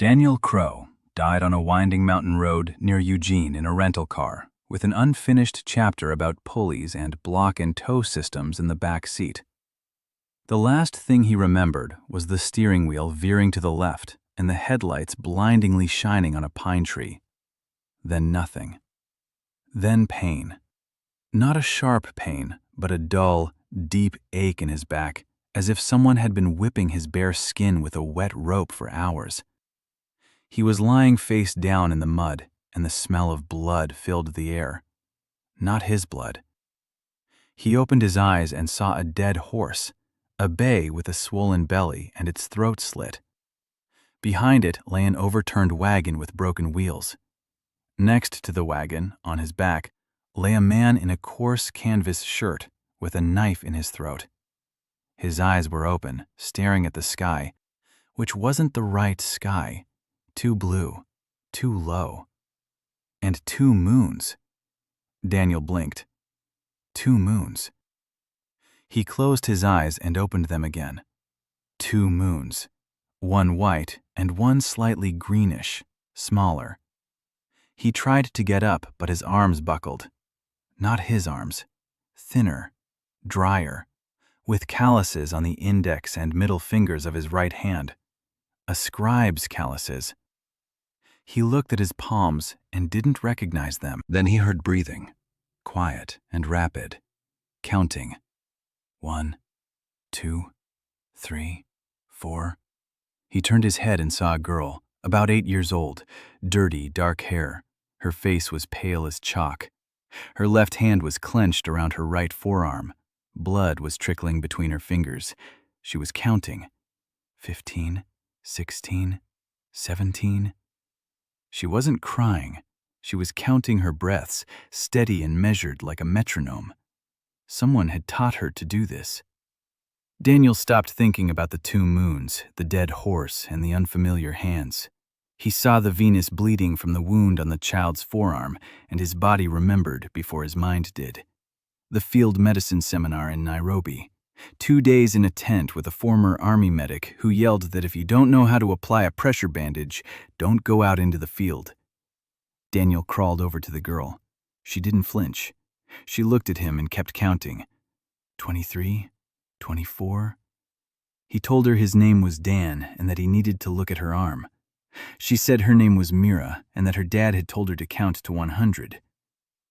Daniel Crow died on a winding mountain road near Eugene in a rental car, with an unfinished chapter about pulleys and block and tow systems in the back seat. The last thing he remembered was the steering wheel veering to the left and the headlights blindingly shining on a pine tree. Then nothing. Then pain. Not a sharp pain, but a dull, deep ache in his back, as if someone had been whipping his bare skin with a wet rope for hours. He was lying face down in the mud, and the smell of blood filled the air. Not his blood. He opened his eyes and saw a dead horse, a bay with a swollen belly and its throat slit. Behind it lay an overturned wagon with broken wheels. Next to the wagon, on his back, lay a man in a coarse canvas shirt with a knife in his throat. His eyes were open, staring at the sky, which wasn't the right sky. Too blue, too low. And 2 moons. Daniel blinked. 2 moons. He closed his eyes and opened them again. 2 moons. One white and one slightly greenish, smaller. He tried to get up, but his arms buckled. Not his arms. Thinner, drier, with calluses on the index and middle fingers of his right hand. A scribe's calluses. He looked at his palms and didn't recognize them. Then he heard breathing, quiet and rapid, counting. 1, 2, 3, 4. He turned his head and saw a girl, about 8 years old, dirty, dark hair. Her face was pale as chalk. Her left hand was clenched around her right forearm. Blood was trickling between her fingers. She was counting. 15, 16, 17. She wasn't crying. She was counting her breaths, steady and measured like a metronome. Someone had taught her to do this. Daniel stopped thinking about the 2 moons, the dead horse, and the unfamiliar hands. He saw the venous bleeding from the wound on the child's forearm, and his body remembered before his mind did. The field medicine seminar in Nairobi. 2 days in a tent with a former army medic who yelled that if you don't know how to apply a pressure bandage, don't go out into the field. Daniel crawled over to the girl. She didn't flinch. She looked at him and kept counting. 23, 24. He told her his name was Dan and that he needed to look at her arm. She said her name was Mira and that her dad had told her to count to 100.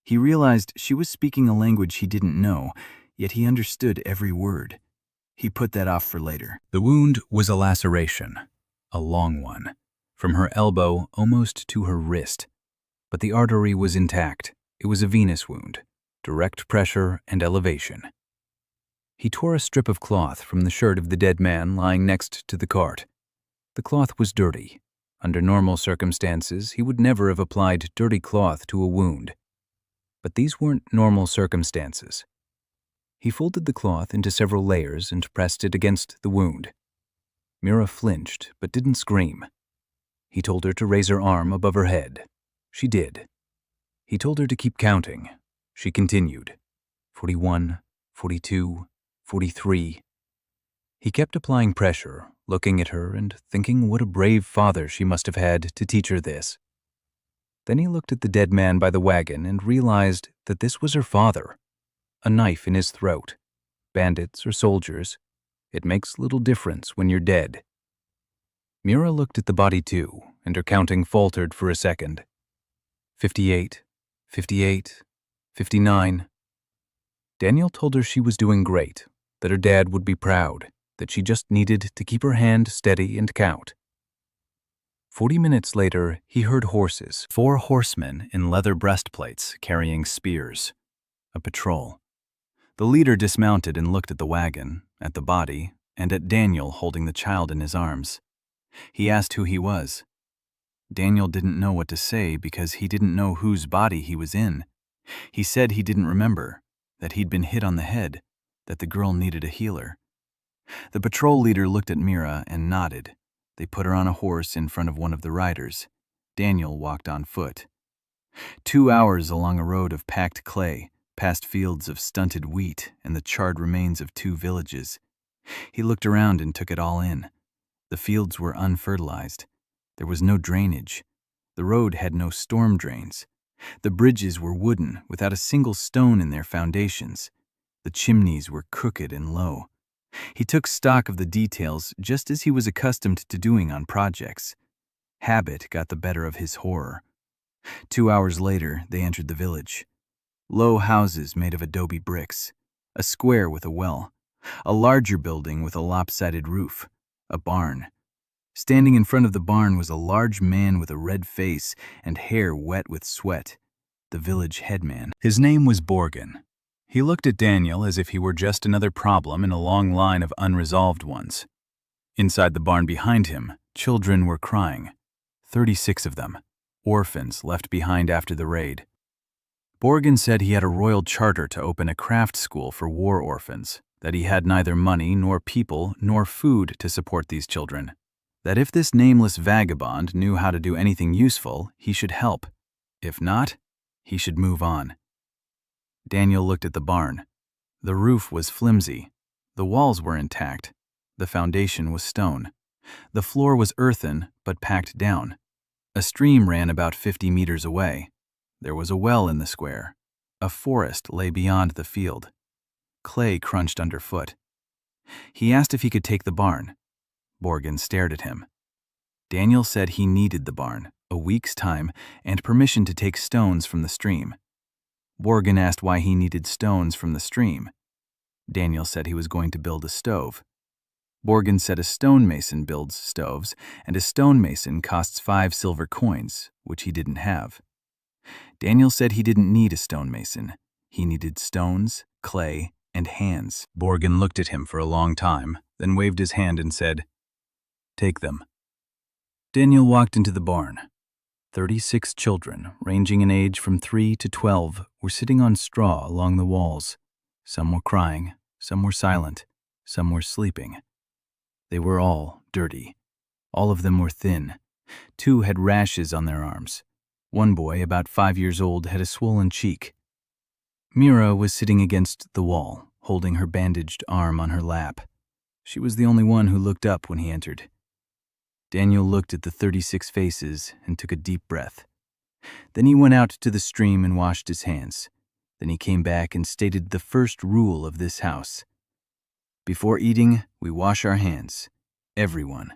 He realized she was speaking a language he didn't know, yet he understood every word. He put that off for later. The wound was a laceration, a long one, from her elbow almost to her wrist. But the artery was intact. It was a venous wound, direct pressure and elevation. He tore a strip of cloth from the shirt of the dead man lying next to the cart. The cloth was dirty. Under normal circumstances, he would never have applied dirty cloth to a wound. But these weren't normal circumstances. He folded the cloth into several layers and pressed it against the wound. Mira flinched, but didn't scream. He told her to raise her arm above her head. She did. He told her to keep counting. She continued. 41, 42, 43. He kept applying pressure, looking at her and thinking what a brave father she must have had to teach her this. Then he looked at the dead man by the wagon and realized that this was her father. A knife in his throat. Bandits or soldiers. It makes little difference when you're dead. Mira looked at the body too, and her counting faltered for a second. 58, 58, 59. Daniel told her she was doing great, that her dad would be proud, that she just needed to keep her hand steady and count. 40 minutes later, he heard horses, 4 horsemen in leather breastplates carrying spears. A patrol. The leader dismounted and looked at the wagon, at the body, and at Daniel holding the child in his arms. He asked who he was. Daniel didn't know what to say because he didn't know whose body he was in. He said he didn't remember, that he'd been hit on the head, that the girl needed a healer. The patrol leader looked at Mira and nodded. They put her on a horse in front of one of the riders. Daniel walked on foot. 2 hours along a road of packed clay, past fields of stunted wheat and the charred remains of 2 villages. He looked around and took it all in. The fields were unfertilized. There was no drainage. The road had no storm drains. The bridges were wooden, without a single stone in their foundations. The chimneys were crooked and low. He took stock of the details just as he was accustomed to doing on projects. Habit got the better of his horror. 2 hours later, they entered the village. Low houses made of adobe bricks, a square with a well, a larger building with a lopsided roof, a barn. Standing in front of the barn was a large man with a red face and hair wet with sweat, the village headman. His name was Borgen. He looked at Daniel as if he were just another problem in a long line of unresolved ones. Inside the barn behind him, children were crying. 36 of them, orphans left behind after the raid. Borgen said he had a royal charter to open a craft school for war orphans, that he had neither money nor people nor food to support these children, that if this nameless vagabond knew how to do anything useful, he should help. If not, he should move on. Daniel looked at the barn. The roof was flimsy. The walls were intact. The foundation was stone. The floor was earthen, but packed down. A stream ran about 50 meters away. There was a well in the square. A forest lay beyond the field. Clay crunched underfoot. He asked if he could take the barn. Borgen stared at him. Daniel said he needed the barn, a week's time, and permission to take stones from the stream. Borgen asked why he needed stones from the stream. Daniel said he was going to build a stove. Borgen said a stonemason builds stoves, and a stonemason costs 5 silver coins, which he didn't have. Daniel said he didn't need a stonemason. He needed stones, clay, and hands. Borgen looked at him for a long time, then waved his hand and said, "Take them." Daniel walked into the barn. 36 children, ranging in age from 3 to 12, were sitting on straw along the walls. Some were crying, some were silent, some were sleeping. They were all dirty. All of them were thin. 2 had rashes on their arms. One boy, about 5 years old, had a swollen cheek. Mira was sitting against the wall, holding her bandaged arm on her lap. She was the only one who looked up when he entered. Daniel looked at the 36 faces and took a deep breath. Then he went out to the stream and washed his hands. Then he came back and stated the first rule of this house. "Before eating, we wash our hands. Everyone."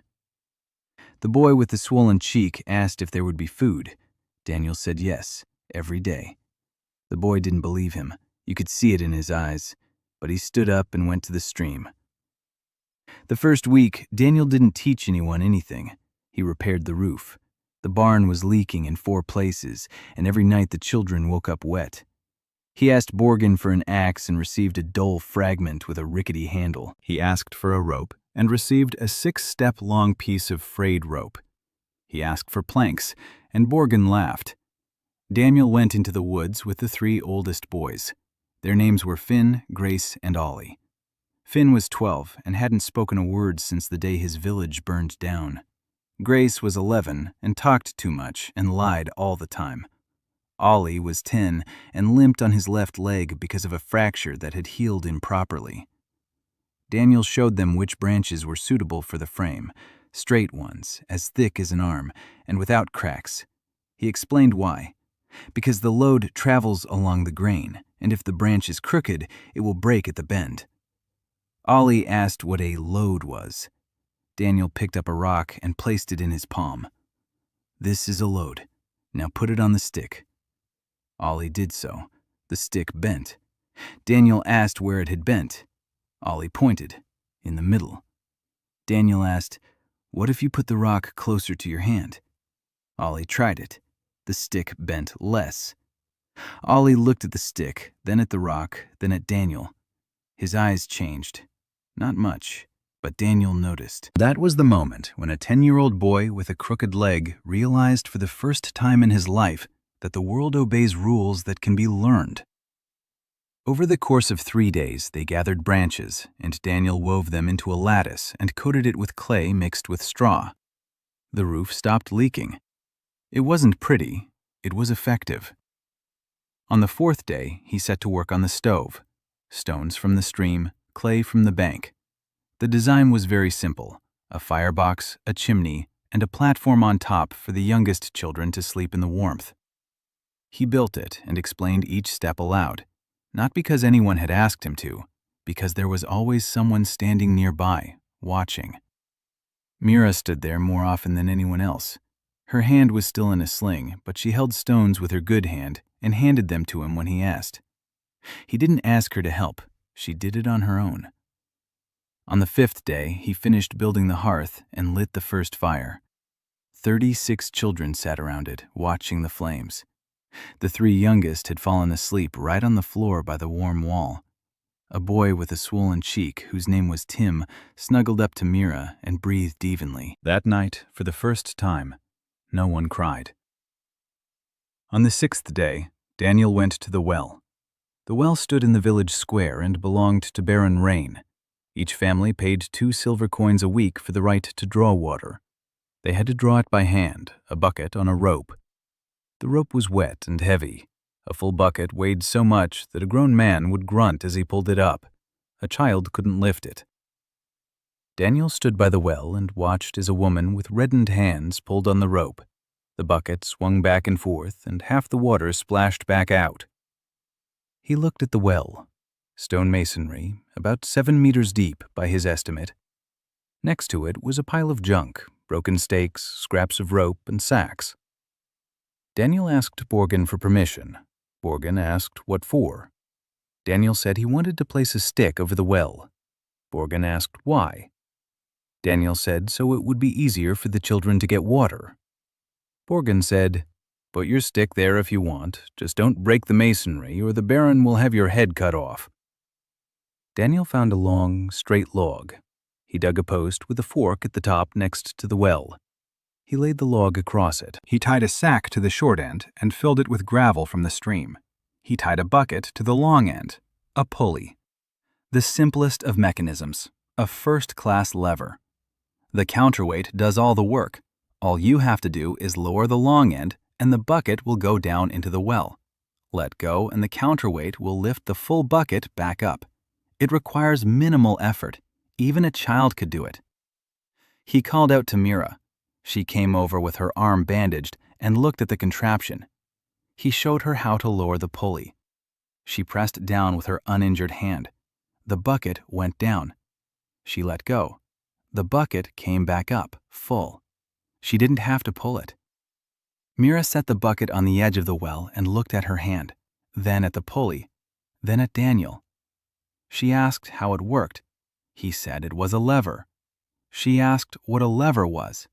The boy with the swollen cheek asked if there would be food. Daniel said yes, every day. The boy didn't believe him. You could see it in his eyes, but he stood up and went to the stream. The first week, Daniel didn't teach anyone anything. He repaired the roof. The barn was leaking in 4 places, and every night the children woke up wet. He asked Borgen for an axe and received a dull fragment with a rickety handle. He asked for a rope and received a 6-step-long piece of frayed rope. He asked for planks, and Borgen laughed. Daniel went into the woods with the 3 oldest boys. Their names were Finn, Grace, and Ollie. Finn was 12 and hadn't spoken a word since the day his village burned down. Grace was 11 and talked too much and lied all the time. Ollie was 10 and limped on his left leg because of a fracture that had healed improperly. Daniel showed them which branches were suitable for the frame, straight ones, as thick as an arm, and without cracks. He explained why. Because the load travels along the grain, and if the branch is crooked, it will break at the bend. Ollie asked what a load was. Daniel picked up a rock and placed it in his palm. "This is a load. Now put it on the stick." Ollie did so. The stick bent. Daniel asked where it had bent. Ollie pointed, in the middle. Daniel asked, "What if you put the rock closer to your hand?" Ollie tried it. The stick bent less. Ollie looked at the stick, then at the rock, then at Daniel. His eyes changed. Not much, but Daniel noticed. That was the moment when a 10-year-old boy with a crooked leg realized for the first time in his life that the world obeys rules that can be learned. Over the course of 3 days, they gathered branches, and Daniel wove them into a lattice and coated it with clay mixed with straw. The roof stopped leaking. It wasn't pretty. It was effective. On the 4th day, he set to work on the stove. Stones from the stream, clay from the bank. The design was very simple: a firebox, a chimney, and a platform on top for the youngest children to sleep in the warmth. He built it and explained each step aloud, not because anyone had asked him to, because there was always someone standing nearby, watching. Mira stood there more often than anyone else. Her hand was still in a sling, but she held stones with her good hand and handed them to him when he asked. He didn't ask her to help. She did it on her own. On the 5th day, he finished building the hearth and lit the first fire. 36 children sat around it, watching the flames. The 3 youngest had fallen asleep right on the floor by the warm wall. A boy with a swollen cheek, whose name was Tim, snuggled up to Mira and breathed evenly. That night, for the first time, no one cried. On the 6th day, Daniel went to the well. The well stood in the village square and belonged to Baron Rain. Each family paid 2 silver coins a week for the right to draw water. They had to draw it by hand, a bucket on a rope. The rope was wet and heavy. A full bucket weighed so much that a grown man would grunt as he pulled it up. A child couldn't lift it. Daniel stood by the well and watched as a woman with reddened hands pulled on the rope. The bucket swung back and forth, and half the water splashed back out. He looked at the well. Stone masonry, about 7 meters deep by his estimate. Next to it was a pile of junk, broken stakes, scraps of rope, and sacks. Daniel asked Borgin for permission. Borgin asked what for. Daniel said he wanted to place a stick over the well. Borgin asked why. Daniel said so it would be easier for the children to get water. Borgin said, "Put your stick there if you want, just don't break the masonry or the Baron will have your head cut off." Daniel found a long, straight log. He dug a post with a fork at the top next to the well. He laid the log across it. He tied a sack to the short end and filled it with gravel from the stream. He tied a bucket to the long end, a pulley. The simplest of mechanisms, a first-class lever. The counterweight does all the work. All you have to do is lower the long end and the bucket will go down into the well. Let go and the counterweight will lift the full bucket back up. It requires minimal effort. Even a child could do it. He called out to Mira. She came over with her arm bandaged and looked at the contraption. He showed her how to lower the pulley. She pressed down with her uninjured hand. The bucket went down. She let go. The bucket came back up, full. She didn't have to pull it. Mira set the bucket on the edge of the well and looked at her hand, then at the pulley, then at Daniel. She asked how it worked. He said it was a lever. She asked what a lever was.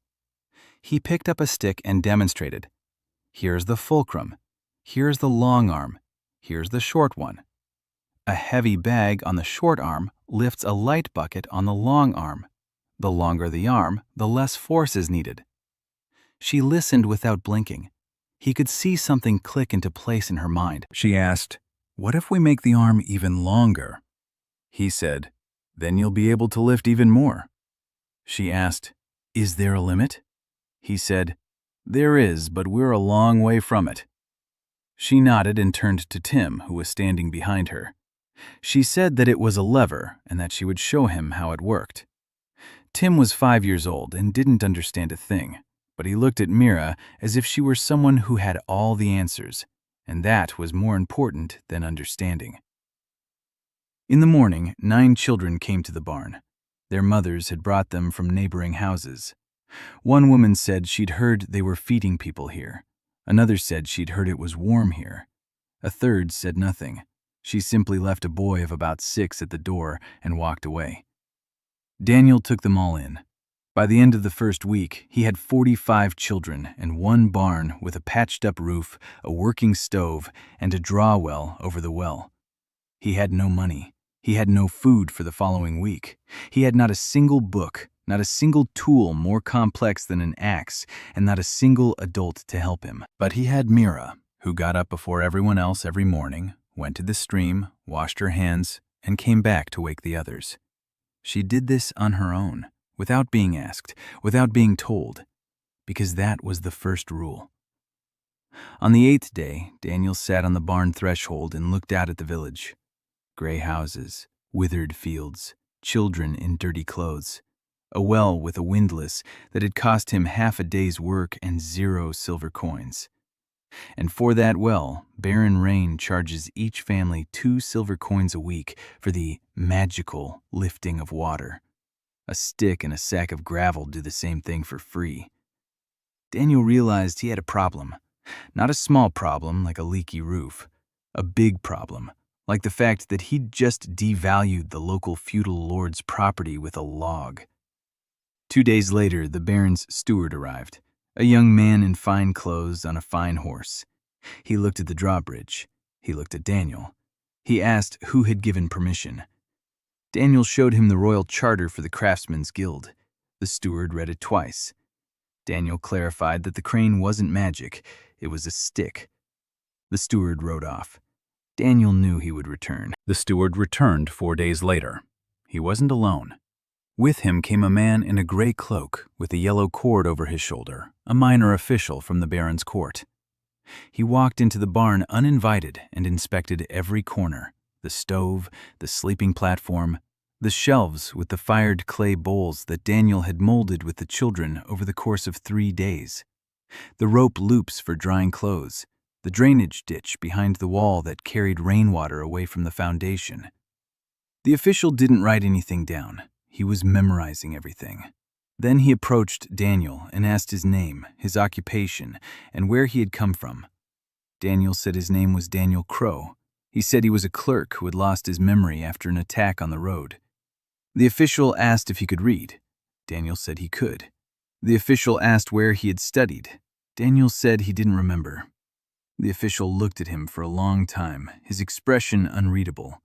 He picked up a stick and demonstrated. Here's the fulcrum. Here's the long arm. Here's the short one. A heavy bag on the short arm lifts a light bucket on the long arm. The longer the arm, the less force is needed. She listened without blinking. He could see something click into place in her mind. She asked, "What if we make the arm even longer?" He said, "Then you'll be able to lift even more." She asked, "Is there a limit?" He said, "There is, but we're a long way from it." She nodded and turned to Tim, who was standing behind her. She said that it was a lever and that she would show him how it worked. Tim was 5 years old and didn't understand a thing, but he looked at Mira as if she were someone who had all the answers, and that was more important than understanding. In the morning, 9 children came to the barn. Their mothers had brought them from neighboring houses. One woman said she'd heard they were feeding people here. Another said she'd heard it was warm here. A third said nothing. She simply left a boy of about 6 at the door and walked away. Daniel took them all in. By the end of the first week, he had 45 children and 1 barn with a patched-up roof, a working stove, and a draw well over the well. He had no money. He had no food for the following week. He had not a single book, not a single tool more complex than an axe, and not a single adult to help him. But he had Mira, who got up before everyone else every morning, went to the stream, washed her hands, and came back to wake the others. She did this on her own, without being asked, without being told, because that was the first rule. On the 8th day, Daniel sat on the barn threshold and looked out at the village. Gray houses, withered fields, children in dirty clothes. a well with a windlass that had cost him half a day's work and 0 silver coins. And for that well, Baron Rain charges each family 2 silver coins a week for the magical lifting of water. A stick and a sack of gravel do the same thing for free. Daniel realized he had a problem. Not a small problem like a leaky roof. A big problem, like the fact that he'd just devalued the local feudal lord's property with a log. 2 days later, the Baron's steward arrived, a young man in fine clothes on a fine horse. He looked at the drawbridge. He looked at Daniel. He asked who had given permission. Daniel showed him the royal charter for the Craftsmen's Guild. The steward read it twice. Daniel clarified that the crane wasn't magic, it was a stick. The steward rode off. Daniel knew he would return. The steward returned 4 days later. He wasn't alone. With him came a man in a gray cloak with a yellow cord over his shoulder, a minor official from the Baron's court. He walked into the barn uninvited and inspected every corner, the stove, the sleeping platform, the shelves with the fired clay bowls that Daniel had molded with the children over the course of 3 days, the rope loops for drying clothes, the drainage ditch behind the wall that carried rainwater away from the foundation. The official didn't write anything down. He was memorizing everything. Then he approached Daniel and asked his name, his occupation, and where he had come from. Daniel said his name was Daniel Crow. He said he was a clerk who had lost his memory after an attack on the road. The official asked if he could read. Daniel said he could. The official asked where he had studied. Daniel said he didn't remember. The official looked at him for a long time, his expression unreadable.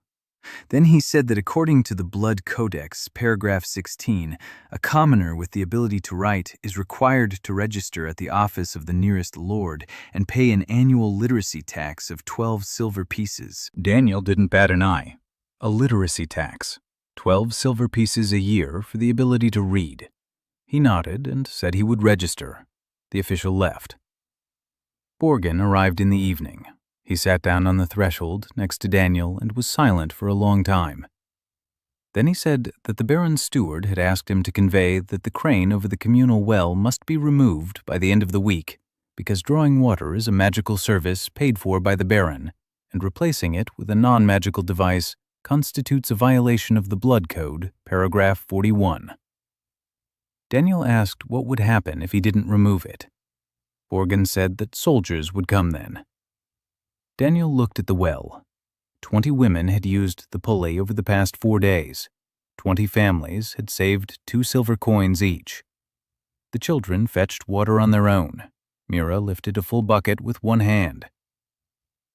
Then he said that according to the Blood Codex, paragraph 16, a commoner with the ability to write is required to register at the office of the nearest lord and pay an annual literacy tax of 12 silver pieces. Daniel didn't bat an eye. A literacy tax. 12 silver pieces a year for the ability to read. He nodded and said he would register. The official left. Borgin arrived in the evening. He sat down on the threshold next to Daniel and was silent for a long time. Then he said that the Baron's steward had asked him to convey that the crane over the communal well must be removed by the end of the week because drawing water is a magical service paid for by the Baron, and replacing it with a non-magical device constitutes a violation of the Blood Code, paragraph 41. Daniel asked what would happen if he didn't remove it. Borgin said that soldiers would come then. Daniel looked at the well. 20 women had used the pulley over the past 4 days. 20 families had saved 2 silver coins each. The children fetched water on their own. Mira lifted a full bucket with one hand.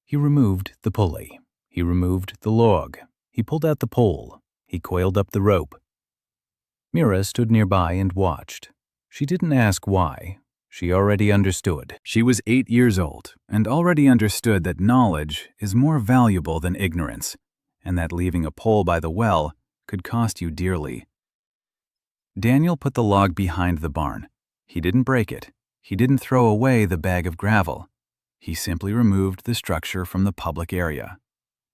He removed the pulley. He removed the log. He pulled out the pole. He coiled up the rope. Mira stood nearby and watched. She didn't ask why. She already understood. She was 8 years old and already understood that knowledge is more valuable than ignorance, and that leaving a pole by the well could cost you dearly. Daniel put the log behind the barn. He didn't break it. He didn't throw away the bag of gravel. He simply removed the structure from the public area.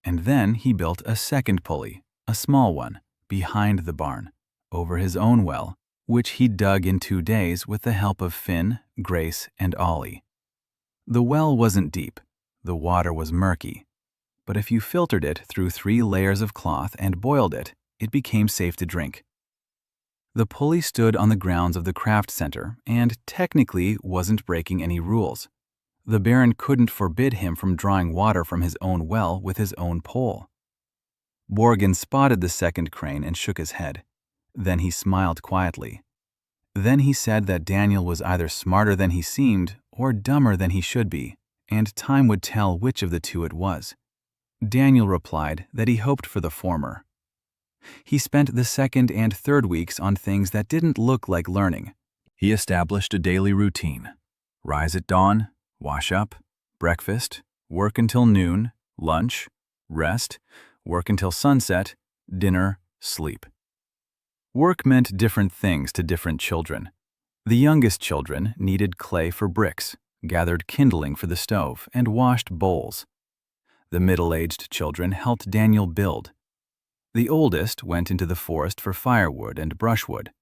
And then he built a second pulley, a small one, behind the barn, over his own well, which he dug in 2 days with the help of Finn, Grace, and Ollie. The well wasn't deep. The water was murky. But if you filtered it through 3 layers of cloth and boiled it, it became safe to drink. The pulley stood on the grounds of the craft center and technically wasn't breaking any rules. The Baron couldn't forbid him from drawing water from his own well with his own pole. Borgin spotted the second crane and shook his head. Then he smiled quietly. Then he said that Daniel was either smarter than he seemed or dumber than he should be, and time would tell which of the two it was. Daniel replied that he hoped for the former. He spent the second and third weeks on things that didn't look like learning. He established a daily routine. Rise at dawn, wash up, breakfast, work until noon, lunch, rest, work until sunset, dinner, sleep. Work meant different things to different children. The youngest children needed clay for bricks, gathered kindling for the stove, and washed bowls. The middle-aged children helped Daniel build. The oldest went into the forest for firewood and brushwood.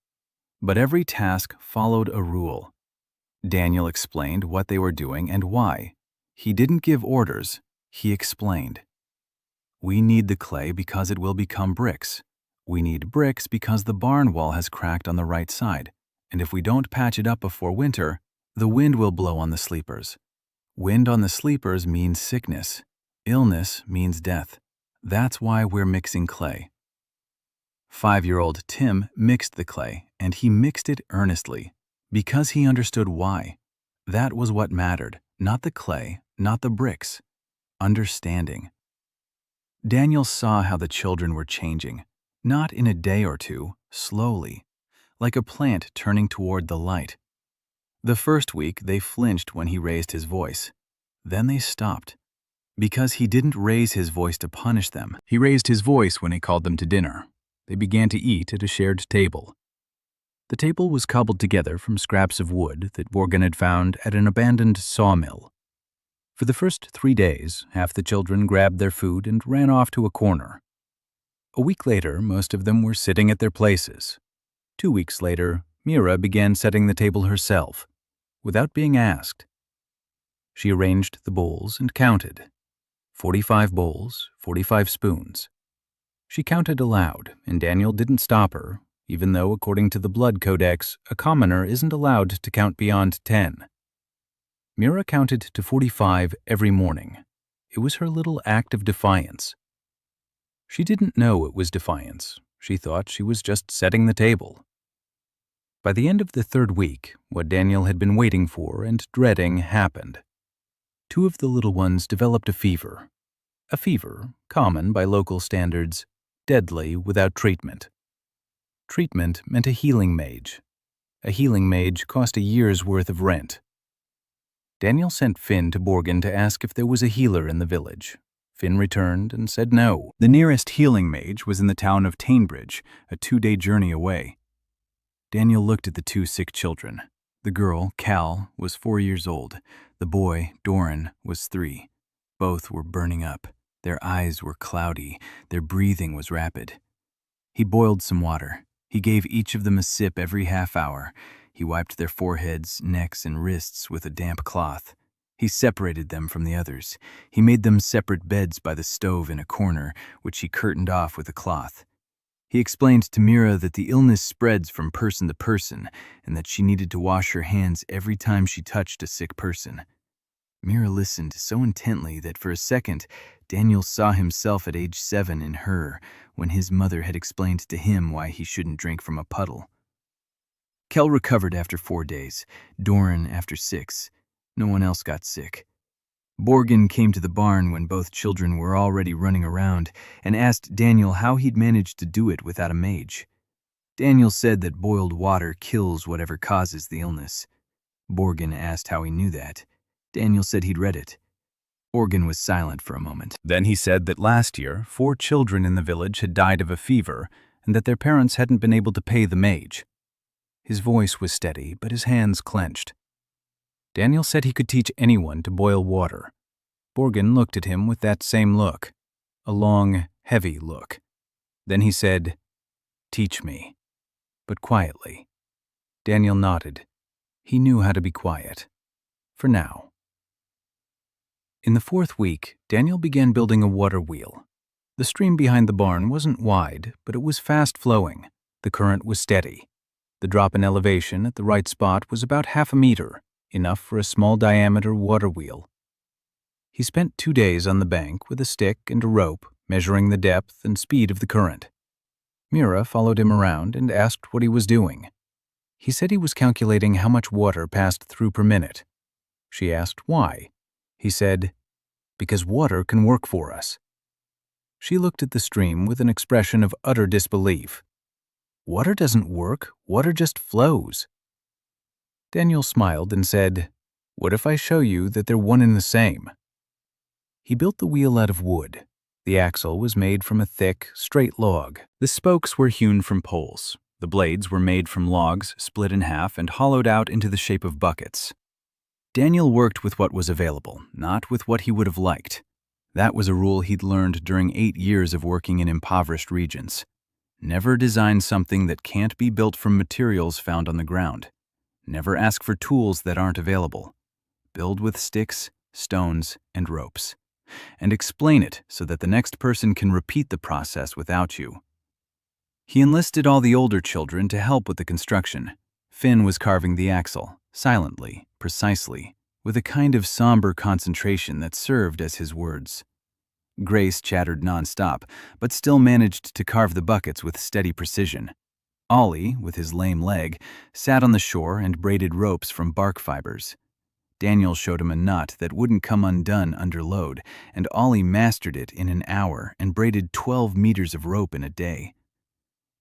But every task followed a rule. Daniel explained what they were doing and why. He didn't give orders, he explained. We need the clay because it will become bricks. We need bricks because the barn wall has cracked on the right side, and if we don't patch it up before winter, the wind will blow on the sleepers. Wind on the sleepers means sickness. Illness means death. That's why we're mixing clay. 5-year-old Tim mixed the clay, and he mixed it earnestly, because he understood why. That was what mattered, not the clay, not the bricks. Understanding. Daniel saw how the children were changing, not in a day or two, slowly, like a plant turning toward the light. The first week, they flinched when he raised his voice. Then they stopped, because he didn't raise his voice to punish them. He raised his voice when he called them to dinner. They began to eat at a shared table. The table was cobbled together from scraps of wood that Morgan had found at an abandoned sawmill. For the first 3 days, half the children grabbed their food and ran off to a corner. A week later, most of them were sitting at their places. 2 weeks later, Mira began setting the table herself, without being asked. She arranged the bowls and counted. 45 bowls, 45 spoons. She counted aloud, and Daniel didn't stop her, even though, according to the Blood Codex, a commoner isn't allowed to count beyond 10. Mira counted to 45 every morning. It was her little act of defiance. She didn't know it was defiance. She thought she was just setting the table. By the end of the 3rd week, what Daniel had been waiting for and dreading happened. 2 of the little ones developed a fever. A fever, common by local standards, deadly without treatment. Treatment meant a healing mage. A healing mage cost a year's worth of rent. Daniel sent Finn to Borgen to ask if there was a healer in the village. Finn returned and said no. The nearest healing mage was in the town of Tainbridge, a 2-day journey away. Daniel looked at the 2 sick children. The girl, Cal, was 4 years old. The boy, Doran, was 3. Both were burning up. Their eyes were cloudy. Their breathing was rapid. He boiled some water. He gave each of them a sip every half hour. He wiped their foreheads, necks, and wrists with a damp cloth. He separated them from the others. He made them separate beds by the stove in a corner, which he curtained off with a cloth. He explained to Mira that the illness spreads from person to person, and that she needed to wash her hands every time she touched a sick person. Mira listened so intently that for a second, Daniel saw himself at age 7 in her, when his mother had explained to him why he shouldn't drink from a puddle. Kel recovered after 4 days, Doran after 6. No one else got sick. Borgen came to the barn when both children were already running around and asked Daniel how he'd managed to do it without a mage. Daniel said that boiled water kills whatever causes the illness. Borgen asked how he knew that. Daniel said he'd read it. Borgen was silent for a moment. Then he said that last year, 4 children in the village had died of a fever and that their parents hadn't been able to pay the mage. His voice was steady, but his hands clenched. Daniel said he could teach anyone to boil water. Borgen looked at him with that same look, a long, heavy look. Then he said, "Teach me," but quietly. Daniel nodded. He knew how to be quiet. For now. In the 4th week, Daniel began building a water wheel. The stream behind the barn wasn't wide, but it was fast-flowing. The current was steady. The drop in elevation at the right spot was about half a meter, enough for a small-diameter water wheel. He spent 2 days on the bank with a stick and a rope, measuring the depth and speed of the current. Mira followed him around and asked what he was doing. He said he was calculating how much water passed through per minute. She asked why. He said, "Because water can work for us." She looked at the stream with an expression of utter disbelief. "Water doesn't work, water just flows." Daniel smiled and said, "What if I show you that they're one and the same?" He built the wheel out of wood. The axle was made from a thick, straight log. The spokes were hewn from poles. The blades were made from logs split in half and hollowed out into the shape of buckets. Daniel worked with what was available, not with what he would have liked. That was a rule he'd learned during 8 years of working in impoverished regions. Never design something that can't be built from materials found on the ground. Never ask for tools that aren't available. Build with sticks, stones, and ropes. And explain it so that the next person can repeat the process without you. He enlisted all the older children to help with the construction. Finn was carving the axle, silently, precisely, with a kind of somber concentration that served as his words. Grace chattered nonstop, but still managed to carve the buckets with steady precision. Ollie, with his lame leg, sat on the shore and braided ropes from bark fibers. Daniel showed him a knot that wouldn't come undone under load, and Ollie mastered it in an hour and braided 12 meters of rope in a day.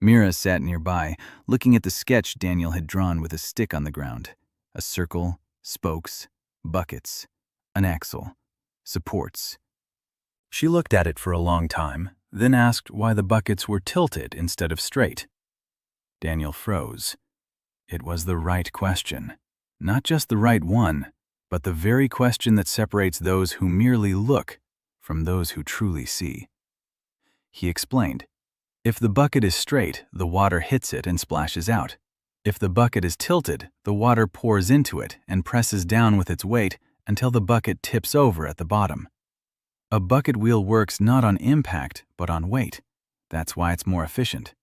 Mira sat nearby, looking at the sketch Daniel had drawn with a stick on the ground. A circle, spokes, buckets, an axle, supports. She looked at it for a long time, then asked why the buckets were tilted instead of straight. Daniel froze. It was the right question. Not just the right one, but the very question that separates those who merely look from those who truly see. He explained, if the bucket is straight, the water hits it and splashes out. If the bucket is tilted, the water pours into it and presses down with its weight until the bucket tips over at the bottom. A bucket wheel works not on impact, but on weight. That's why it's more efficient.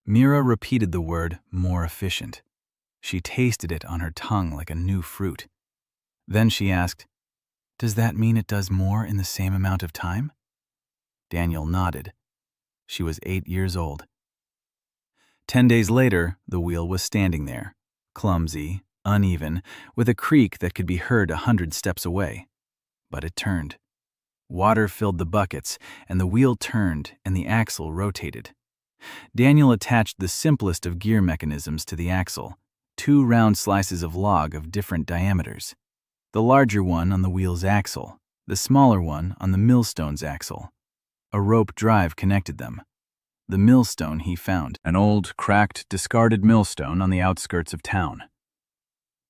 Mira repeated the word more efficient. She tasted it on her tongue like a new fruit. Then she asked, does that mean it does more in the same amount of time? Daniel nodded. She was 8 years old. 10 days later, the wheel was standing there, clumsy, uneven, with a creak that could be heard 100 steps away. But it turned. Water filled the buckets, and the wheel turned, and the axle rotated. Daniel attached the simplest of gear mechanisms to the axle, 2 round slices of log of different diameters. The larger one on the wheel's axle, the smaller one on the millstone's axle. A rope drive connected them. The millstone he found, an old, cracked, discarded millstone on the outskirts of town.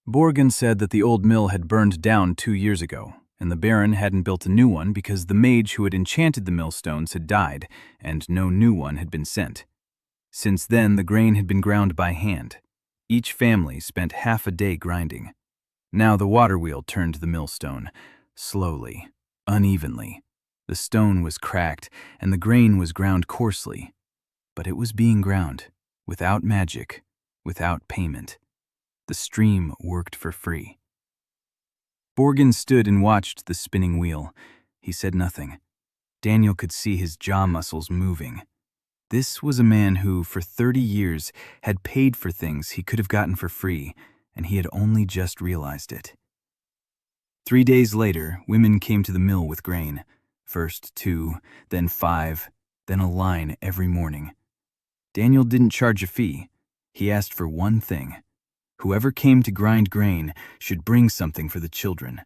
Borgen said that the old mill had burned down 2 years ago, and the Baron hadn't built a new one because the mage who had enchanted the millstones had died, and no new one had been sent. Since then, the grain had been ground by hand. Each family spent half a day grinding. Now the water wheel turned the millstone, slowly, unevenly. The stone was cracked, and the grain was ground coarsely. But it was being ground, without magic, without payment. The stream worked for free. Borgen stood and watched the spinning wheel. He said nothing. Daniel could see his jaw muscles moving. This was a man who, for 30 years, had paid for things he could have gotten for free, and he had only just realized it. 3 days later, women came to the mill with grain. First 2, then 5, then a line every morning. Daniel didn't charge a fee. He asked for one thing. Whoever came to grind grain should bring something for the children.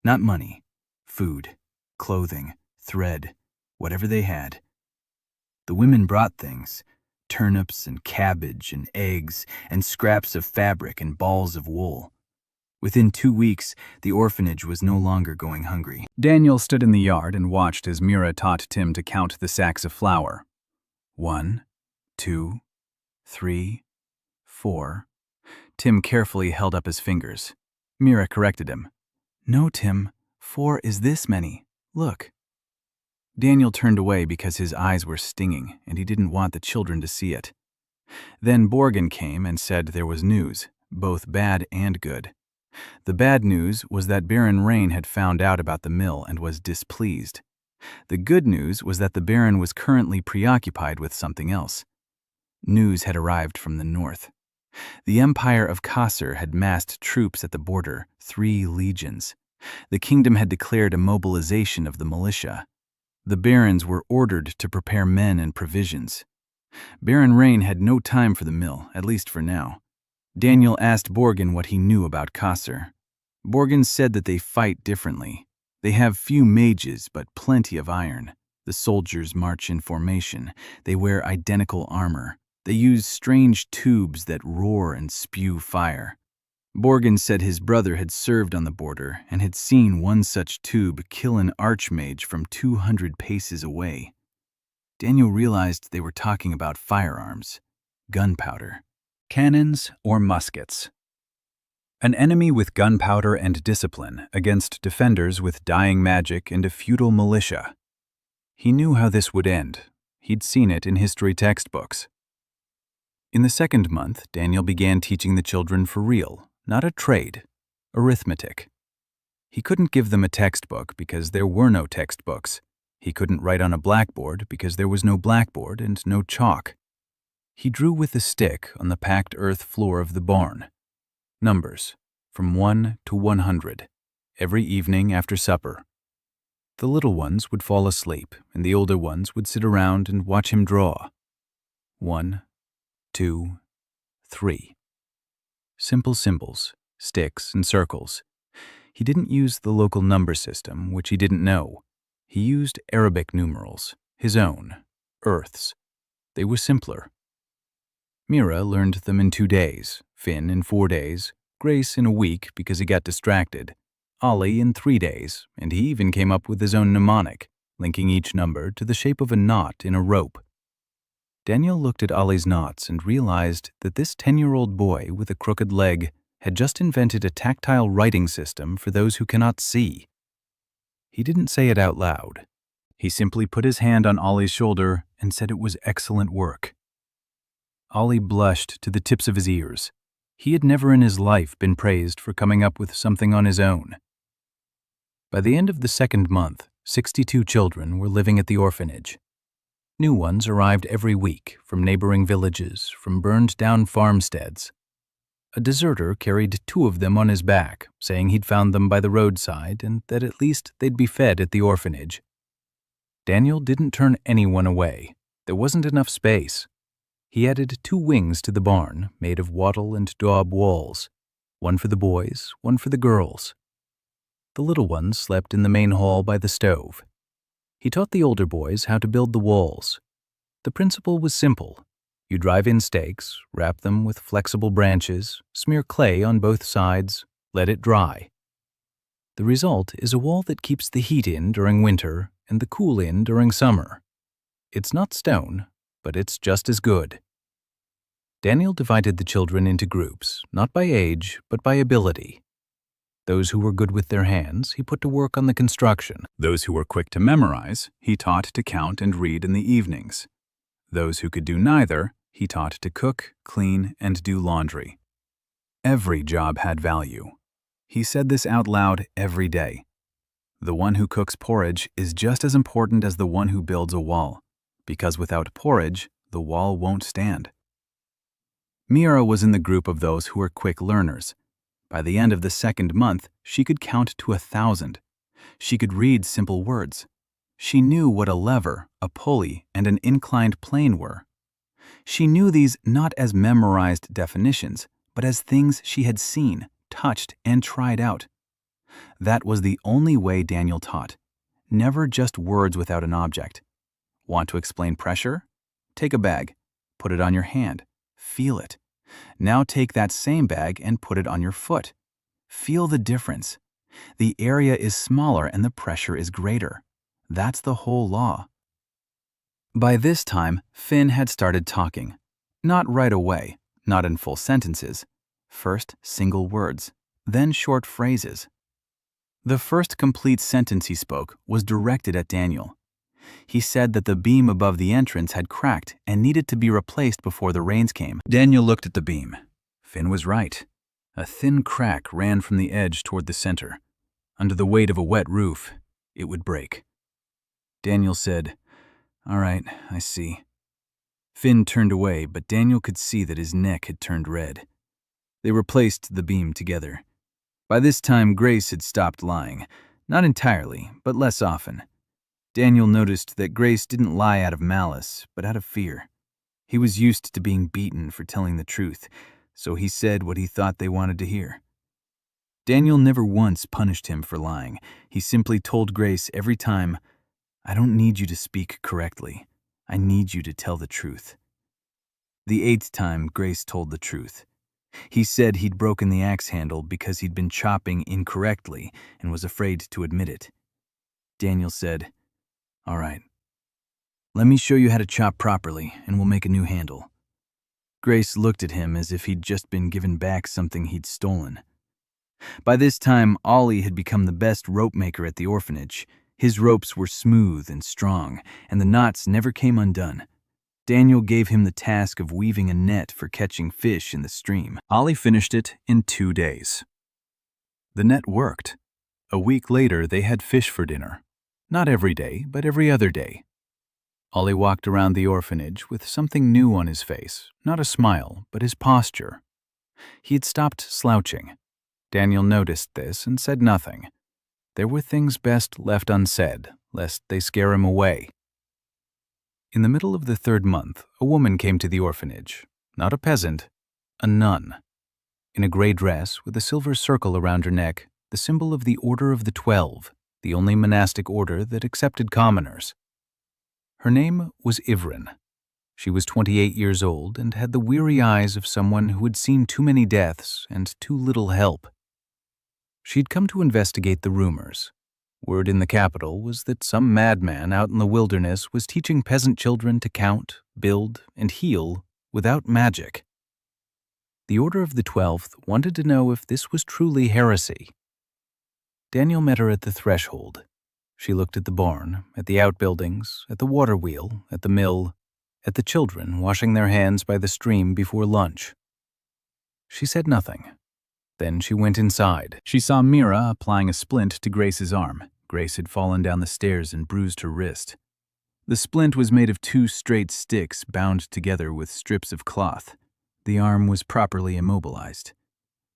Not money, food, clothing, thread, whatever they had. The women brought things, turnips and cabbage and eggs and scraps of fabric and balls of wool. Within 2 weeks, the orphanage was no longer going hungry. Daniel stood in the yard and watched as Mira taught Tim to count the sacks of flour. 1, 2, 3, 4. Tim carefully held up his fingers. Mira corrected him. No, Tim, 4 is this many. Look. Daniel turned away because his eyes were stinging, and he didn't want the children to see it. Then Borgen came and said there was news, both bad and good. The bad news was that Baron Rain had found out about the mill and was displeased. The good news was that the Baron was currently preoccupied with something else. News had arrived from the north. The Empire of Kasser had massed troops at the border, 3 legions. The kingdom had declared a mobilization of the militia. The barons were ordered to prepare men and provisions. Baron Rain had no time for the mill, at least for now. Daniel asked Borgen what he knew about Kasser. Borgen said that they fight differently. They have few mages, but plenty of iron. The soldiers march in formation. They wear identical armor. They use strange tubes that roar and spew fire. Borgen said his brother had served on the border and had seen one such tube kill an archmage from 200 paces away. Daniel realized they were talking about firearms, gunpowder, cannons, or muskets. An enemy with gunpowder and discipline against defenders with dying magic and a feudal militia. He knew how this would end. He'd seen it in history textbooks. In the second month, Daniel began teaching the children for real, not a trade, arithmetic. He couldn't give them a textbook because there were no textbooks. He couldn't write on a blackboard because there was no blackboard and no chalk. He drew with a stick on the packed earth floor of the barn. Numbers, from 1 to 100, every evening after supper. The little ones would fall asleep, and the older ones would sit around and watch him draw. 1, 2, 3. Simple symbols, sticks, and circles. He didn't use the local number system, which he didn't know. He used Arabic numerals, his own, Earth's. They were simpler. Mira learned them in 2 days, Finn in 4 days, Grace in a week because he got distracted, Ollie in 3 days, and he even came up with his own mnemonic, linking each number to the shape of a knot in a rope. Daniel looked at Ollie's knots and realized that this 10-year-old boy with a crooked leg had just invented a tactile writing system for those who cannot see. He didn't say it out loud. He simply put his hand on Ollie's shoulder and said it was excellent work. Ollie blushed to the tips of his ears. He had never in his life been praised for coming up with something on his own. By the end of the second month, 62 children were living at the orphanage. New ones arrived every week from neighboring villages, from burned-down farmsteads. A deserter carried 2 of them on his back, saying he'd found them by the roadside and that at least they'd be fed at the orphanage. Daniel didn't turn anyone away. There wasn't enough space. He added 2 wings to the barn, made of wattle and daub walls, one for the boys, one for the girls. The little ones slept in the main hall by the stove. He taught the older boys how to build the walls. The principle was simple. You drive in stakes, wrap them with flexible branches, smear clay on both sides, let it dry. The result is a wall that keeps the heat in during winter and the cool in during summer. It's not stone, but it's just as good. Daniel divided the children into groups, not by age, but by ability. Those who were good with their hands, he put to work on the construction. Those who were quick to memorize, he taught to count and read in the evenings. Those who could do neither, he taught to cook, clean, and do laundry. Every job had value. He said this out loud every day. The one who cooks porridge is just as important as the one who builds a wall, because without porridge, the wall won't stand. Mira was in the group of those who were quick learners. By the end of the second month, she could count to 1,000. She could read simple words. She knew what a lever, a pulley, and an inclined plane were. She knew these not as memorized definitions, but as things she had seen, touched, and tried out. That was the only way Daniel taught. Never just words without an object. Want to explain pressure? Take a bag. Put it on your hand. Feel it. Now take that same bag and put it on your foot. Feel the difference. The area is smaller and the pressure is greater. That's the whole law. By this time, Finn had started talking. Not right away, not in full sentences. First, single words, then short phrases. The first complete sentence he spoke was directed at Daniel. He said that the beam above the entrance had cracked and needed to be replaced before the rains came. Daniel looked at the beam. Finn was right. A thin crack ran from the edge toward the center. Under the weight of a wet roof, it would break. Daniel said, "All right, I see." Finn turned away, but Daniel could see that his neck had turned red. They replaced the beam together. By this time, Grace had stopped lying. Not entirely, but less often. Daniel noticed that Grace didn't lie out of malice, but out of fear. He was used to being beaten for telling the truth, so he said what he thought they wanted to hear. Daniel never once punished him for lying. He simply told Grace every time, "I don't need you to speak correctly. I need you to tell the truth." The 8th time, Grace told the truth. He said he'd broken the axe handle because he'd been chopping incorrectly and was afraid to admit it. Daniel said, "All right." Let me show you how to chop properly, and we'll make a new handle. Grace looked at him as if he'd just been given back something he'd stolen. By this time, Ollie had become the best rope maker at the orphanage. His ropes were smooth and strong, and the knots never came undone. Daniel gave him the task of weaving a net for catching fish in the stream. Ollie finished it in 2 days. The net worked. A week later, they had fish for dinner. Not every day, but every other day. Ollie walked around the orphanage with something new on his face, not a smile, but his posture. He had stopped slouching. Daniel noticed this and said nothing. There were things best left unsaid, lest they scare him away. In the middle of the 3rd month, a woman came to the orphanage. Not a peasant, a nun. In a gray dress with a silver circle around her neck, the symbol of the Order of the 12, the only monastic order that accepted commoners. Her name was Ivrin. She was 28 years old and had the weary eyes of someone who had seen too many deaths and too little help. She'd come to investigate the rumors. Word in the capital was that some madman out in the wilderness was teaching peasant children to count, build, and heal without magic. The Order of the 12th wanted to know if this was truly heresy. Daniel met her at the threshold. She looked at the barn, at the outbuildings, at the water wheel, at the mill, at the children washing their hands by the stream before lunch. She said nothing. Then she went inside. She saw Mira applying a splint to Grace's arm. Grace had fallen down the stairs and bruised her wrist. The splint was made of 2 straight sticks bound together with strips of cloth. The arm was properly immobilized.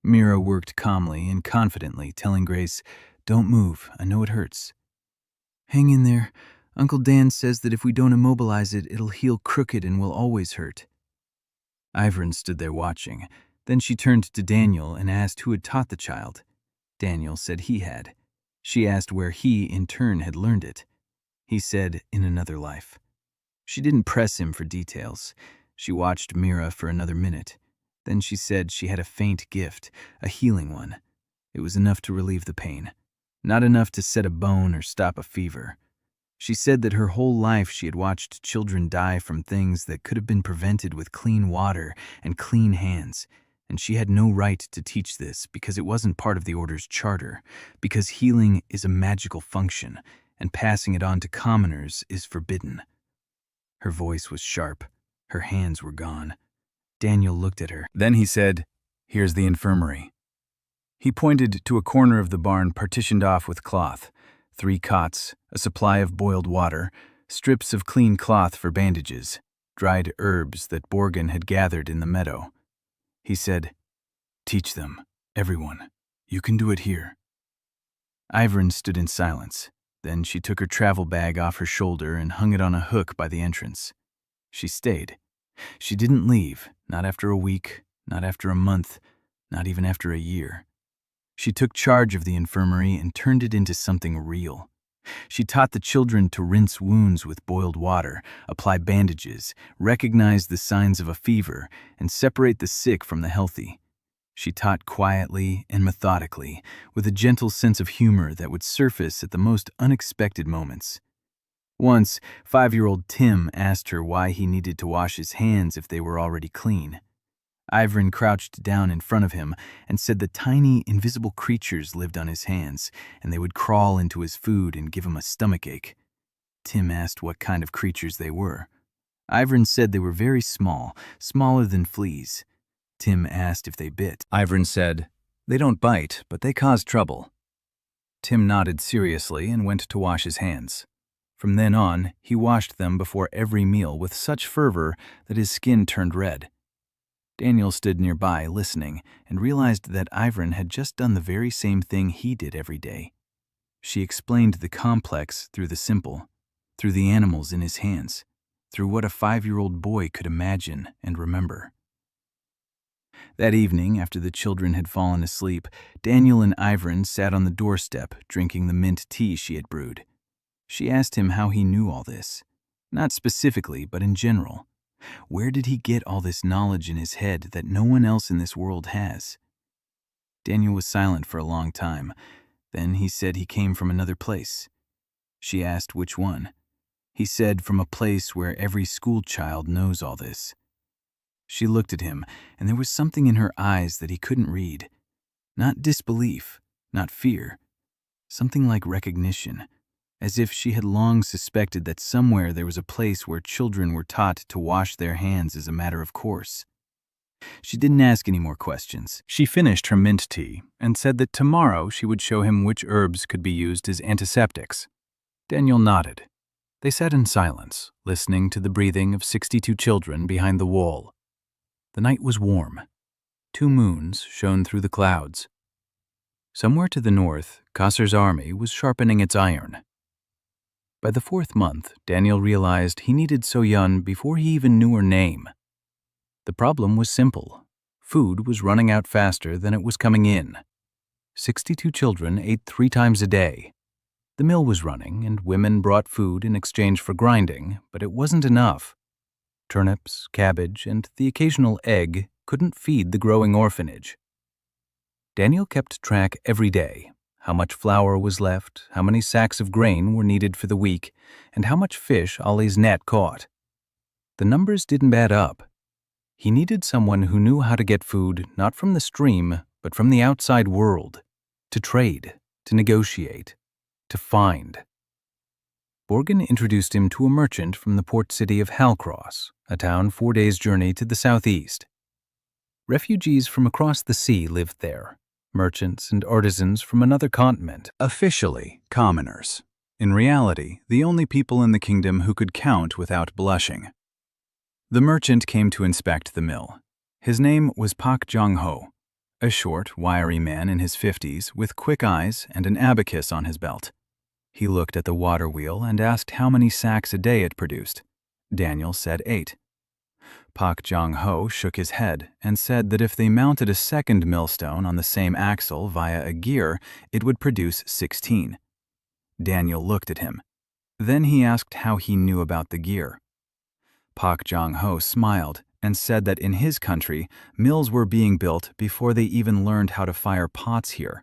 Mira worked calmly and confidently, telling Grace, "Don't move, I know it hurts. Hang in there. Uncle Dan says that if we don't immobilize it, it'll heal crooked and will always hurt." Ivern stood there watching. Then she turned to Daniel and asked who had taught the child. Daniel said he had. She asked where he, in turn, had learned it. He said, in another life. She didn't press him for details. She watched Mira for another minute. Then she said she had a faint gift, a healing one. It was enough to relieve the pain. Not enough to set a bone or stop a fever. She said that her whole life she had watched children die from things that could have been prevented with clean water and clean hands, and she had no right to teach this because it wasn't part of the Order's charter, because healing is a magical function, and passing it on to commoners is forbidden. Her voice was sharp. Her hands were gone. Daniel looked at her. Then he said, "Here's the infirmary." He pointed to a corner of the barn partitioned off with cloth. 3 cots, a supply of boiled water, strips of clean cloth for bandages, dried herbs that Borgen had gathered in the meadow. He said, "Teach them, everyone. You can do it here." Ivern stood in silence. Then she took her travel bag off her shoulder and hung it on a hook by the entrance. She stayed. She didn't leave, not after a week, not after a month, not even after a year. She took charge of the infirmary and turned it into something real. She taught the children to rinse wounds with boiled water, apply bandages, recognize the signs of a fever, and separate the sick from the healthy. She taught quietly and methodically, with a gentle sense of humor that would surface at the most unexpected moments. Once, 5-year-old Tim asked her why he needed to wash his hands if they were already clean. Ivern crouched down in front of him and said that tiny, invisible creatures lived on his hands, and they would crawl into his food and give him a stomachache. Tim asked what kind of creatures they were. Ivern said they were very small, smaller than fleas. Tim asked if they bit. Ivern said, "They don't bite, but they cause trouble." Tim nodded seriously and went to wash his hands. From then on, he washed them before every meal with such fervor that his skin turned red. Daniel stood nearby, listening, and realized that Ivern had just done the very same thing he did every day. She explained the complex through the simple, through the animals in his hands, through what a 5-year-old boy could imagine and remember. That evening, after the children had fallen asleep, Daniel and Ivern sat on the doorstep, drinking the mint tea she had brewed. She asked him how he knew all this. Not specifically, but in general. Where did he get all this knowledge in his head that no one else in this world has? Daniel was silent for a long time. Then he said he came from another place. She asked which one. he said from a place where every school child knows all this. She looked at him, and there was something in her eyes that he couldn't read. Not disbelief, not fear. Something like recognition, as if she had long suspected that somewhere there was a place where children were taught to wash their hands as a matter of course. She didn't ask any more questions. She finished her mint tea and said that tomorrow she would show him which herbs could be used as antiseptics. Daniel nodded. They sat in silence, listening to the breathing of 62 children behind the wall. The night was warm. 2 moons shone through the clouds. Somewhere to the north, Kasser's army was sharpening its iron. By the 4th month, Daniel realized he needed So-Yun before he even knew her name. The problem was simple. Food was running out faster than it was coming in. 62 children ate 3 times a day. The mill was running, and women brought food in exchange for grinding, but it wasn't enough. Turnips, cabbage, and the occasional egg couldn't feed the growing orphanage. Daniel kept track every day, how much flour was left, how many sacks of grain were needed for the week, and how much fish Ollie's net caught. The numbers didn't add up. He needed someone who knew how to get food not from the stream, but from the outside world, to trade, to negotiate, to find. Borgen introduced him to a merchant from the port city of Halcross, a town 4 days' journey to the southeast. Refugees from across the sea lived there, merchants and artisans from another continent. Officially, commoners. In reality, the only people in the kingdom who could count without blushing. The merchant came to inspect the mill. His name was Pak Jong-ho, a short, wiry man in his 50s with quick eyes and an abacus on his belt. He looked at the water wheel and asked how many sacks a day it produced. Daniel said 8. Pak Jong-ho shook his head and said that if they mounted a second millstone on the same axle via a gear, it would produce 16. Daniel looked at him. Then he asked how he knew about the gear. Pak Jong-ho smiled and said that in his country, mills were being built before they even learned how to fire pots here.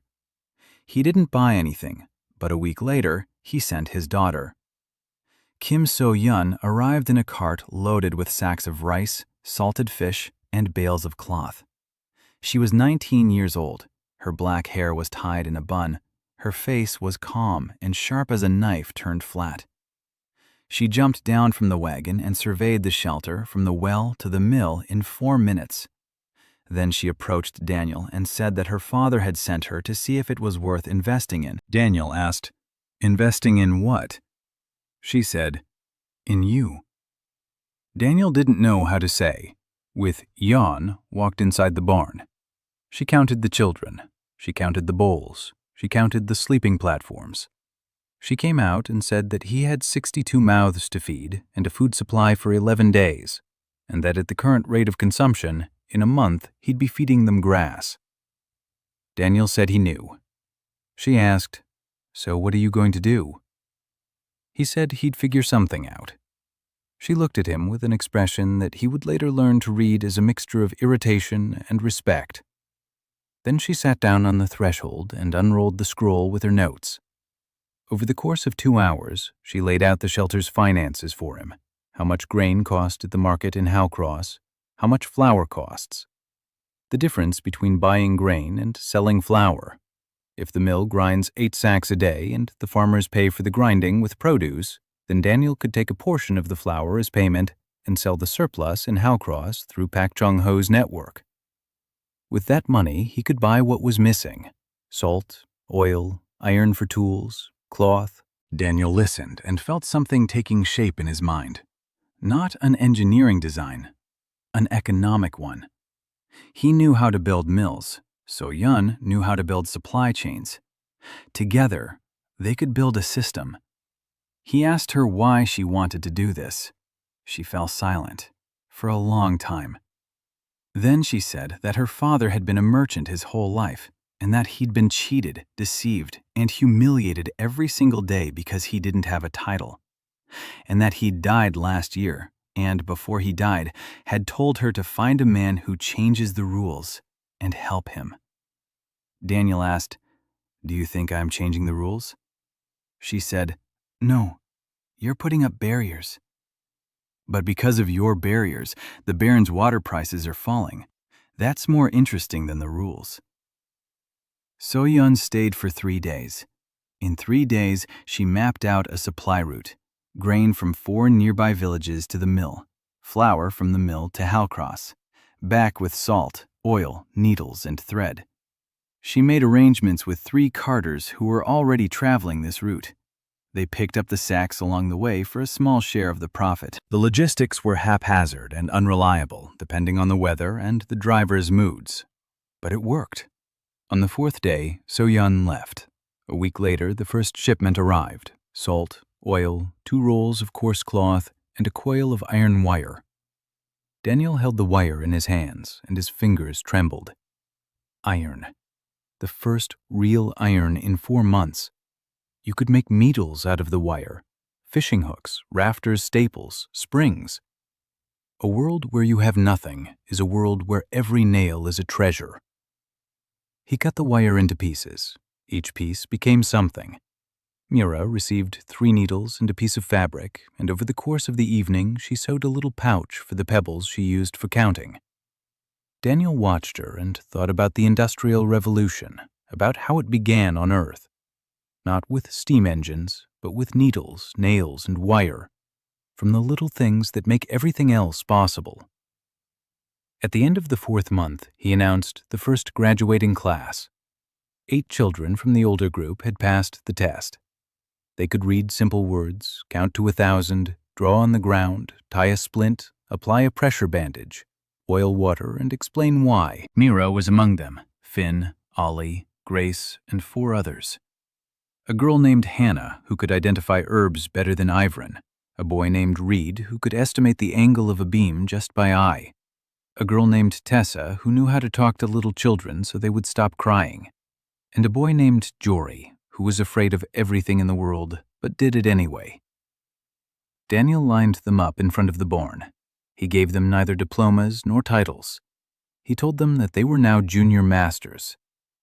He didn't buy anything, but a week later, he sent his daughter. Kim So-Yun arrived in a cart loaded with sacks of rice, salted fish, and bales of cloth. She was 19 years old. Her black hair was tied in a bun. Her face was calm and sharp as a knife turned flat. She jumped down from the wagon and surveyed the shelter from the well to the mill in 4 minutes. Then she approached Daniel and said that her father had sent her to see if it was worth investing in. Daniel asked, "Investing in what?" She said, "In you." Daniel didn't know how to say. With Jan walked inside the barn. She counted the children. She counted the bowls. She counted the sleeping platforms. She came out and said that he had 62 mouths to feed and a food supply for 11 days, and that at the current rate of consumption, in a month he'd be feeding them grass. Daniel said he knew. She asked, "So what are you going to do?" He said he'd figure something out. She looked at him with an expression that he would later learn to read as a mixture of irritation and respect. Then she sat down on the threshold and unrolled the scroll with her notes. Over the course of 2 hours, she laid out the shelter's finances for him, how much grain cost at the market in Halcross, how much flour costs, the difference between buying grain and selling flour. If the mill grinds 8 sacks a day and the farmers pay for the grinding with produce, then Daniel could take a portion of the flour as payment and sell the surplus in Halcross through Pak Jong-ho's network. With that money, he could buy what was missing: salt, oil, iron for tools, cloth. Daniel listened and felt something taking shape in his mind. Not an engineering design, an economic one. He knew how to build mills. So-Yun knew how to build supply chains. Together, they could build a system. He asked her why she wanted to do this. She fell silent for a long time. Then she said that her father had been a merchant his whole life, and that he'd been cheated, deceived, and humiliated every single day because he didn't have a title, and that he'd died last year, and before he died, had told her to find a man who changes the rules and help him. Daniel asked, "Do you think I'm changing the rules?" She said, "No, You're putting up barriers. But because of your barriers, the Baron's water prices are falling. That's more interesting than the rules. So-yeon stayed for 3 days. In 3 days, she mapped out a supply route. Grain from 4 nearby villages to the mill. Flour from the mill to Halcross. Back with salt, oil, needles, and thread. She made arrangements with 3 carters who were already traveling this route. They picked up the sacks along the way for a small share of the profit. The logistics were haphazard and unreliable, depending on the weather and the driver's moods. But it worked. On the 4th day, So-yeon left. A week later, the first shipment arrived. Salt, oil, 2 rolls of coarse cloth, and a coil of iron wire. Daniel held the wire in his hands, and his fingers trembled. Iron. The first real iron in 4 months. You could make needles out of the wire, fishing hooks, rafters, staples, springs. A world where you have nothing is a world where every nail is a treasure. He cut the wire into pieces. Each piece became something. Mira received 3 needles and a piece of fabric, and over the course of the evening she sewed a little pouch for the pebbles she used for counting. Daniel watched her and thought about the Industrial Revolution, about how it began on Earth. Not with steam engines, but with needles, nails, and wire, from the little things that make everything else possible. At the end of the 4th month, he announced the first graduating class. 8 children from the older group had passed the test. They could read simple words, count to 1,000, draw on the ground, tie a splint, apply a pressure bandage, boil water, and explain why. Mira was among them, Finn, Ollie, Grace, and 4 others. A girl named Hannah who could identify herbs better than Ivran, a boy named Reed who could estimate the angle of a beam just by eye, a girl named Tessa who knew how to talk to little children so they would stop crying, and a boy named Jory who was afraid of everything in the world but did it anyway. Daniel lined them up in front of the barn. He gave them neither diplomas nor titles. He told them that they were now junior masters.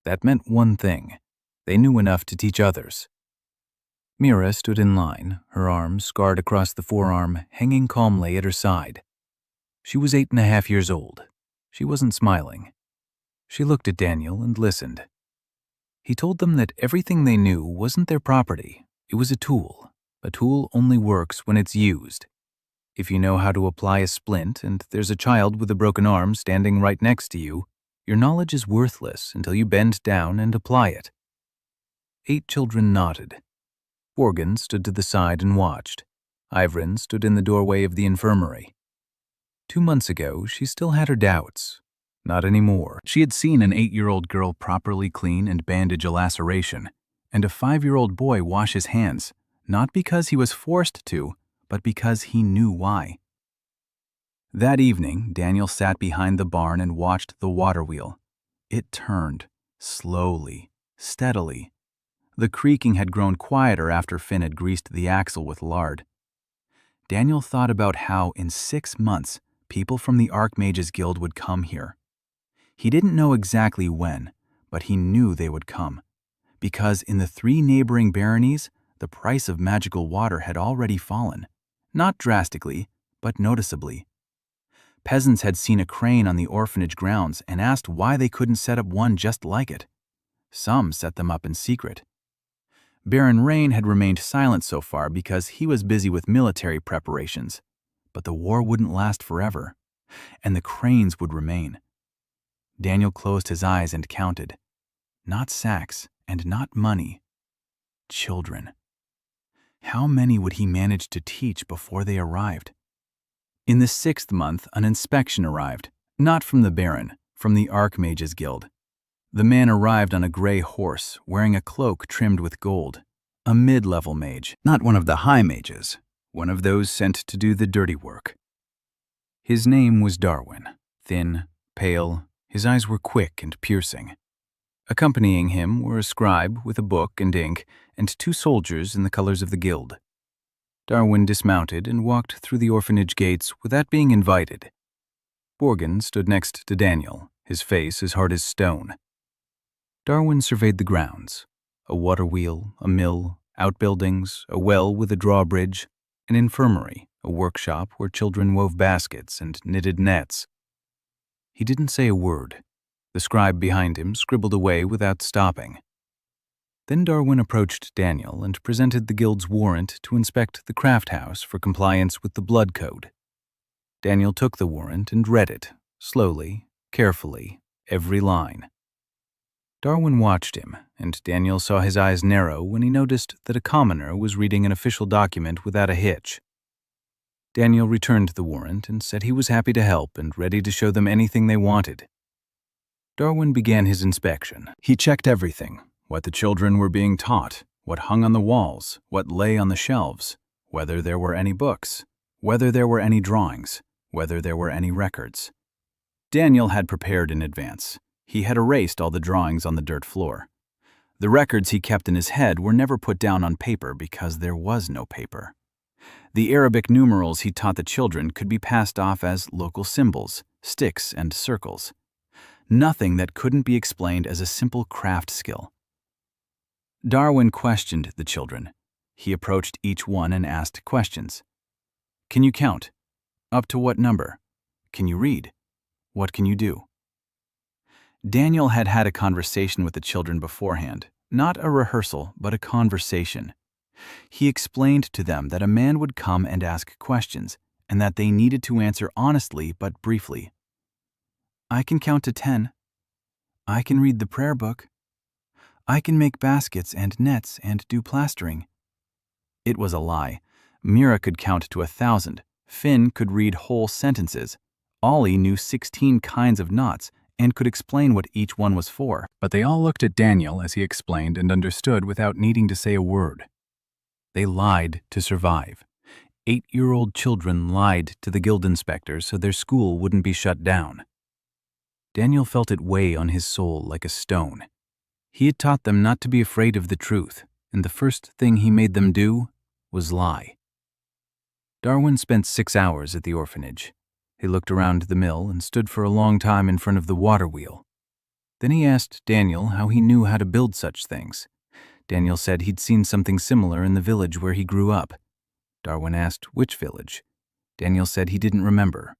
That meant one thing. They knew enough to teach others. Mira stood in line, her arm scarred across the forearm, hanging calmly at her side. She was 8.5 years old. She wasn't smiling. She looked at Daniel and listened. He told them that everything they knew wasn't their property. It was a tool. A tool only works when it's used. If you know how to apply a splint and there's a child with a broken arm standing right next to you, your knowledge is worthless until you bend down and apply it. 8 children nodded. Borgen stood to the side and watched. Ivran stood in the doorway of the infirmary. 2 months ago, she still had her doubts. Not anymore. She had seen an 8-year-old girl properly clean and bandage a laceration, and a 5-year-old boy wash his hands, not because he was forced to, but because he knew why. That evening, Daniel sat behind the barn and watched the water wheel. It turned, slowly, steadily. The creaking had grown quieter after Finn had greased the axle with lard. Daniel thought about how, in 6 months, people from the Archmages Guild would come here. He didn't know exactly when, but he knew they would come, because in the 3 neighboring baronies, the price of magical water had already fallen. Not drastically, but noticeably. Peasants had seen a crane on the orphanage grounds and asked why they couldn't set up one just like it. Some set them up in secret. Baron Rain had remained silent so far because he was busy with military preparations, but the war wouldn't last forever, and the cranes would remain. Daniel closed his eyes and counted. Not sacks and not money. Children. How many would he manage to teach before they arrived? In the 6th month, an inspection arrived, not from the Baron, from the Archmages Guild. The man arrived on a gray horse, wearing a cloak trimmed with gold. A mid-level mage, not one of the high mages, one of those sent to do the dirty work. His name was Darwin, thin, pale, his eyes were quick and piercing. Accompanying him were a scribe with a book and ink and 2 soldiers in the colors of the guild. Darwin dismounted and walked through the orphanage gates without being invited. Borgen stood next to Daniel, his face as hard as stone. Darwin surveyed the grounds. A water wheel, a mill, outbuildings, a well with a drawbridge, an infirmary, a workshop where children wove baskets and knitted nets. He didn't say a word. The scribe behind him scribbled away without stopping. Then Darwin approached Daniel and presented the guild's warrant to inspect the craft house for compliance with the blood code. Daniel took the warrant and read it, slowly, carefully, every line. Darwin watched him, and Daniel saw his eyes narrow when he noticed that a commoner was reading an official document without a hitch. Daniel returned the warrant and said he was happy to help and ready to show them anything they wanted. Darwin began his inspection. He checked everything, what the children were being taught, what hung on the walls, what lay on the shelves, whether there were any books, whether there were any drawings, whether there were any records. Daniel had prepared in advance. He had erased all the drawings on the dirt floor. The records he kept in his head were never put down on paper because there was no paper. The Arabic numerals he taught the children could be passed off as local symbols, sticks, and circles. Nothing that couldn't be explained as a simple craft skill. Darwin questioned the children. He approached each one and asked questions. Can you count? Up to what number? Can you read? What can you do? Daniel had had a conversation with the children beforehand, not a rehearsal, but a conversation. He explained to them that a man would come and ask questions, and that they needed to answer honestly but briefly. I can count to 10. I can read the prayer book. I can make baskets and nets and do plastering. It was a lie. Mira could count to 1,000. Finn could read whole sentences. Ollie knew 16 kinds of knots and could explain what each one was for. But they all looked at Daniel as he explained and understood without needing to say a word. They lied to survive. 8-year-old children lied to the guild inspector so their school wouldn't be shut down. Daniel felt it weigh on his soul like a stone. He had taught them not to be afraid of the truth, and the first thing he made them do was lie. Darwin spent 6 hours at the orphanage. He looked around the mill and stood for a long time in front of the water wheel. Then he asked Daniel how he knew how to build such things. Daniel said he'd seen something similar in the village where he grew up. Darwin asked which village. Daniel said he didn't remember.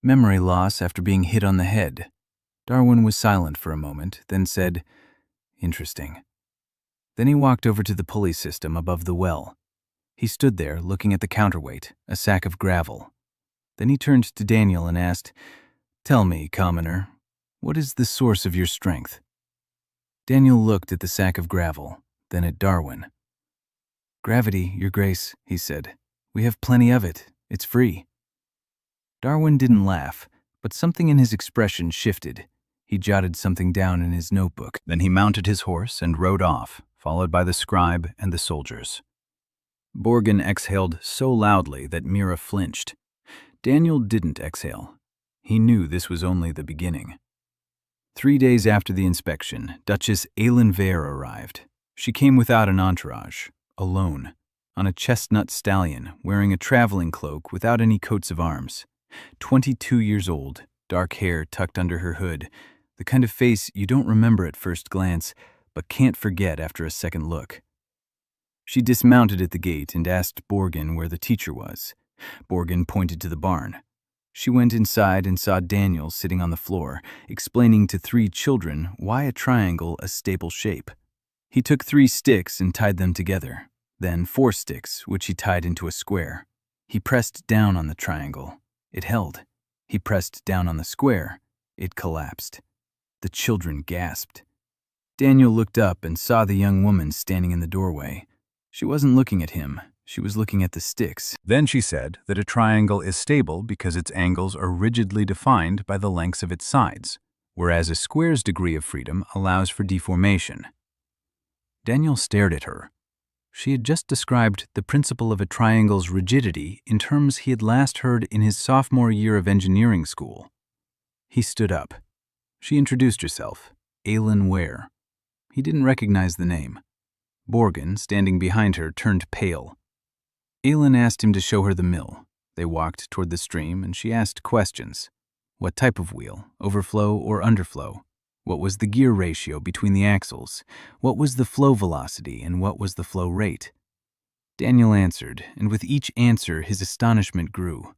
Memory loss after being hit on the head. Darwin was silent for a moment, then said, Interesting. Then he walked over to the pulley system above the well. He stood there looking at the counterweight, a sack of gravel. Then he turned to Daniel and asked, Tell me, commoner, what is the source of your strength? Daniel looked at the sack of gravel, then at Darwin. Gravity, Your Grace, he said. We have plenty of it. It's free. Darwin didn't laugh, but something in his expression shifted. He jotted something down in his notebook. Then he mounted his horse and rode off, followed by the scribe and the soldiers. Borgin exhaled so loudly that Mira flinched. Daniel didn't exhale. He knew this was only the beginning. 3 days after the inspection, Duchess Aelin Vare arrived. She came without an entourage, alone, on a chestnut stallion, wearing a traveling cloak without any coats of arms. 22 years old, dark hair tucked under her hood, the kind of face you don't remember at first glance, but can't forget after a second look. She dismounted at the gate and asked Borgin where the teacher was. Borgin pointed to the barn. She went inside and saw Daniel sitting on the floor, explaining to 3 children why a triangle a stable shape. He took 3 sticks and tied them together, then 4 sticks, which he tied into a square. He pressed down on the triangle. It held. He pressed down on the square. It collapsed. The children gasped. Daniel looked up and saw the young woman standing in the doorway. She wasn't looking at him. She was looking at the sticks. Then she said that a triangle is stable because its angles are rigidly defined by the lengths of its sides, whereas a square's degree of freedom allows for deformation. Daniel stared at her. She had just described the principle of a triangle's rigidity in terms he had last heard in his sophomore year of engineering school. He stood up. She introduced herself, Aelin Ware. He didn't recognize the name. Borgin, standing behind her, turned pale. Aelin asked him to show her the mill. They walked toward the stream, and she asked questions. What type of wheel, overflow or underflow? What was the gear ratio between the axles? What was the flow velocity and what was the flow rate? Daniel answered, and with each answer his astonishment grew.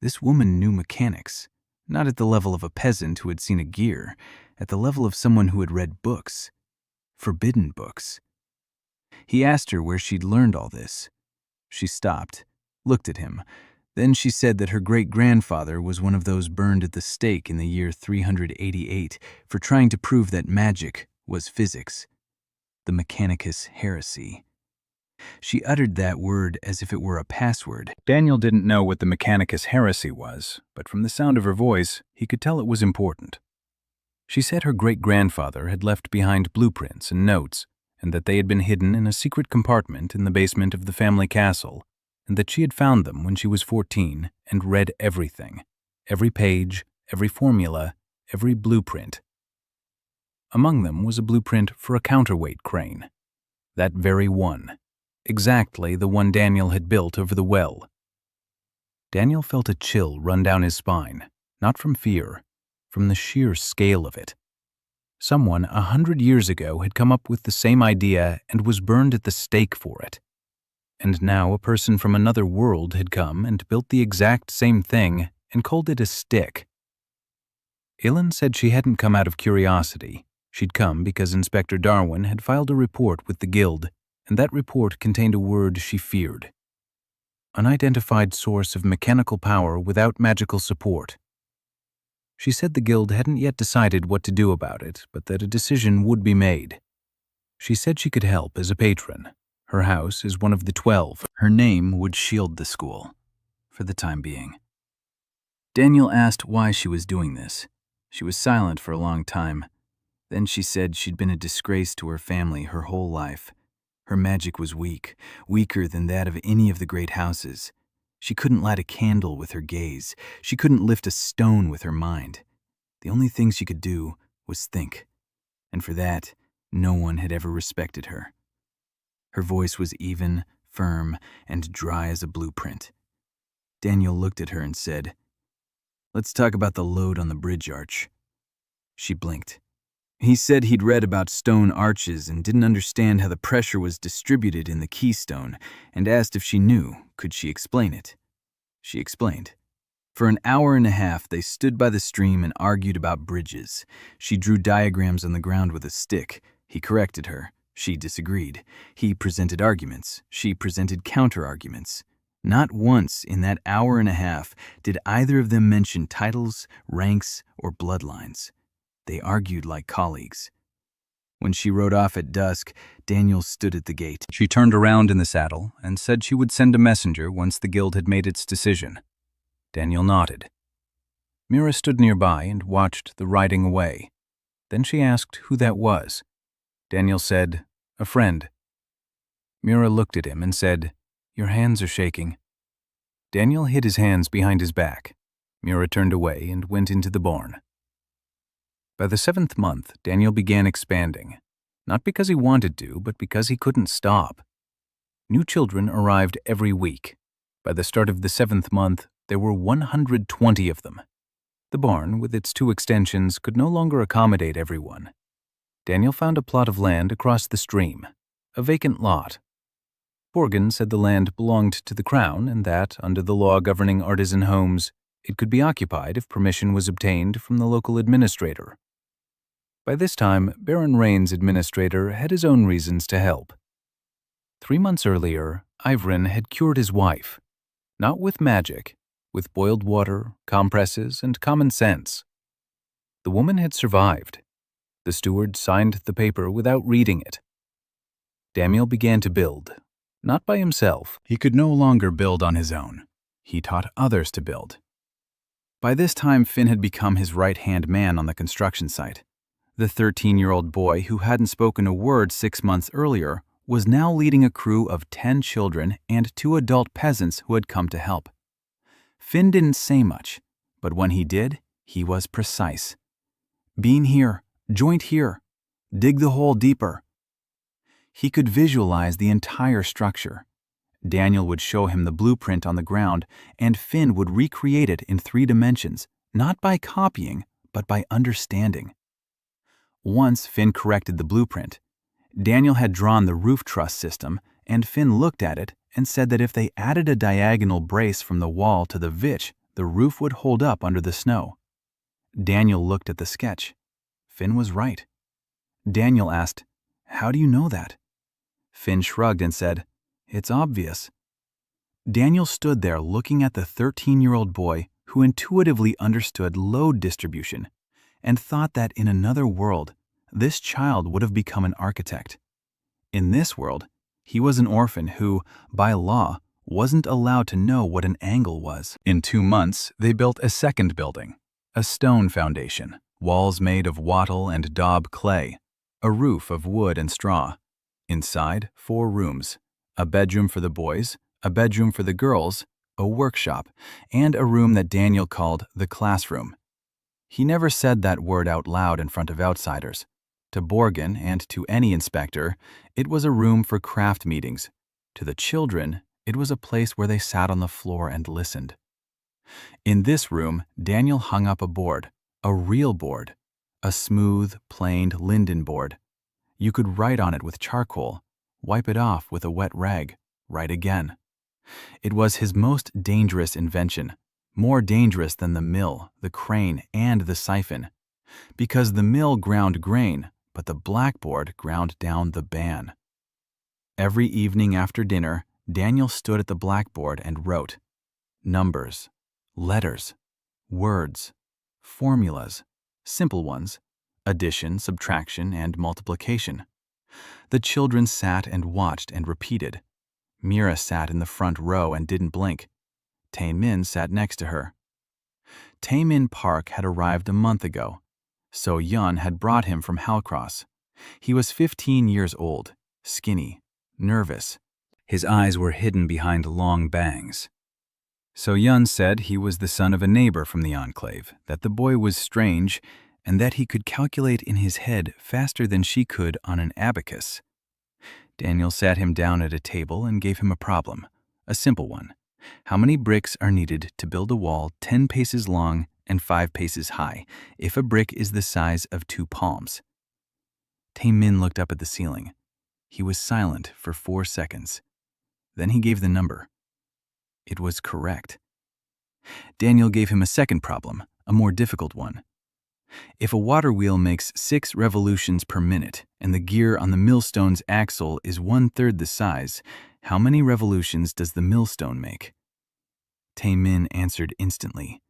This woman knew mechanics, not at the level of a peasant who had seen a gear, at the level of someone who had read books, forbidden books. He asked her where she'd learned all this. She stopped, looked at him. Then she said that her great-grandfather was one of those burned at the stake in the year 388 for trying to prove that magic was physics, the Mechanicus heresy. She uttered that word as if it were a password. Daniel didn't know what the Mechanicus heresy was, but from the sound of her voice, he could tell it was important. She said her great-grandfather had left behind blueprints and notes, and that they had been hidden in a secret compartment in the basement of the family castle, and that she had found them when she was 14 and read everything, every page, every formula, every blueprint. Among them was a blueprint for a counterweight crane. That very one. Exactly the one Daniel had built over the well. Daniel felt a chill run down his spine, not from fear, from the sheer scale of it. Someone 100 years ago had come up with the same idea and was burned at the stake for it. And now a person from another world had come and built the exact same thing and called it a stick. Ilan said she hadn't come out of curiosity. She'd come because Inspector Darwin had filed a report with the guild, and that report contained a word she feared. Unidentified source of mechanical power without magical support. She said the guild hadn't yet decided what to do about it, but that a decision would be made. She said she could help as a patron. Her house is one of the 12. Her name would shield the school, for the time being. Daniel asked why she was doing this. She was silent for a long time. Then she said she'd been a disgrace to her family her whole life. Her magic was weak, weaker than that of any of the great houses. She couldn't light a candle with her gaze. She couldn't lift a stone with her mind. The only thing she could do was think. And for that, no one had ever respected her. Her voice was even, firm, and dry as a blueprint. Daniel looked at her and said, "Let's talk about the load on the bridge arch." She blinked. He said he'd read about stone arches and didn't understand how the pressure was distributed in the keystone, and asked if she knew, could she explain it. She explained. For an hour and a half, they stood by the stream and argued about bridges. She drew diagrams on the ground with a stick. He corrected her. She disagreed. He presented arguments. She presented counter-arguments. Not once in that hour and a half did either of them mention titles, ranks, or bloodlines. They argued like colleagues. When she rode off at dusk, Daniel stood at the gate. She turned around in the saddle and said she would send a messenger once the guild had made its decision. Daniel nodded. Mira stood nearby and watched the riding away. Then she asked who that was. Daniel said, "A friend." Mira looked at him and said, "Your hands are shaking." Daniel hid his hands behind his back. Mira turned away and went into the barn. By the 7th month, Daniel began expanding, not because he wanted to, but because he couldn't stop. New children arrived every week. By the start of the 7th month, there were 120 of them. The barn, with its 2 extensions, could no longer accommodate everyone. Daniel found a plot of land across the stream, a vacant lot. Borgen said the land belonged to the crown and that, under the law governing artisan homes, it could be occupied if permission was obtained from the local administrator. By this time, Baron Rain's administrator had his own reasons to help. 3 months earlier, Ivrin had cured his wife, not with magic, with boiled water, compresses, and common sense. The woman had survived. The steward signed the paper without reading it. Daniel began to build, not by himself. He could no longer build on his own. He taught others to build. By this time, Finn had become his right-hand man on the construction site. The 13-year-old boy who hadn't spoken a word 6 months earlier was now leading a crew of 10 children and 2 adult peasants who had come to help. Finn didn't say much, but when he did, he was precise. Beam here, joint here, dig the hole deeper. He could visualize the entire structure. Daniel would show him the blueprint on the ground, and Finn would recreate it in 3 dimensions, not by copying, but by understanding. Once Finn corrected the blueprint. Daniel had drawn the roof truss system, and Finn looked at it and said that if they added a diagonal brace from the wall to the vitch, the roof would hold up under the snow. Daniel looked at the sketch. Finn was right. Daniel asked, "How do you know that?" Finn shrugged and said, "It's obvious." Daniel stood there looking at the 13-year-old boy who intuitively understood load distribution and thought that in another world, this child would have become an architect. In this world, he was an orphan who, by law, wasn't allowed to know what an angle was. In 2 months, they built a second building, a stone foundation, walls made of wattle and daub clay, a roof of wood and straw. Inside, 4 rooms, a bedroom for the boys, a bedroom for the girls, a workshop, and a room that Daniel called the classroom. He never said that word out loud in front of outsiders. To Borgen and to any inspector, it was a room for craft meetings. To the children, it was a place where they sat on the floor and listened. In this room, Daniel hung up a board, a real board, a smooth, planed linden board. You could write on it with charcoal, wipe it off with a wet rag, write again. It was his most dangerous invention, more dangerous than the mill, the crane, and the siphon, because the mill ground grain, but the blackboard ground down the ban. Every evening after dinner, Daniel stood at the blackboard and wrote numbers, letters, words, formulas, simple ones, addition, subtraction, and multiplication. The children sat and watched and repeated. Mira sat in the front row and didn't blink. Tae-min sat next to her. Tae-min Park had arrived a month ago. So-yeon had brought him from Halcross. He was 15 years old, skinny, nervous. His eyes were hidden behind long bangs. So-yeon said he was the son of a neighbor from the enclave, that the boy was strange, and that he could calculate in his head faster than she could on an abacus. Daniel sat him down at a table and gave him a problem, a simple one. How many bricks are needed to build a wall 10 paces long and 5 paces high if a brick is the size of 2 palms? Tae-min looked up at the ceiling. He was silent for 4 seconds. Then he gave the number. It was correct. Daniel gave him a second problem, a more difficult one. If a water wheel makes 6 revolutions per minute and the gear on the millstone's axle is 1/3 the size, how many revolutions does the millstone make? Tae-min answered instantly.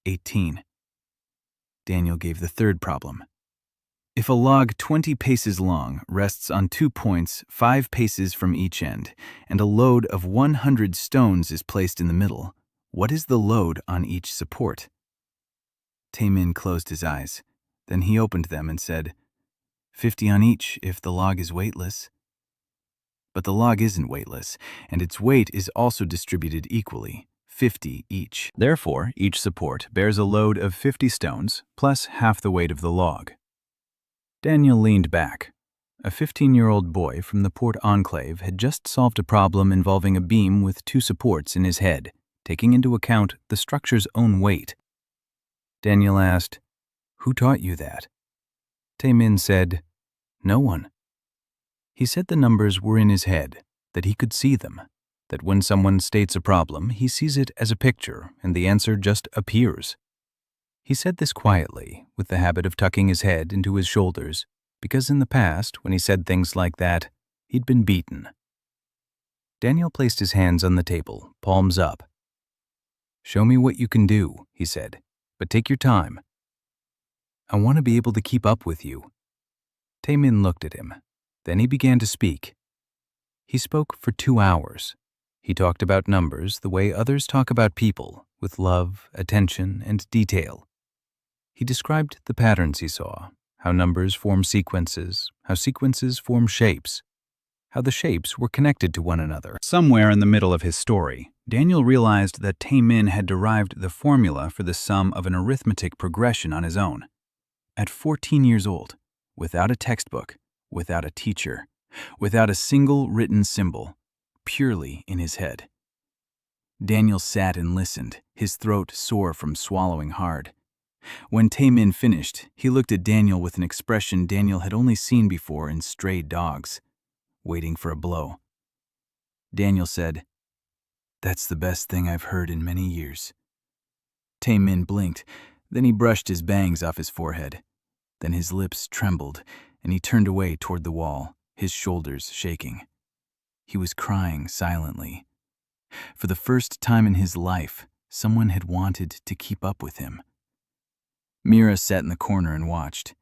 18. Daniel gave the third problem. If a log 20 paces long rests on 2 points 5 paces from each end, and a load of 100 stones is placed in the middle, what is the load on each support? Tae-min closed his eyes. Then he opened them and said, 50 on each if the log is weightless. But the log isn't weightless, and its weight is also distributed equally, 50 each. Therefore, each support bears a load of 50 stones, plus half the weight of the log. Daniel leaned back. A 15-year-old boy from the Port Enclave had just solved a problem involving a beam with 2 supports in his head, taking into account the structure's own weight. Daniel asked, "Who taught you that?" Tae-min said, "No one." He said the numbers were in his head, that he could see them, that when someone states a problem, he sees it as a picture and the answer just appears. He said this quietly, with the habit of tucking his head into his shoulders, because in the past, when he said things like that, he'd been beaten. Daniel placed his hands on the table, palms up. "Show me what you can do," he said, "but take your time. I want to be able to keep up with you." Tae-min looked at him. Then he began to speak. He spoke for 2 hours. He talked about numbers the way others talk about people, with love, attention, and detail. He described the patterns he saw, how numbers form sequences, how sequences form shapes, how the shapes were connected to one another. Somewhere in the middle of his story, Daniel realized that Tae-min had derived the formula for the sum of an arithmetic progression on his own. At 14 years old, without a textbook, without a teacher, without a single written symbol, purely in his head. Daniel sat and listened, his throat sore from swallowing hard. When Tae-min finished, he looked at Daniel with an expression Daniel had only seen before in stray dogs, waiting for a blow. Daniel said, "That's the best thing I've heard in many years." Tae-min blinked, then he brushed his bangs off his forehead. Then his lips trembled, and he turned away toward the wall, his shoulders shaking. He was crying silently. For the first time in his life, someone had wanted to keep up with him. Mira sat in the corner and watched.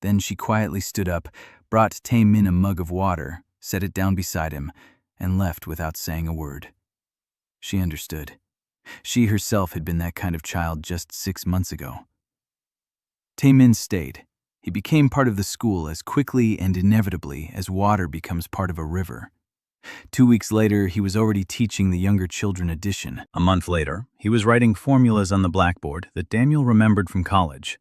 Then she quietly stood up, brought Tae-min a mug of water, set it down beside him, and left without saying a word. She understood. She herself had been that kind of child just 6 months ago. Tae-min stayed. He became part of the school as quickly and inevitably as water becomes part of a river. 2 weeks later, he was already teaching the younger children addition. A month later, he was writing formulas on the blackboard that Daniel remembered from college.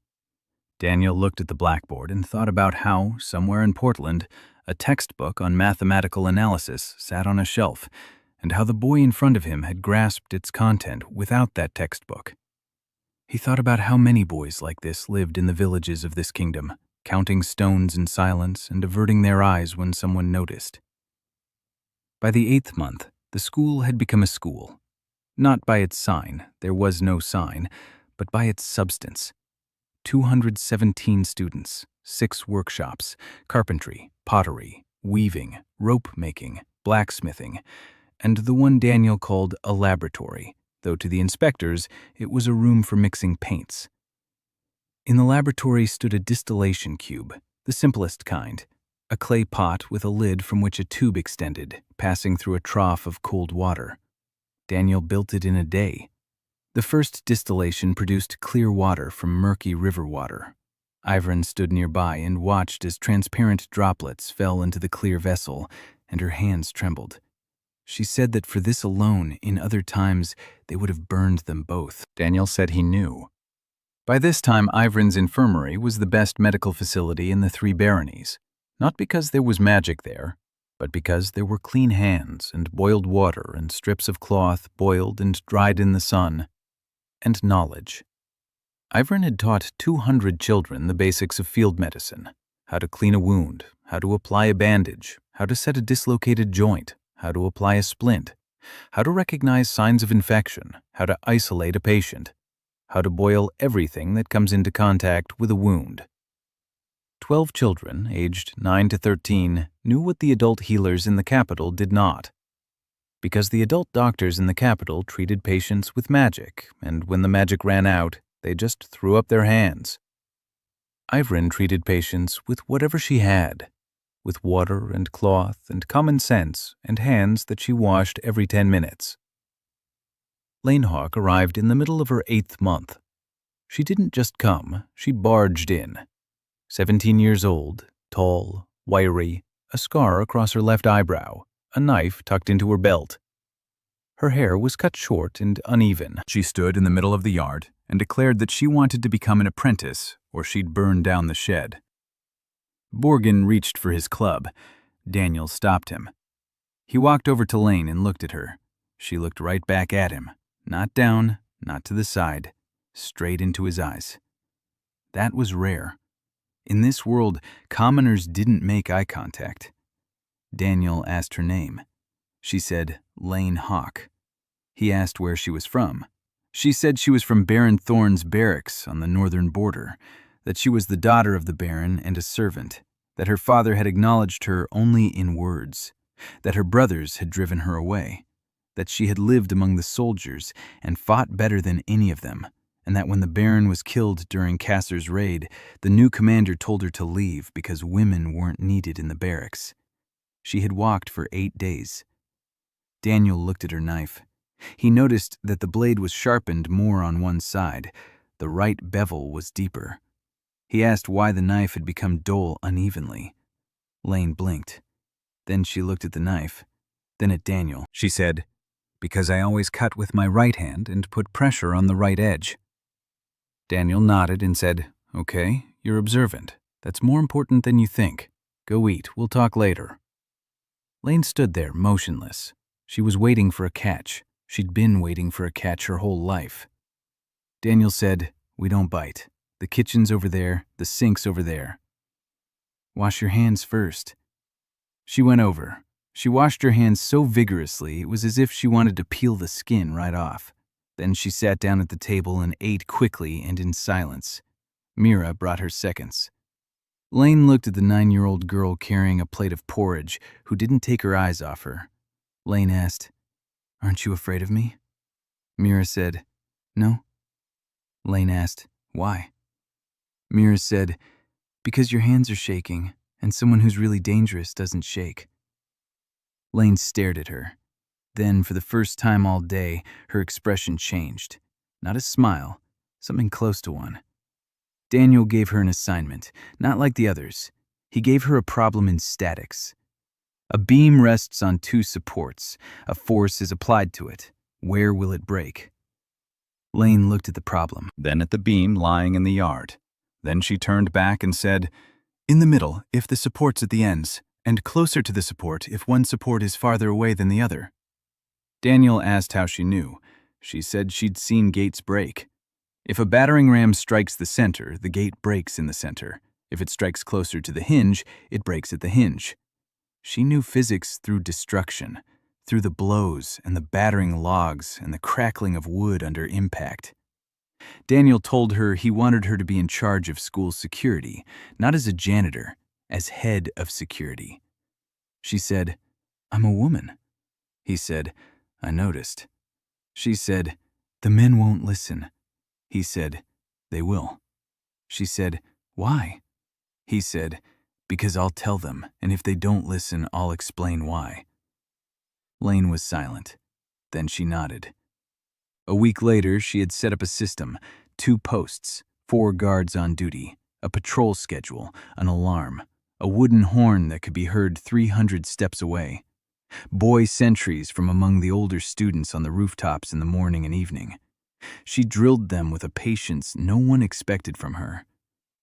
Daniel looked at the blackboard and thought about how, somewhere in Portland, a textbook on mathematical analysis sat on a shelf, and how the boy in front of him had grasped its content without that textbook. He thought about how many boys like this lived in the villages of this kingdom, counting stones in silence and averting their eyes when someone noticed. By the 8th month, the school had become a school. Not by its sign, there was no sign, but by its substance. 217 students, 6 workshops, carpentry, pottery, weaving, rope-making, blacksmithing, and the one Daniel called a laboratory, though to the inspectors it was a room for mixing paints. In the laboratory stood a distillation cube, the simplest kind, a clay pot with a lid from which a tube extended, passing through a trough of cold water. Daniel built it in a day. The first distillation produced clear water from murky river water. Ivran stood nearby and watched as transparent droplets fell into the clear vessel, and her hands trembled. She said that for this alone, in other times, they would have burned them both. Daniel said he knew. By this time, Ivran's infirmary was the best medical facility in the 3 baronies, not because there was magic there, but because there were clean hands and boiled water and strips of cloth boiled and dried in the sun, and knowledge. Ivran had taught 200 children the basics of field medicine, how to clean a wound, how to apply a bandage, how to set a dislocated joint, how to apply a splint, how to recognize signs of infection, how to isolate a patient, how to boil everything that comes into contact with a wound. 12 children, aged 9 to 13, knew what the adult healers in the capital did not. Because the adult doctors in the capital treated patients with magic, and when the magic ran out, they just threw up their hands. Ivran treated patients with whatever she had, with water and cloth and common sense and hands that she washed every 10 minutes. Lanehawk arrived in the middle of her 8th month. She didn't just come, she barged in. 17 years old, tall, wiry, a scar across her left eyebrow, a knife tucked into her belt. Her hair was cut short and uneven. She stood in the middle of the yard and declared that she wanted to become an apprentice or she'd burn down the shed. Borgin reached for his club. Daniel stopped him. He walked over to Lane and looked at her. She looked right back at him, not down, not to the side, straight into his eyes. That was rare. In this world, commoners didn't make eye contact. Daniel asked her name. She said, Lane Hawk. He asked where she was from. She said she was from Baron Thorne's barracks on the northern border, that she was the daughter of the Baron and a servant, that her father had acknowledged her only in words, that her brothers had driven her away, that she had lived among the soldiers and fought better than any of them, and that when the Baron was killed during Kasser's raid, the new commander told her to leave because women weren't needed in the barracks. She had walked for 8 days. Daniel looked at her knife. He noticed that the blade was sharpened more on one side. The right bevel was deeper. He asked why the knife had become dull unevenly. Lane blinked. Then she looked at the knife, then at Daniel. She said, "Because I always cut with my right hand and put pressure on the right edge." Daniel nodded and said, "Okay, you're observant. That's more important than you think. Go eat, we'll talk later." Lane stood there, motionless. She was waiting for a catch. She'd been waiting for a catch her whole life. Daniel said, "We don't bite. The kitchen's over there, the sink's over there. Wash your hands first." She went over. She washed her hands so vigorously it was as if she wanted to peel the skin right off. Then she sat down at the table and ate quickly and in silence. Mira brought her seconds. Lane looked at the 9-year-old girl carrying a plate of porridge, who didn't take her eyes off her. Lane asked, "Aren't you afraid of me?" Mira said, "No." Lane asked, "Why?" Mira said, "Because your hands are shaking, and someone who's really dangerous doesn't shake." Lane stared at her. Then, for the first time all day, her expression changed. Not a smile, something close to one. Daniel gave her an assignment, not like the others. He gave her a problem in statics. A beam rests on 2 supports. A force is applied to it. Where will it break? Lane looked at the problem, then at the beam lying in the yard. Then she turned back and said, "In the middle, if the support's at the ends, and closer to the support if one support is farther away than the other." Daniel asked how she knew. She said she'd seen gates break. If a battering ram strikes the center, the gate breaks in the center. If it strikes closer to the hinge, it breaks at the hinge. She knew physics through destruction, through the blows and the battering logs and the crackling of wood under impact. Daniel told her he wanted her to be in charge of school security, not as a janitor, as head of security. She said, "I'm a woman." He said, "I noticed." She said, "The men won't listen." He said, "They will." She said, "Why?" He said, "Because I'll tell them, and if they don't listen, I'll explain why." Lane was silent. Then she nodded. A week later, she had set up a system, 2 posts, 4 guards on duty, a patrol schedule, an alarm, a wooden horn that could be heard 300 steps away, boy sentries from among the older students on the rooftops in the morning and evening. She drilled them with a patience no one expected from her.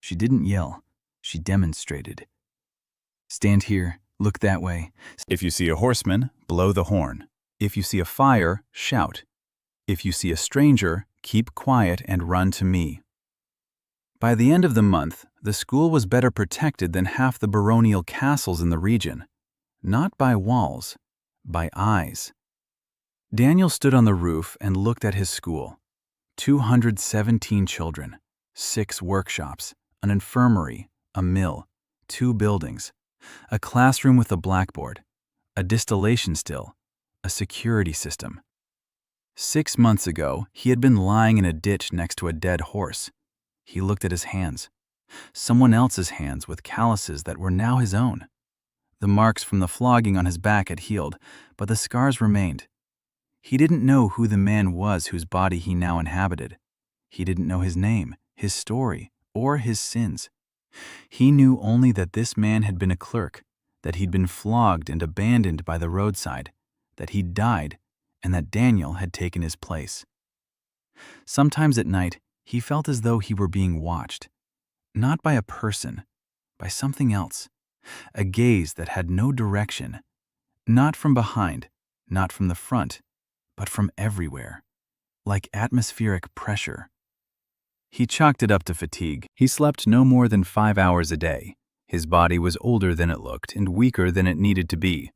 She didn't yell. She demonstrated. "Stand here, look that way. If you see a horseman, blow the horn. If you see a fire, shout. If you see a stranger, keep quiet and run to me." By the end of the month, the school was better protected than half the baronial castles in the region. Not by walls, by eyes. Daniel stood on the roof and looked at his school. 217 children, 6 workshops, an infirmary, a mill, 2 buildings, a classroom with a blackboard, a distillation still, a security system. 6 months ago, he had been lying in a ditch next to a dead horse. He looked at his hands. Someone else's hands with calluses that were now his own. The marks from the flogging on his back had healed, but the scars remained. He didn't know who the man was whose body he now inhabited. He didn't know his name, his story, or his sins. He knew only that this man had been a clerk, that he'd been flogged and abandoned by the roadside, that he'd died, and that Daniel had taken his place. Sometimes at night, he felt as though he were being watched, not by a person, by something else, a gaze that had no direction, not from behind, not from the front, but from everywhere, like atmospheric pressure. He chalked it up to fatigue. He slept no more than 5 hours a day. His body was older than it looked and weaker than it needed to be.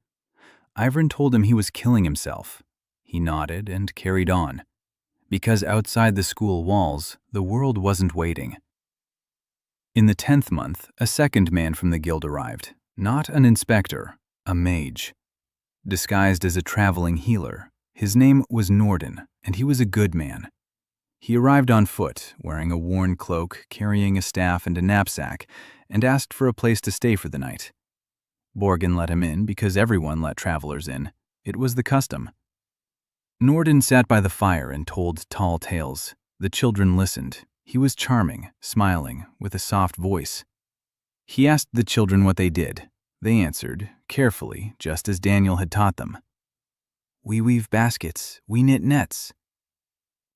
Ivern told him he was killing himself. He nodded and carried on. Because outside the school walls, the world wasn't waiting. In the 10th month, a second man from the guild arrived. Not an inspector, a mage. Disguised as a traveling healer, his name was Norden, and he was a good man. He arrived on foot, wearing a worn cloak, carrying a staff and a knapsack, and asked for a place to stay for the night. Borgin let him in because everyone let travelers in. It was the custom. Norden sat by the fire and told tall tales. The children listened. He was charming, smiling, with a soft voice. He asked the children what they did. They answered, carefully, just as Daniel had taught them. "We weave baskets, we knit nets."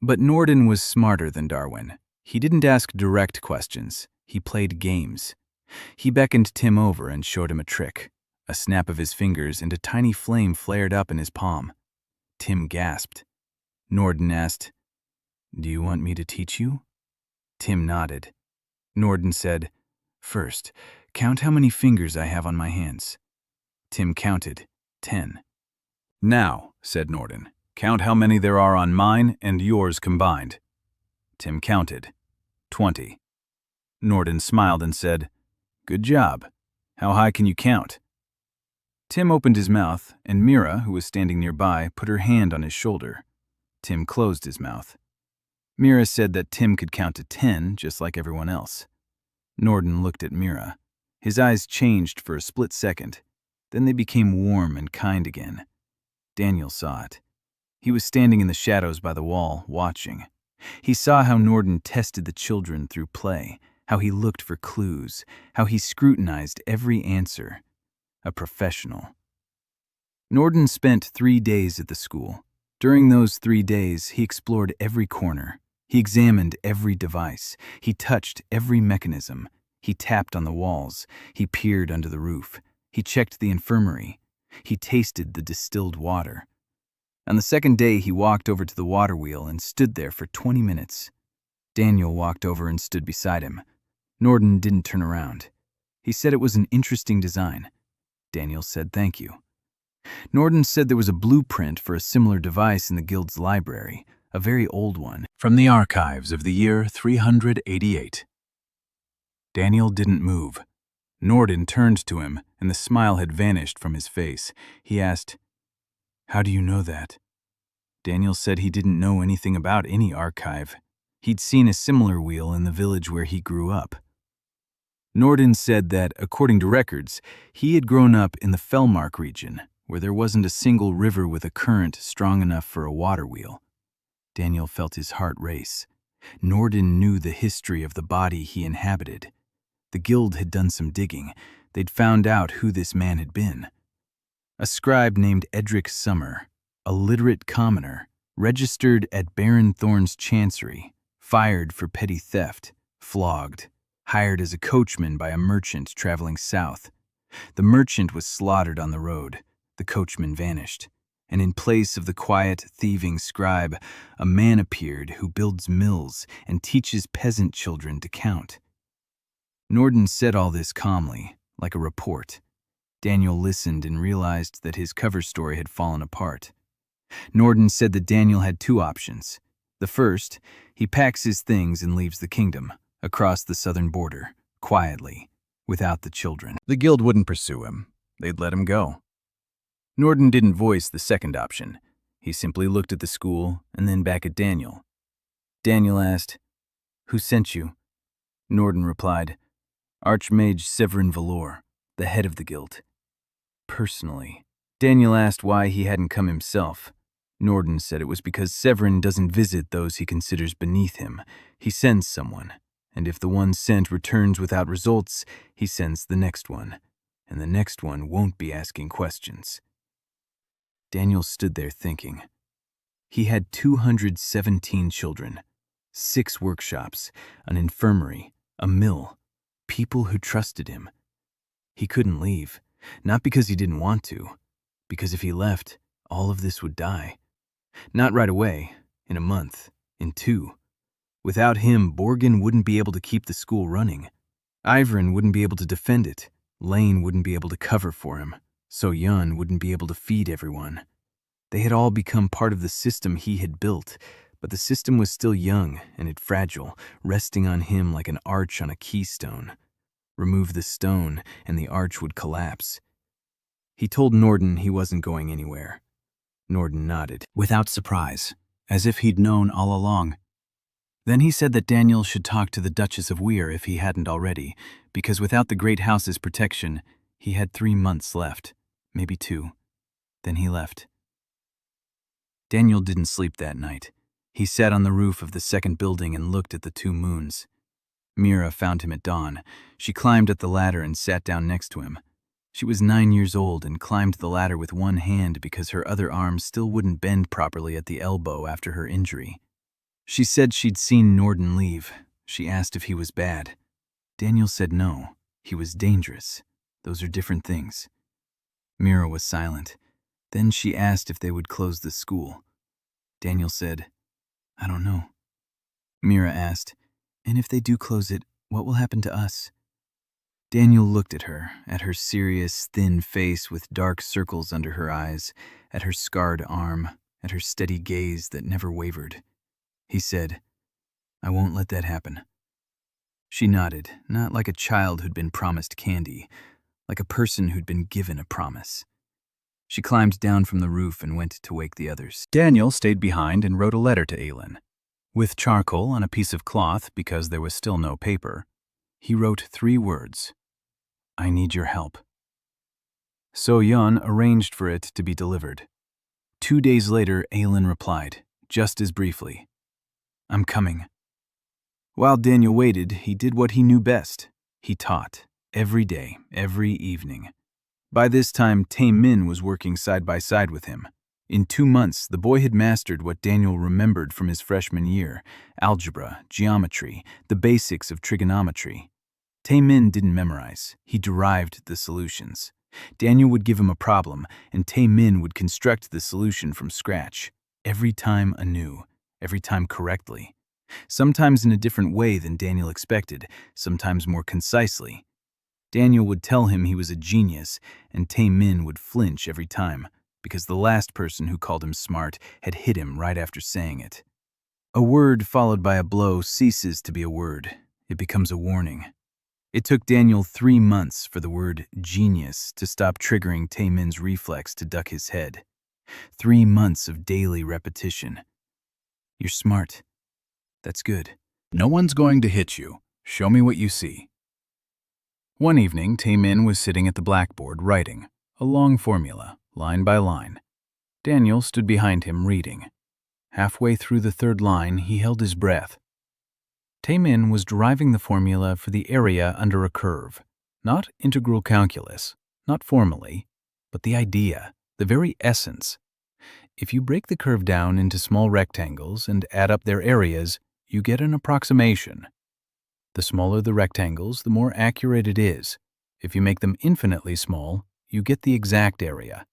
But Norden was smarter than Darwin. He didn't ask direct questions. He played games. He beckoned Tim over and showed him a trick. A snap of his fingers and a tiny flame flared up in his palm. Tim gasped. Norden asked, "Do you want me to teach you?" Tim nodded. Norden said, "First, count how many fingers I have on my hands." Tim counted. 10. "Now," said Norden, "count how many there are on mine and yours combined." Tim counted. 20. Norden smiled and said, "Good job. How high can you count?" Tim opened his mouth, and Mira, who was standing nearby, put her hand on his shoulder. Tim closed his mouth. Mira said that Tim could count to 10, just like everyone else. Norden looked at Mira. His eyes changed for a split second. Then they became warm and kind again. Daniel saw it. He was standing in the shadows by the wall, watching. He saw how Norden tested the children through play, how he looked for clues, how he scrutinized every answer. A professional. Norden spent 3 days at the school. During those 3 days, he explored every corner. He examined every device. He touched every mechanism. He tapped on the walls. He peered under the roof. He checked the infirmary. He tasted the distilled water. On the second day, he walked over to the water wheel and stood there for 20 minutes. Daniel walked over and stood beside him. Norden didn't turn around. He said it was an interesting design. Daniel said thank you. Norden said there was a blueprint for a similar device in the guild's library, a very old one, from the archives of the year 388. Daniel didn't move. Norden turned to him, and the smile had vanished from his face. He asked, "How do you know that?" Daniel said he didn't know anything about any archive. He'd seen a similar wheel in the village where he grew up. Norden said that, according to records, he had grown up in the Fellmark region, where there wasn't a single river with a current strong enough for a water wheel. Daniel felt his heart race. Norden knew the history of the body he inhabited. The guild had done some digging. They'd found out who this man had been. A scribe named Edric Summer, a literate commoner, registered at Baron Thorne's chancery, fired for petty theft, flogged, hired as a coachman by a merchant traveling south. The merchant was slaughtered on the road. The coachman vanished. And in place of the quiet, thieving scribe, a man appeared who builds mills and teaches peasant children to count. Norden said all this calmly, like a report. Daniel listened and realized that his cover story had fallen apart. Norden said that Daniel had 2 options. The first, he packs his things and leaves the kingdom, across the southern border, quietly, without the children. The guild wouldn't pursue him. They'd let him go. Norden didn't voice the second option. He simply looked at the school and then back at Daniel. Daniel asked, "Who sent you?" Norden replied, "Archmage Severin Valor, the head of the guild. Personally." Daniel asked why he hadn't come himself. Norden said it was because Severin doesn't visit those he considers beneath him. He sends someone, and if the one sent returns without results, he sends the next one, and the next one won't be asking questions. Daniel stood there thinking. He had 217 children, 6 workshops, an infirmary, a mill, people who trusted him. He couldn't leave, not because he didn't want to, because if he left, all of this would die. Not right away, in a month, in 2. Without him, Borgin wouldn't be able to keep the school running. Ivrin wouldn't be able to defend it. Lane wouldn't be able to cover for him. So Yun wouldn't be able to feed everyone. They had all become part of the system he had built, but the system was still young and it fragile, resting on him like an arch on a keystone. Remove the stone, and the arch would collapse. He told Norden he wasn't going anywhere. Norden nodded, without surprise, as if he'd known all along. Then he said that Daniel should talk to the Duchess of Weir if he hadn't already, because without the Great House's protection, he had 3 months left, maybe 2. Then he left. Daniel didn't sleep that night. He sat on the roof of the second building and looked at the 2 moons. Mira found him at dawn. She climbed up the ladder and sat down next to him. She was 9 years old and climbed the ladder with one hand because her other arm still wouldn't bend properly at the elbow after her injury. She said she'd seen Norden leave. She asked if he was bad. Daniel said no, he was dangerous. Those are different things. Mira was silent. Then she asked if they would close the school. Daniel said, "I don't know." Mira asked, "And if they do close it, what will happen to us?" Daniel looked at her serious, thin face with dark circles under her eyes, at her scarred arm, at her steady gaze that never wavered. He said, "I won't let that happen." She nodded, not like a child who'd been promised candy, like a person who'd been given a promise. She climbed down from the roof and went to wake the others. Daniel stayed behind and wrote a letter to Aylin. With charcoal on a piece of cloth because there was still no paper, he wrote 3 words: "I need your help." So Yeon arranged for it to be delivered. 2 days later, Aylin replied, just as briefly, "I'm coming." While Daniel waited, he did what he knew best. He taught, every day, every evening. By this time, Tae-min was working side by side with him. In 2 months, the boy had mastered what Daniel remembered from his freshman year: algebra, geometry, the basics of trigonometry. Tae-min didn't memorize, he derived the solutions. Daniel would give him a problem, and Tae-min would construct the solution from scratch, every time anew, every time correctly. Sometimes in a different way than Daniel expected, sometimes more concisely. Daniel would tell him he was a genius, and Tae-min would flinch every time, because the last person who called him smart had hit him right after saying it. A word followed by a blow ceases to be a word. It becomes a warning. It took Daniel 3 months for the word genius to stop triggering Tae-min's reflex to duck his head. 3 months of daily repetition. "You're smart. That's good. No one's going to hit you. Show me what you see." One evening, Tae-min was sitting at the blackboard writing, a long formula, line by line. Daniel stood behind him reading. Halfway through the 3rd line, he held his breath. Tae-min was deriving the formula for the area under a curve, not integral calculus, not formally, but the idea, the very essence. If you break the curve down into small rectangles and add up their areas, you get an approximation. The smaller the rectangles, the more accurate it is. If you make them infinitely small, you get the exact area.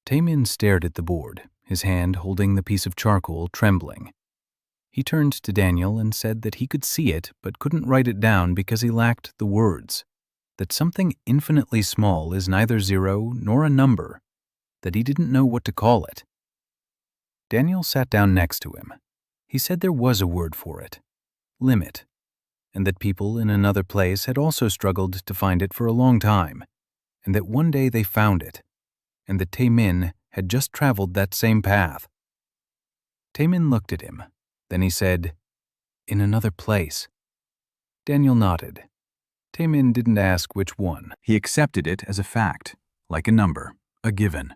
Tae-min stared at the board, his hand holding the piece of charcoal trembling. He turned to Daniel and said that he could see it but couldn't write it down because he lacked the words, that something infinitely small is neither 0 nor a number, that he didn't know what to call it. Daniel sat down next to him. He said there was a word for it, limit, and that people in another place had also struggled to find it for a long time, and that one day they found it, and that Tae-min had just traveled that same path. Tae-min looked at him. Then he said, "In another place." Daniel nodded. Tae-min didn't ask which one. He accepted it as a fact, like a number, a given.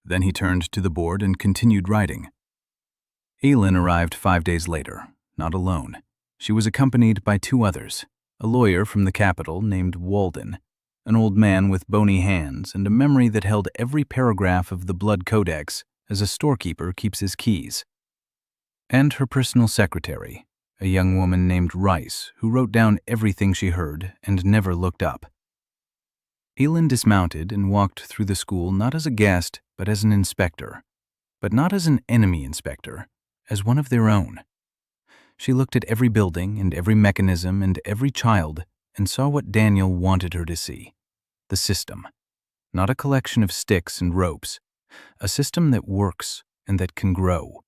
Then he turned to the board and continued writing. Aylin arrived 5 days later, not alone. She was accompanied by 2 others, a lawyer from the capital named Walden, an old man with bony hands and a memory that held every paragraph of the Blood Codex as a storekeeper keeps his keys, and her personal secretary, a young woman named Rice, who wrote down everything she heard and never looked up. Aylin dismounted and walked through the school not as a guest, but as an inspector, but not as an enemy inspector, as one of their own. She looked at every building and every mechanism and every child and saw what Daniel wanted her to see: the system, not a collection of sticks and ropes, a system that works and that can grow.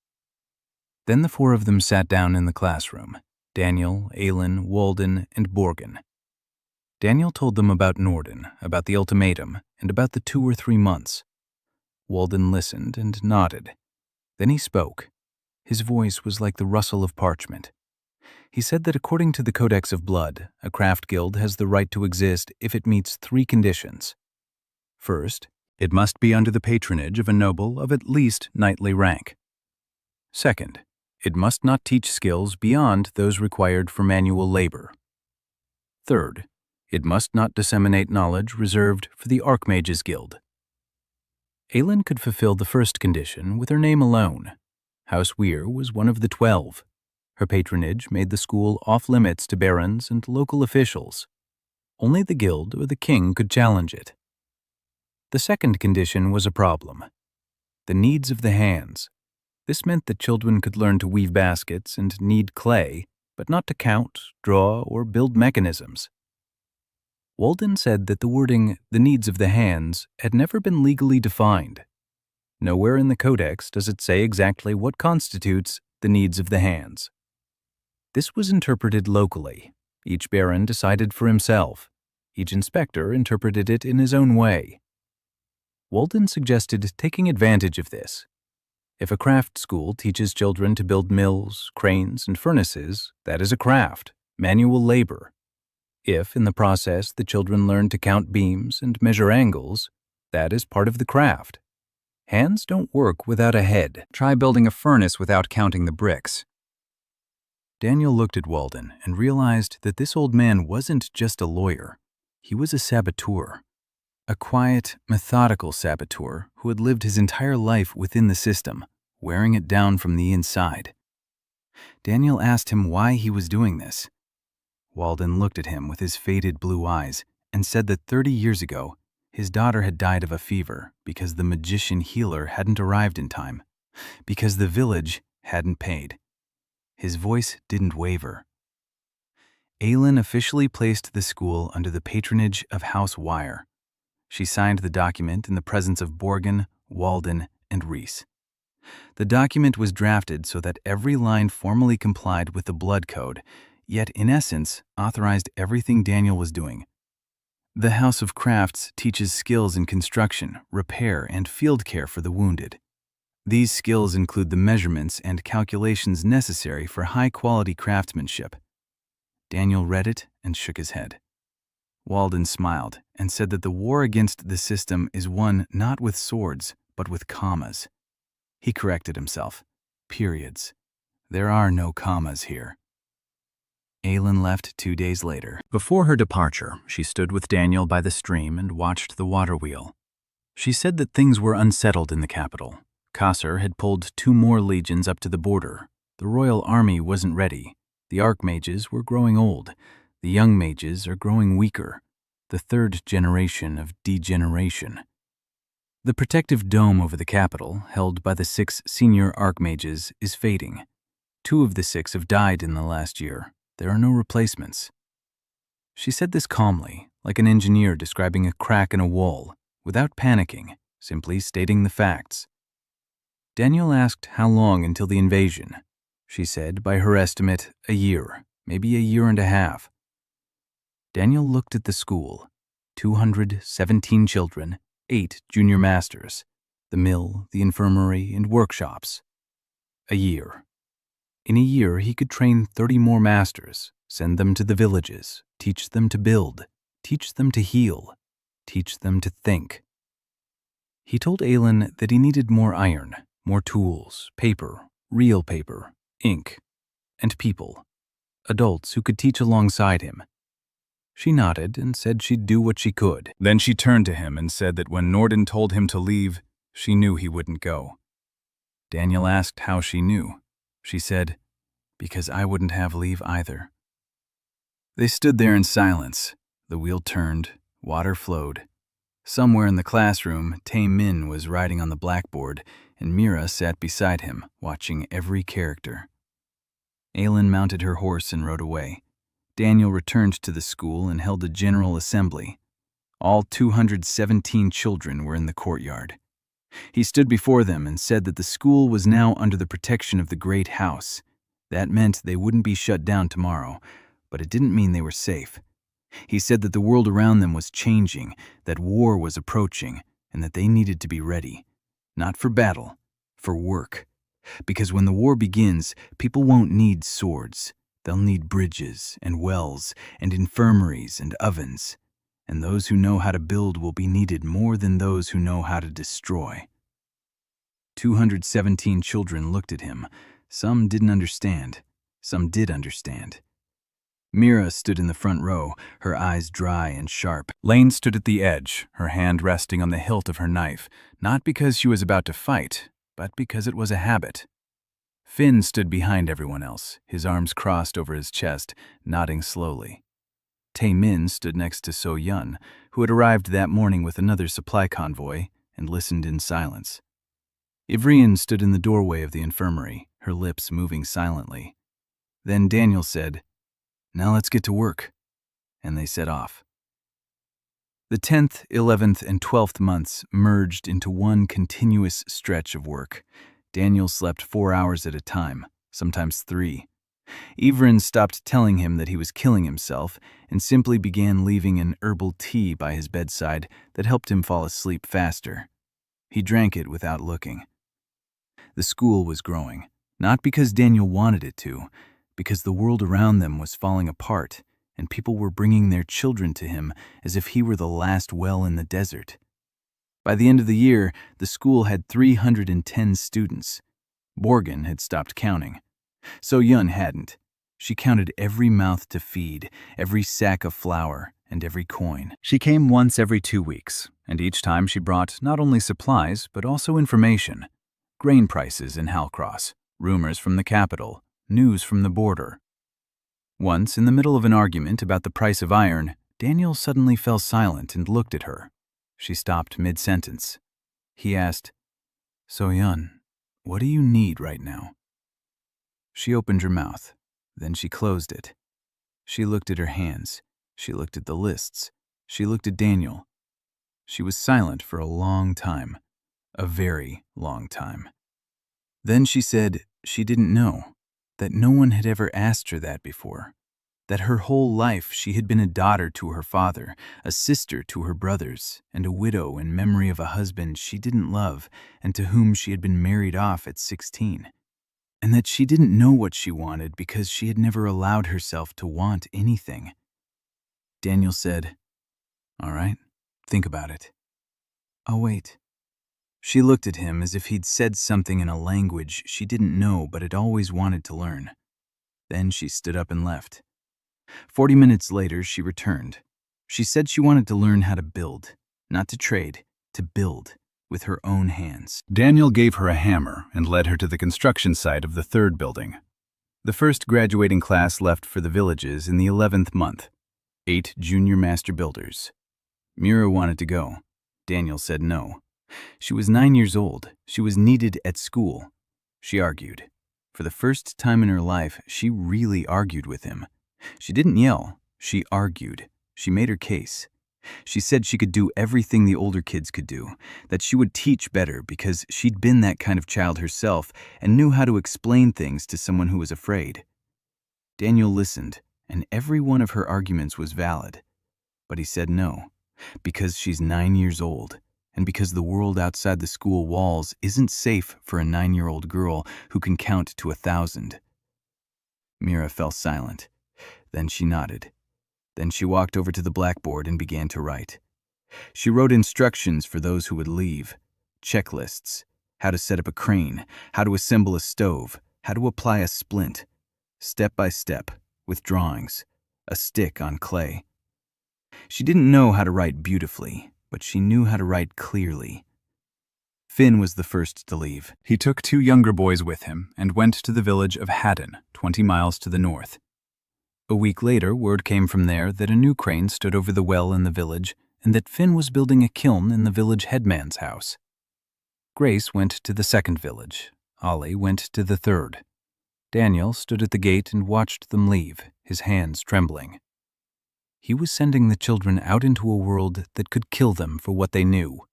Then the 4 of them sat down in the classroom: Daniel, Aylin, Walden, and Borgen. Daniel told them about Norden, about the ultimatum, and about the 2 or 3 months. Walden listened and nodded. Then he spoke. His voice was like the rustle of parchment. He said that according to the Codex of Blood, a craft guild has the right to exist if it meets 3 conditions. First, it must be under the patronage of a noble of at least knightly rank. Second, it must not teach skills beyond those required for manual labor. Third, it must not disseminate knowledge reserved for the Archmages Guild. Aylin could fulfill the first condition with her name alone. House Weir was one of the 12. Her patronage made the school off-limits to barons and local officials. Only the guild or the king could challenge it. The second condition was a problem: the needs of the hands. This meant that children could learn to weave baskets and knead clay, but not to count, draw, or build mechanisms. Walden said that the wording, "the needs of the hands," had never been legally defined. Nowhere in the codex does it say exactly what constitutes the needs of the hands. This was interpreted locally. Each baron decided for himself. Each inspector interpreted it in his own way. Walden suggested taking advantage of this. If a craft school teaches children to build mills, cranes, and furnaces, that is a craft, manual labor. If, in the process, the children learn to count beams and measure angles, that is part of the craft. Hands don't work without a head. Try building a furnace without counting the bricks. Daniel looked at Walden and realized that this old man wasn't just a lawyer. He was a saboteur. A quiet, methodical saboteur who had lived his entire life within the system, wearing it down from the inside. Daniel asked him why he was doing this. Walden looked at him with his faded blue eyes and said that 30 years ago, his daughter had died of a fever because the magician healer hadn't arrived in time, because the village hadn't paid. His voice didn't waver. Aylin officially placed the school under the patronage of House Wire. She signed the document in the presence of Borgin, Walden, and Reese. The document was drafted so that every line formally complied with the blood code, yet in essence authorized everything Daniel was doing. The House of Crafts teaches skills in construction, repair, and field care for the wounded. These skills include the measurements and calculations necessary for high-quality craftsmanship. Daniel read it and shook his head. Walden smiled and said that the war against the system is won not with swords, but with commas. He corrected himself. Periods. There are no commas here. Aylin left 2 days later. Before her departure, she stood with Daniel by the stream and watched the water wheel. She said that things were unsettled in the capital. Qasr had pulled 2 more legions up to the border. The royal army wasn't ready. The archmages were growing old. The young mages are growing weaker. The 3rd generation of degeneration. The protective dome over the capital, held by the 6 senior archmages, is fading. 2 of the 6 have died in the last year. There are no replacements. She said this calmly, like an engineer describing a crack in a wall, without panicking, simply stating the facts. Daniel asked how long until the invasion. She said, by her estimate, a year, maybe a year and a half. Daniel looked at the school. 217 children, 8 junior masters, the mill, the infirmary, and workshops. A year. In a year, he could train 30 more masters, send them to the villages, teach them to build, teach them to heal, teach them to think. He told Aylin that he needed more iron, more tools, paper, real paper, ink, and people, adults who could teach alongside him. She nodded and said she'd do what she could. Then she turned to him and said that when Norden told him to leave, she knew he wouldn't go. Daniel asked how she knew. She said, "Because I wouldn't have leave either." They stood there in silence. The wheel turned, water flowed. Somewhere in the classroom, Tae-min was writing on the blackboard, and Mira sat beside him, watching every character. Aylin mounted her horse and rode away. Daniel returned to the school and held a general assembly. All 217 children were in the courtyard. He stood before them and said that the school was now under the protection of the Great House. That meant they wouldn't be shut down tomorrow, but it didn't mean they were safe. He said that the world around them was changing, that war was approaching, and that they needed to be ready. Not for battle, for work. Because when the war begins, people won't need swords. They'll need bridges and wells and infirmaries and ovens. And those who know how to build will be needed more than those who know how to destroy. 217 children looked at him. Some didn't understand. Some did understand. Mira stood in the front row, her eyes dry and sharp. Lane stood at the edge, her hand resting on the hilt of her knife, not because she was about to fight, but because it was a habit. Finn stood behind everyone else, his arms crossed over his chest, nodding slowly. Tae-min stood next to So-yun, who had arrived that morning with another supply convoy, and listened in silence. Ivrian stood in the doorway of the infirmary, her lips moving silently. Then Daniel said, "Now let's get to work," and they set off. The 10th, 11th, and 12th months merged into one continuous stretch of work. Daniel slept 4 hours at a time, sometimes 3. Everin stopped telling him that he was killing himself and simply began leaving an herbal tea by his bedside that helped him fall asleep faster. He drank it without looking. The school was growing, not because Daniel wanted it to, because the world around them was falling apart, and people were bringing their children to him as if he were the last well in the desert. By the end of the year, the school had 310 students. Borgen had stopped counting. So Yun hadn't. She counted every mouth to feed, every sack of flour, and every coin. She came once every 2 weeks, and each time she brought not only supplies, but also information. Grain prices in Halcross, rumors from the capital, news from the border. Once, in the middle of an argument about the price of iron, Daniel suddenly fell silent and looked at her. She stopped mid-sentence. He asked, "So Yun, what do you need right now?" She opened her mouth. Then she closed it. She looked at her hands. She looked at the lists. She looked at Daniel. She was silent for a long time. A very long time. Then she said she didn't know, that no one had ever asked her that before, that her whole life she had been a daughter to her father, a sister to her brothers, and a widow in memory of a husband she didn't love and to whom she had been married off at 16, and that she didn't know what she wanted because she had never allowed herself to want anything. Daniel said, "All right, think about it." "I'll wait." She looked at him as if he'd said something in a language she didn't know but had always wanted to learn. Then she stood up and left. 40 minutes later, she returned. She said she wanted to learn how to build, not to trade, to build, with her own hands. Daniel gave her a hammer and led her to the construction site of the 3rd building. The first graduating class left for the villages in the 11th month. 8 junior master builders. Mira wanted to go. Daniel said no. She was 9 years old. She was needed at school. She argued. For the first time in her life, she really argued with him. She didn't yell. She argued. She made her case. She said she could do everything the older kids could do, that she would teach better because she'd been that kind of child herself and knew how to explain things to someone who was afraid. Daniel listened, and every one of her arguments was valid. But he said no, because she's 9 years old. And because the world outside the school walls isn't safe for a 9-year-old girl who can count to 1,000. Mira fell silent. Then she nodded. Then she walked over to the blackboard and began to write. She wrote instructions for those who would leave, checklists, how to set up a crane, how to assemble a stove, how to apply a splint, step by step, with drawings, a stick on clay. She didn't know how to write beautifully, but she knew how to write clearly. Finn was the first to leave. He took 2 younger boys with him and went to the village of Haddon, 20 miles to the north. A week later, word came from there that a new crane stood over the well in the village and that Finn was building a kiln in the village headman's house. Grace went to the 2nd village. Ollie went to the 3rd. Daniel stood at the gate and watched them leave, his hands trembling. He was sending the children out into a world that could kill them for what they knew.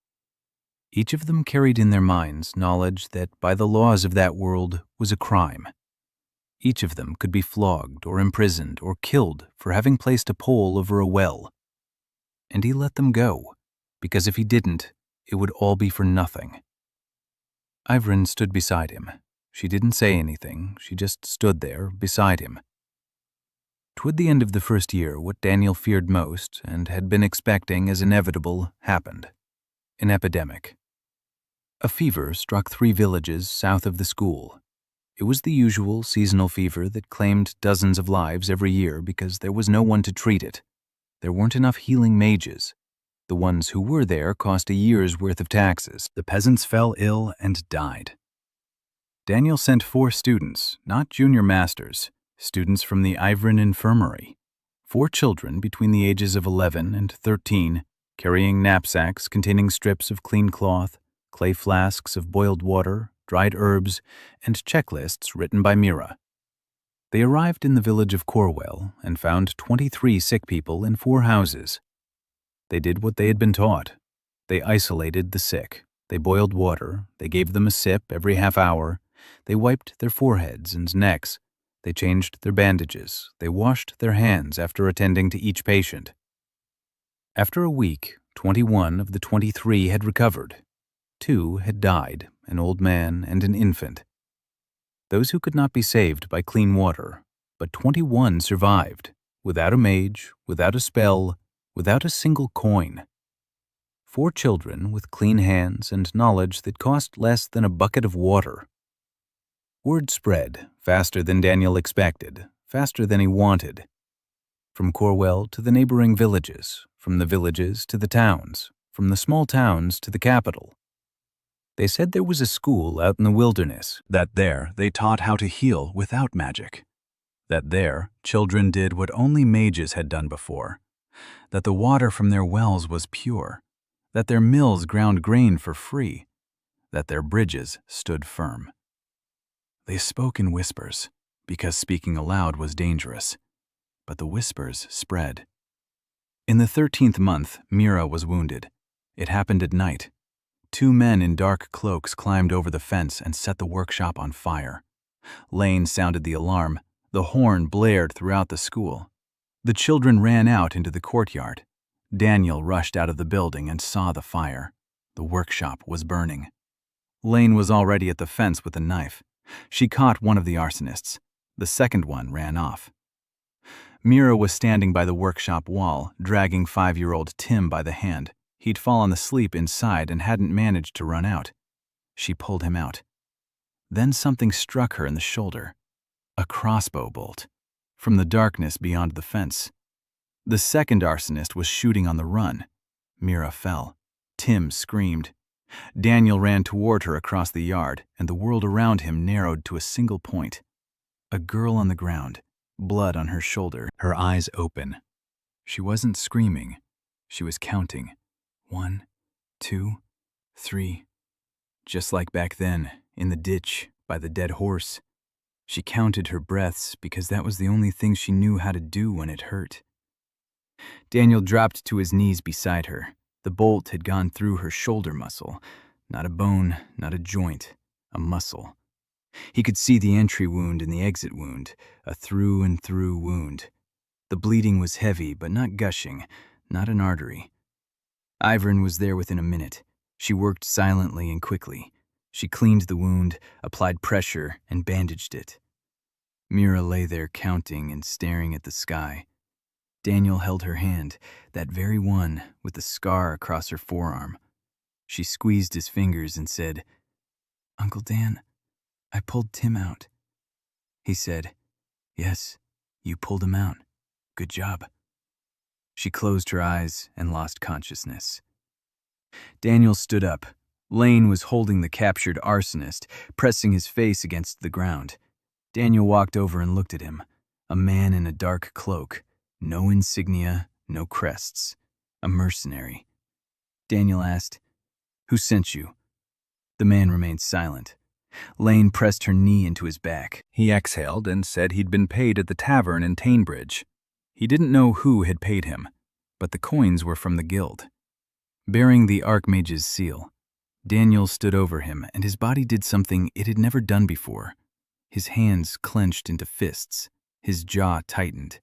Each of them carried in their minds knowledge that by the laws of that world was a crime. Each of them could be flogged or imprisoned or killed for having placed a pole over a well. And he let them go, because if he didn't, it would all be for nothing. Ivrin stood beside him. She didn't say anything, she just stood there beside him. Toward the end of the first year, what Daniel feared most and had been expecting as inevitable happened. An epidemic. A fever struck 3 villages south of the school. It was the usual seasonal fever that claimed dozens of lives every year because there was no one to treat it. There weren't enough healing mages. The ones who were there cost a year's worth of taxes. The peasants fell ill and died. Daniel sent 4 students, not junior masters, students from the Ivrin Infirmary. 4 children between the ages of 11 and 13, carrying knapsacks containing strips of clean cloth, clay flasks of boiled water, dried herbs, and checklists written by Mira. They arrived in the village of Corwell and found 23 sick people in 4 houses. They did what they had been taught. They isolated the sick. They boiled water. They gave them a sip every half hour. They wiped their foreheads and necks. They changed their bandages. They washed their hands after attending to each patient. After a week, 21 of the 23 had recovered. 2 had died, an old man and an infant. Those who could not be saved by clean water, but 21 survived, without a mage, without a spell, without a single coin. 4 children with clean hands and knowledge that cost less than a bucket of water. Word spread faster than Daniel expected, faster than he wanted. From Corwell to the neighboring villages, from the villages to the towns, from the small towns to the capital. They said there was a school out in the wilderness, that there they taught how to heal without magic, that there children did what only mages had done before, that the water from their wells was pure, that their mills ground grain for free, that their bridges stood firm. They spoke in whispers, because speaking aloud was dangerous, but the whispers spread. In the 13th month, Mira was wounded. It happened at night. 2 men in dark cloaks climbed over the fence and set the workshop on fire. Lane sounded the alarm. The horn blared throughout the school. The children ran out into the courtyard. Daniel rushed out of the building and saw the fire. The workshop was burning. Lane was already at the fence with a knife. She caught one of the arsonists. The second one ran off. Mira was standing by the workshop wall, dragging 5-year-old Tim by the hand. He'd fallen asleep inside and hadn't managed to run out. She pulled him out. Then something struck her in the shoulder. A crossbow bolt. From the darkness beyond the fence. The second arsonist was shooting on the run. Mira fell. Tim screamed. Daniel ran toward her across the yard, and the world around him narrowed to a single point. A girl on the ground, blood on her shoulder, her eyes open. She wasn't screaming. She was counting. 1, 2, 3. Just like back then, in the ditch, by the dead horse. She counted her breaths because that was the only thing she knew how to do when it hurt. Daniel dropped to his knees beside her. The bolt had gone through her shoulder muscle. Not a bone, not a joint, a muscle. He could see the entry wound and the exit wound, a through and through wound. The bleeding was heavy, but not gushing, not an artery. Ivern was there within a minute. She worked silently and quickly. She cleaned the wound, applied pressure, and bandaged it. Mira lay there counting and staring at the sky. Daniel held her hand, that very one with the scar across her forearm. She squeezed his fingers and said, "Uncle Dan, I pulled Tim out." He said, "Yes, you pulled him out. Good job." She closed her eyes and lost consciousness. Daniel stood up. Lane was holding the captured arsonist, pressing his face against the ground. Daniel walked over and looked at him, a man in a dark cloak, no insignia, no crests, a mercenary. Daniel asked, "Who sent you?" The man remained silent. Lane pressed her knee into his back. He exhaled and said he'd been paid at the tavern in Tainbridge. He didn't know who had paid him, but the coins were from the guild. Bearing the archmage's seal, Daniel stood over him, and his body did something it had never done before. His hands clenched into fists. His jaw tightened.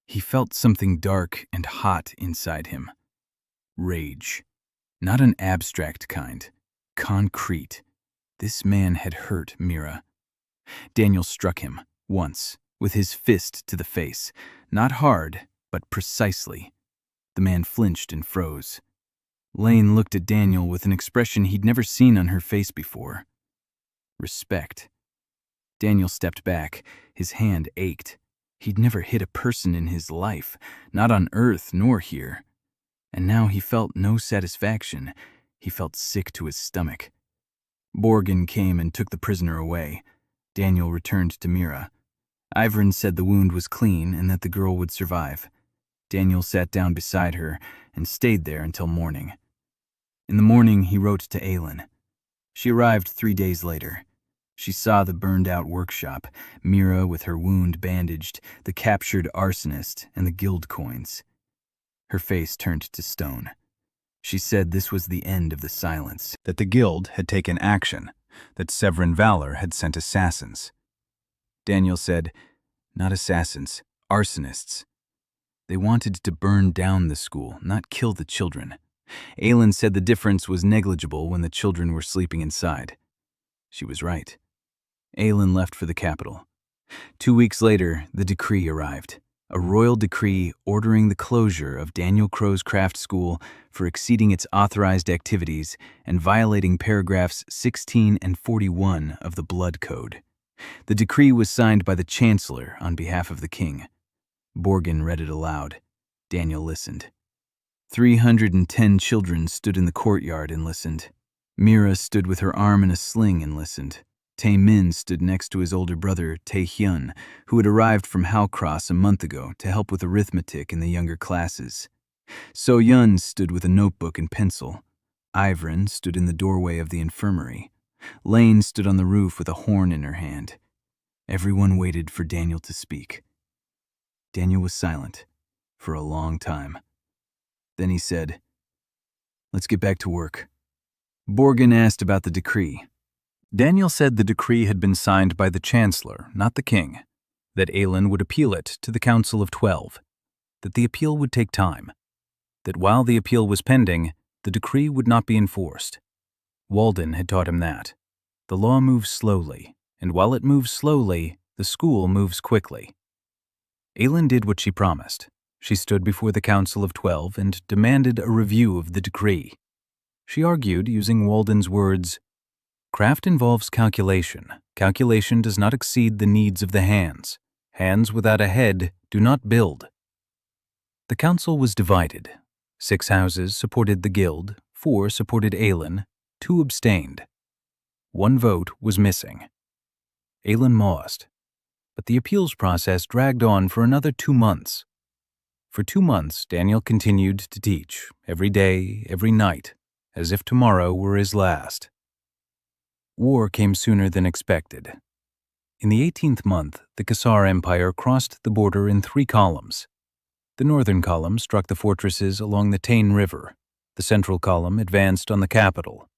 He felt something dark and hot inside him. Rage. Not an abstract kind. Concrete. This man had hurt Mira. Daniel struck him, once, with his fist to the face. Not hard, but precisely. The man flinched and froze. Lane looked at Daniel with an expression he'd never seen on her face before. Respect. Daniel stepped back. His hand ached. He'd never hit a person in his life, not on Earth nor here. And now he felt no satisfaction. He felt sick to his stomach. Borgin came and took the prisoner away. Daniel returned to Mira. Ivern said the wound was clean and that the girl would survive. Daniel sat down beside her and stayed there until morning. In the morning, he wrote to Aylin. She arrived 3 days later. She saw the burned-out workshop, Mira with her wound bandaged, the captured arsonist, and the guild coins. Her face turned to stone. She said this was the end of the silence. That the guild had taken action, that Severin Valor had sent assassins. Daniel said, "Not assassins, arsonists. They wanted to burn down the school, not kill the children." Aylin said the difference was negligible when the children were sleeping inside. She was right. Aylin left for the capital. 2 weeks later, the decree arrived. A royal decree ordering the closure of Daniel Crow's craft school for exceeding its authorized activities and violating paragraphs 16 and 41 of the Blood Code. The decree was signed by the Chancellor on behalf of the king. Borgin read it aloud. Daniel listened. 310 children stood in the courtyard and listened. Mira stood with her arm in a sling and listened. Tae Min stood next to his older brother, Tae Hyun, who had arrived from Halcross a month ago to help with arithmetic in the younger classes. So Yun stood with a notebook and pencil. Ivrin stood in the doorway of the infirmary. Lane stood on the roof with a horn in her hand. Everyone waited for Daniel to speak. Daniel was silent for a long time. Then he said, "Let's get back to work." Borgin asked about the decree. Daniel said the decree had been signed by the Chancellor, not the king, that Aylin would appeal it to the Council of 12, that the appeal would take time, that while the appeal was pending, the decree would not be enforced. Walden had taught him that. The law moves slowly, and while it moves slowly, the school moves quickly. Aylin did what she promised. She stood before the Council of 12 and demanded a review of the decree. She argued, using Walden's words, "Craft involves calculation. Calculation does not exceed the needs of the hands. Hands without a head do not build." The council was divided. 6 houses supported the guild, 4 supported Aylin, 2 abstained. 1 vote was missing. Aylin paused, but the appeals process dragged on for another 2 months. For 2 months, Daniel continued to teach, every day, every night, as if tomorrow were his last. War came sooner than expected. In the 18th month, the Khazar Empire crossed the border in 3 columns. The northern column struck the fortresses along the Tain River. The central column advanced on the capital.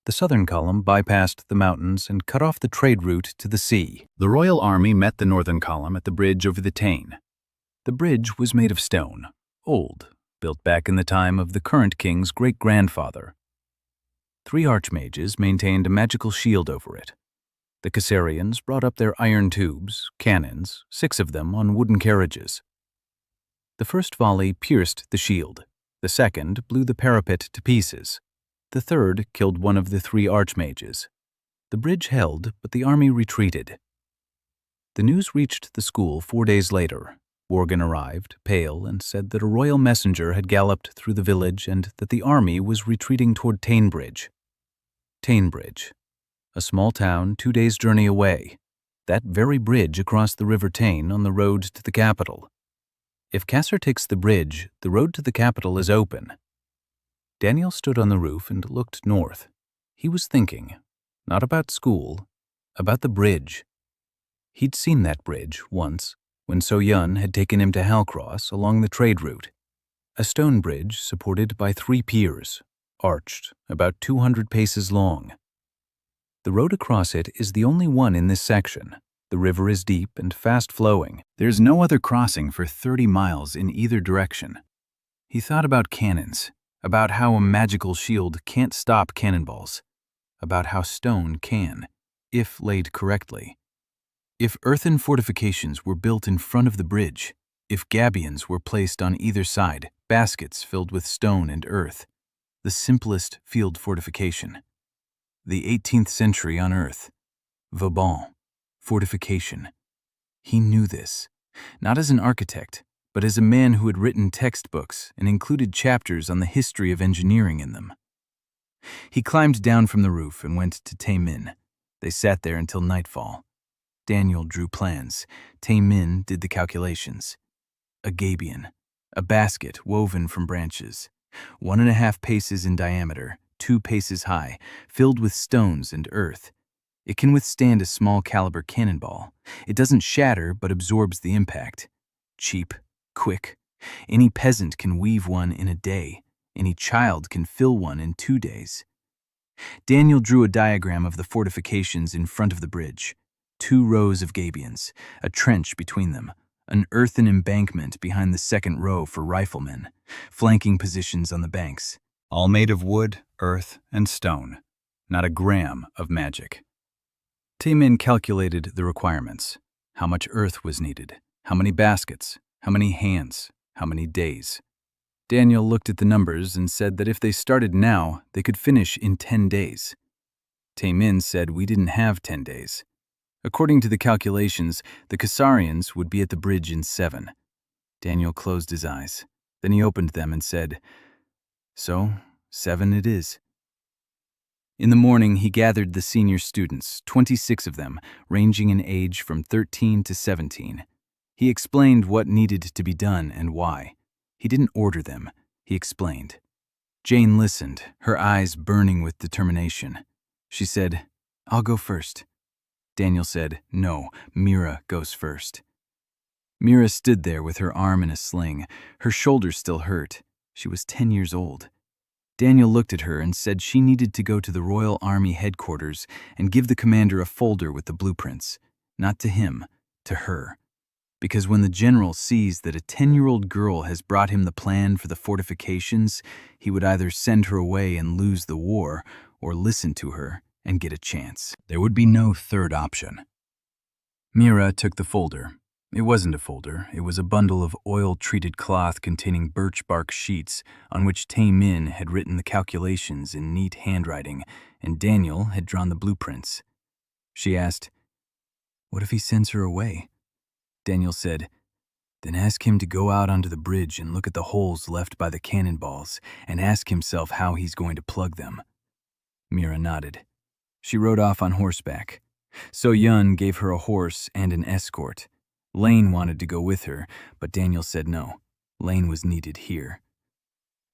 The southern column bypassed the mountains and cut off the trade route to the sea. The royal army met the northern column at the bridge over the Tain. The bridge was made of stone, old, built back in the time of the current king's great-grandfather. 3 archmages maintained a magical shield over it. The Khazarians brought up their iron tubes, cannons, 6 of them on wooden carriages. The first volley pierced the shield. The second blew the parapet to pieces. The third killed one of the 3 archmages. The bridge held, but the army retreated. The news reached the school 4 days later. Borgin arrived, pale, and said that a royal messenger had galloped through the village and that the army was retreating toward Tainbridge. Tainbridge, a small town 2 days' journey away. That very bridge across the River Tain on the road to the capital. If Kasser takes the bridge, the road to the capital is open. Daniel stood on the roof and looked north. He was thinking, not about school, about the bridge. He'd seen that bridge once, when So-Yun had taken him to Halcross along the trade route. A stone bridge supported by 3 piers, arched, about 200 paces long. The road across it is the only one in this section. The river is deep and fast-flowing. There's no other crossing for 30 miles in either direction. He thought about cannons, about how a magical shield can't stop cannonballs, about how stone can, if laid correctly. If earthen fortifications were built in front of the bridge, if gabions were placed on either side, baskets filled with stone and earth, the simplest field fortification. The 18th century on Earth. Vauban. Fortification. He knew this, not as an architect, but as a man who had written textbooks and included chapters on the history of engineering in them. He climbed down from the roof and went to Tae Min. They sat there until nightfall. Daniel drew plans. Tae Min did the calculations. A gabion, a basket woven from branches, 1.5 paces in diameter, 2 paces high, filled with stones and earth. It can withstand a small caliber cannonball. It doesn't shatter but absorbs the impact. Cheap, quick, Any peasant can weave one in a day. Any child can fill one in 2 days. Daniel drew a diagram of the fortifications in front of the bridge. 2 rows of gabions, a trench between them, an earthen embankment behind the second row for riflemen, flanking positions on the banks. All made of wood, earth, and stone. Not a gram of magic. Taemin calculated the requirements. How much earth was needed, how many baskets, how many hands, how many days. Daniel looked at the numbers and said that if they started now, they could finish in 10 days. Taemin said we didn't have 10 days. According to the calculations, the Kasarians would be at the bridge in 7. Daniel closed his eyes. Then he opened them and said, "So, 7 it is." In the morning, he gathered the senior students, 26 of them, ranging in age from 13 to 17. He explained what needed to be done and why. He didn't order them, he explained. Jane listened, her eyes burning with determination. She said, "I'll go first." Daniel said, "No, Mira goes first." Mira stood there with her arm in a sling. Her shoulder still hurt. She was 10 years old. Daniel looked at her and said she needed to go to the Royal Army headquarters and give the commander a folder with the blueprints. Not to him, to her. Because when the general sees that a 10-year-old girl has brought him the plan for the fortifications, he would either send her away and lose the war, or listen to her and get a chance. There would be no third option. Mira took the folder. It wasn't a folder, it was a bundle of oil-treated cloth containing birch bark sheets on which Taemin had written the calculations in neat handwriting, and Daniel had drawn the blueprints. She asked, "What if he sends her away?" Daniel said, "Then ask him to go out onto the bridge and look at the holes left by the cannonballs and ask himself how he's going to plug them." Mira nodded. She rode off on horseback. So Yun gave her a horse and an escort. Lane wanted to go with her, but Daniel said no. Lane was needed here.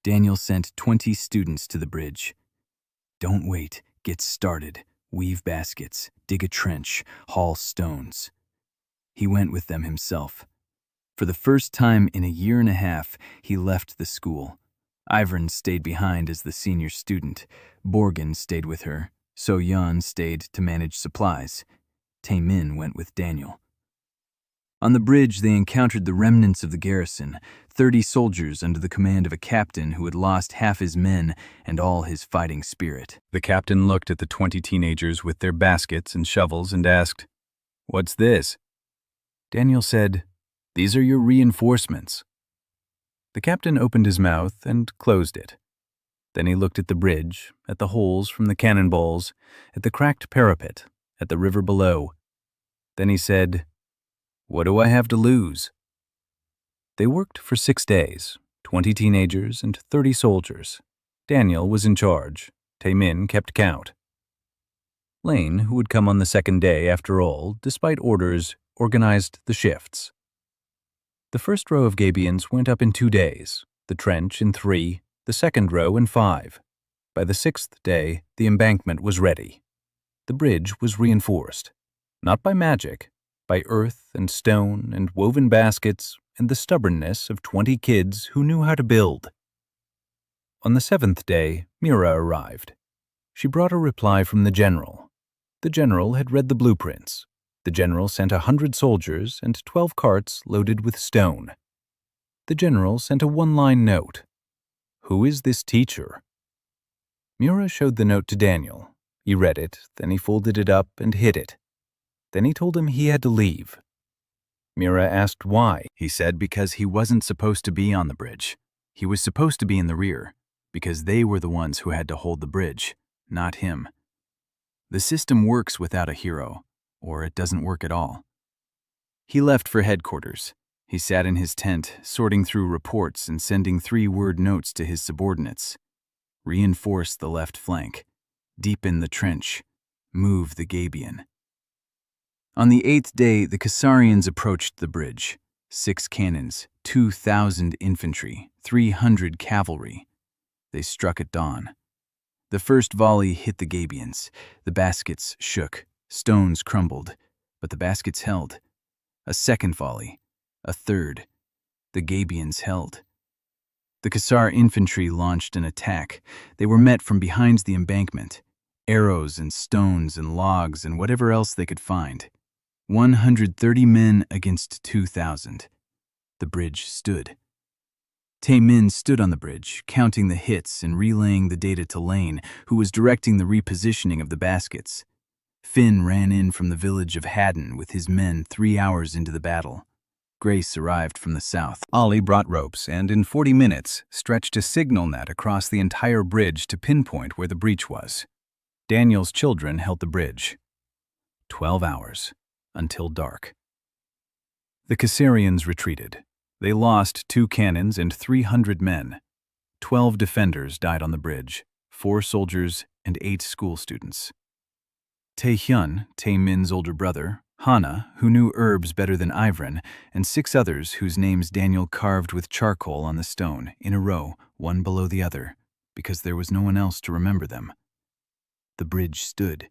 Daniel sent 20 students to the bridge. "Don't wait. Get started. Weave baskets. Dig a trench. Haul stones." He went with them himself. For the first time in a year and a half, he left the school. Ivern stayed behind as the senior student. Borgen stayed with her. So Yun stayed to manage supplies. Taemin went with Daniel. On the bridge, they encountered the remnants of the garrison, 30 soldiers under the command of a captain who had lost half his men and all his fighting spirit. The captain looked at the 20 teenagers with their baskets and shovels and asked, "What's this?" Daniel said, "These are your reinforcements." The captain opened his mouth and closed it. Then he looked at the bridge, at the holes from the cannonballs, at the cracked parapet, at the river below. Then he said, "What do I have to lose?" They worked for 6 days, 20 teenagers and 30 soldiers. Daniel was in charge. Taemin kept count. Lane, who would come on the second day after all, despite orders, organized the shifts. The first row of gabions went up in 2 days, the trench in 3, the second row in 5. By the 6th day, the embankment was ready. The bridge was reinforced, not by magic, by earth and stone and woven baskets and the stubbornness of 20 kids who knew how to build. On the 7th day, Mira arrived. She brought a reply from the general. The general had read the blueprints. The general sent 100 soldiers and 12 carts loaded with stone. The general sent a one-line note. "Who is this teacher?" Mira showed the note to Daniel. He read it, then he folded it up and hid it. Then he told him he had to leave. Mira asked why. He said because he wasn't supposed to be on the bridge. He was supposed to be in the rear, because they were the ones who had to hold the bridge, not him. The system works without a hero, or it doesn't work at all. He left for headquarters. He sat in his tent, sorting through reports and sending 3-word notes to his subordinates. Reinforce the left flank. Deepen the trench. Move the gabion. On the 8th day, the Kasarians approached the bridge. 6 cannons, 2,000 infantry, 300 cavalry. They struck at dawn. The first volley hit the gabions. The baskets shook, stones crumbled, but the baskets held. A second volley, a third. the Gabians held. The Khazar infantry launched an attack. They were met from behind the embankment, arrows and stones and logs and whatever else they could find. 130 men against 2,000. The bridge stood. Tae-min stood on the bridge, counting the hits and relaying the data to Lane, who was directing the repositioning of the baskets. Finn ran in from the village of Haddon with his men 3 hours into the battle. Grace arrived from the south. Ollie brought ropes and, in 40 minutes, stretched a signal net across the entire bridge to pinpoint where the breach was. Daniel's children held the bridge. 12 hours, until dark. The Khazarians retreated. They lost 2 cannons and 300 men. 12 defenders died on the bridge, 4 soldiers and 8 school students. Tae-hyun, Tae-min's older brother, Hana, who knew herbs better than Ivran, and 6 others whose names Daniel carved with charcoal on the stone, in a row, one below the other, because there was no one else to remember them. The bridge stood.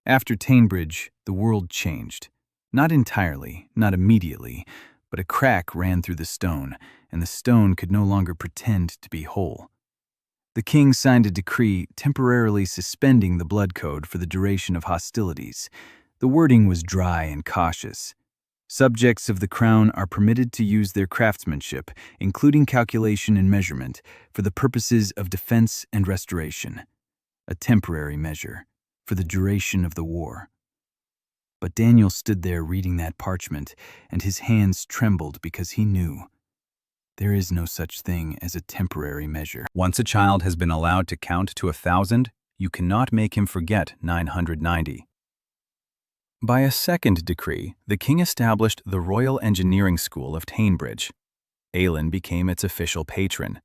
After Tainbridge, the world changed. Not entirely, not immediately, but a crack ran through the stone, and the stone could no longer pretend to be whole. The king signed a decree temporarily suspending the blood code for the duration of hostilities. The wording was dry and cautious. Subjects of the crown are permitted to use their craftsmanship, including calculation and measurement, for the purposes of defense and restoration. A temporary measure, for the duration of the war. But Daniel stood there reading that parchment, and his hands trembled because he knew. There is no such thing as a temporary measure. Once a child has been allowed to count to 1,000, you cannot make him forget 990. By a second decree, the king established the Royal Engineering School of Tainbridge. Aelin became its official patron.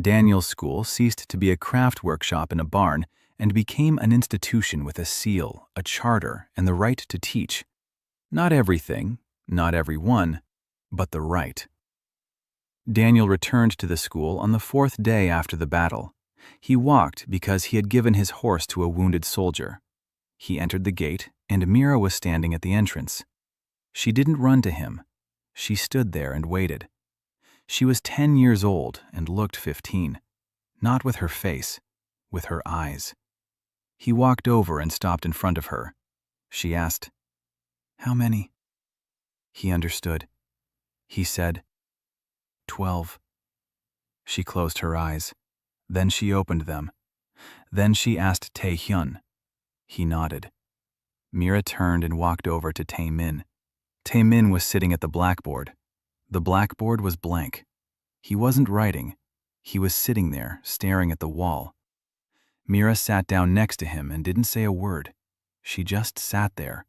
Daniel's school ceased to be a craft workshop in a barn and became an institution with a seal, a charter, and the right to teach. Not everything, not everyone, but the right. Daniel returned to the school on the 4th day after the battle. He walked because he had given his horse to a wounded soldier. He entered the gate, and Mira was standing at the entrance. She didn't run to him. She stood there and waited. She was 10 years old and looked 15. Not with her face, with her eyes. He walked over and stopped in front of her. She asked, "How many?" He understood. He said, 12. She closed her eyes. Then she opened them. Then she asked Tae-hyun. He nodded. Mira turned and walked over to Tae-min. Tae-min was sitting at the blackboard. The blackboard was blank. He wasn't writing. He was sitting there, staring at the wall. Mira sat down next to him and didn't say a word. She just sat there.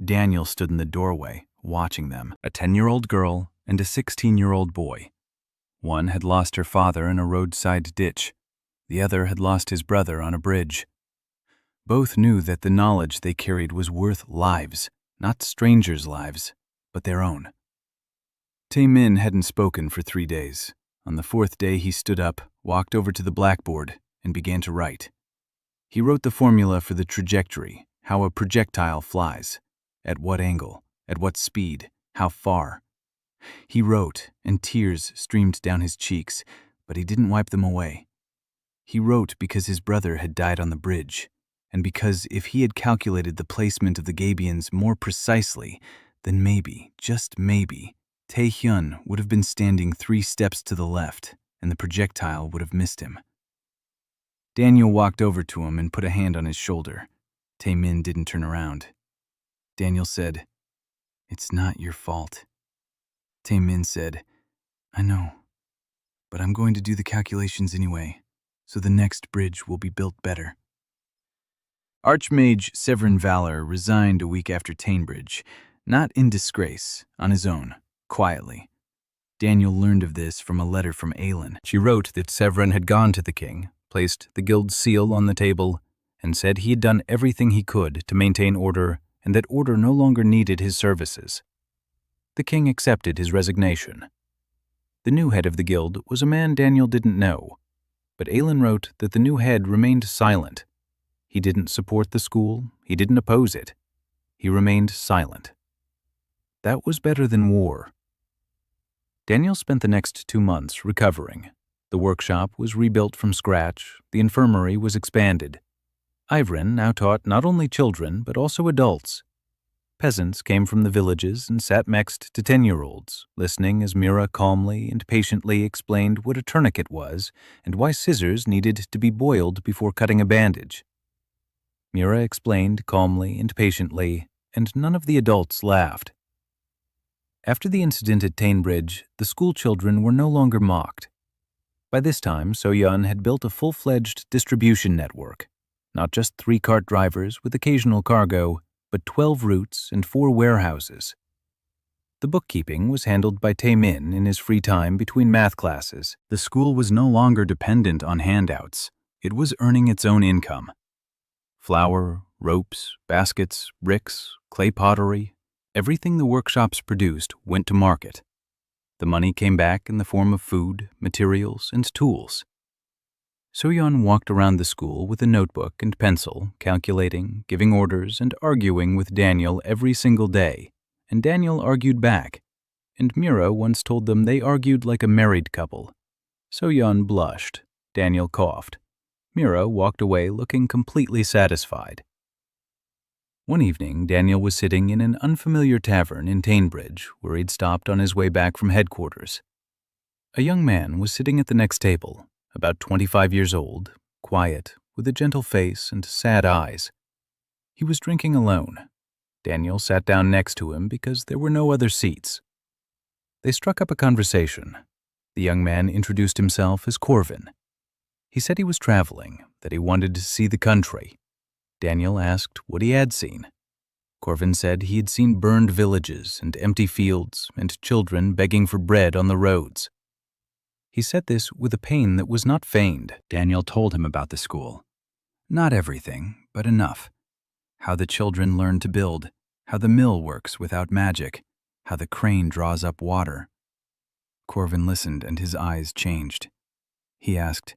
Daniel stood in the doorway, watching them. A 10-year-old girl and a 16-year-old boy. One had lost her father in a roadside ditch. The other had lost his brother on a bridge. Both knew that the knowledge they carried was worth lives, not strangers' lives, but their own. Tae-min hadn't spoken for 3 days. On the 4th day he stood up, walked over to the blackboard, and began to write. He wrote the formula for the trajectory, how a projectile flies, at what angle, at what speed, how far. He wrote, and tears streamed down his cheeks, but he didn't wipe them away. He wrote because his brother had died on the bridge, and because if he had calculated the placement of the Gabians more precisely, then maybe, just maybe, Tae-hyun would have been standing 3 steps to the left, and the projectile would have missed him. Daniel walked over to him and put a hand on his shoulder. Tae-min didn't turn around. Daniel said, "It's not your fault." Tae-min said, "I know, but I'm going to do the calculations anyway, so the next bridge will be built better." Archmage Severin Valor resigned a week after Tainbridge, not in disgrace, on his own, quietly. Daniel learned of this from a letter from Aelin. She wrote that Severin had gone to the king, placed the guild's seal on the table, and said he had done everything he could to maintain order and that order no longer needed his services. The king accepted his resignation. The new head of the guild was a man Daniel didn't know, but Aelin wrote that the new head remained silent. He didn't support the school, he didn't oppose it. He remained silent. That was better than war. Daniel spent the next 2 months recovering. The workshop was rebuilt from scratch, the infirmary was expanded. Ivrin now taught not only children, but also adults. Peasants came from the villages and sat next to 10-year-olds, listening as Mira calmly and patiently explained what a tourniquet was and why scissors needed to be boiled before cutting a bandage. Mira explained calmly and patiently, and none of the adults laughed. After the incident at Tainbridge, the school children were no longer mocked. By this time, So-Yun had built a full-fledged distribution network, not just 3 cart drivers with occasional cargo, but 12 routes and 4 warehouses. The bookkeeping was handled by Tae-min in his free time between math classes. The school was no longer dependent on handouts. It was earning its own income. Flour, ropes, baskets, bricks, clay pottery, everything the workshops produced went to market. The money came back in the form of food, materials, and tools. So-Yun walked around the school with a notebook and pencil, calculating, giving orders, and arguing with Daniel every single day, and Daniel argued back, and Mira once told them they argued like a married couple. So-Yun blushed. Daniel coughed. Mira walked away looking completely satisfied. One evening, Daniel was sitting in an unfamiliar tavern in Tainbridge, where he'd stopped on his way back from headquarters. A young man was sitting at the next table, about 25 years old, quiet, with a gentle face and sad eyes. He was drinking alone. Daniel sat down next to him because there were no other seats. They struck up a conversation. The young man introduced himself as Corvin. He said he was traveling, that he wanted to see the country. Daniel asked what he had seen. Corvin said he had seen burned villages and empty fields and children begging for bread on the roads. He said this with a pain that was not feigned. Daniel told him about the school. Not everything, but enough. How the children learn to build, how the mill works without magic, how the crane draws up water. Corvin listened and his eyes changed. He asked,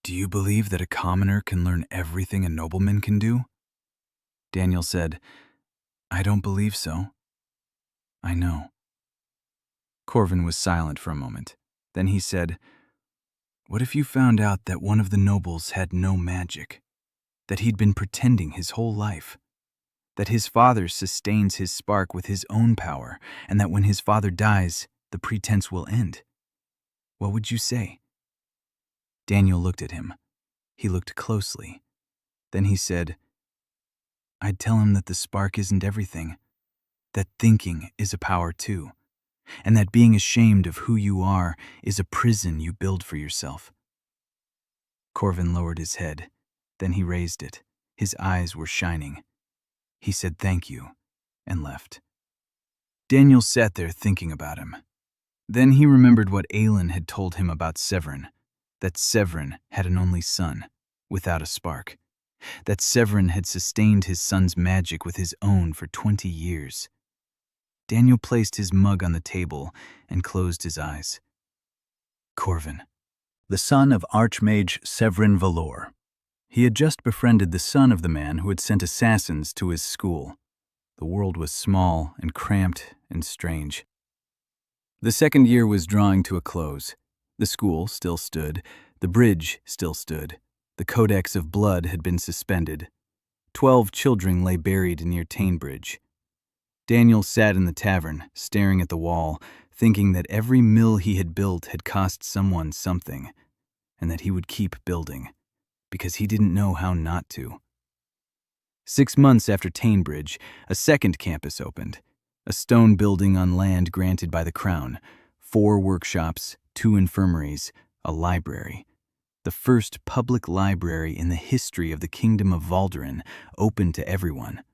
"Do you believe that a commoner can learn everything a nobleman can do?" Daniel said, "I don't believe so." "I know." Corvin was silent for a moment. Then he said, "What if you found out that one of the nobles had no magic, that he'd been pretending his whole life, that his father sustains his spark with his own power, and that when his father dies, the pretense will end? What would you say?" Daniel looked at him. He looked closely. Then he said, "I'd tell him that the spark isn't everything, that thinking is a power too, and that being ashamed of who you are is a prison you build for yourself." Corvin lowered his head. Then he raised it. His eyes were shining. He said thank you, and left. Daniel sat there thinking about him. Then he remembered what Aelin had told him about Severin, that Severin had an only son, without a spark, that Severin had sustained his son's magic with his own for 20 years. Daniel placed his mug on the table and closed his eyes. Corvin, the son of archmage Severin Valor. He had just befriended the son of the man who had sent assassins to his school. The world was small and cramped and strange. The second year was drawing to a close. The school still stood. The bridge still stood. The Codex of Blood had been suspended. 12 children lay buried near Tainbridge. Daniel sat in the tavern, staring at the wall, thinking that every mill he had built had cost someone something, and that he would keep building, because he didn't know how not to. 6 months after Tainbridge, a second campus opened, a stone building on land granted by the Crown, 4 workshops, 2 infirmaries, a library. The first public library in the history of the Kingdom of Valderin, open to everyone.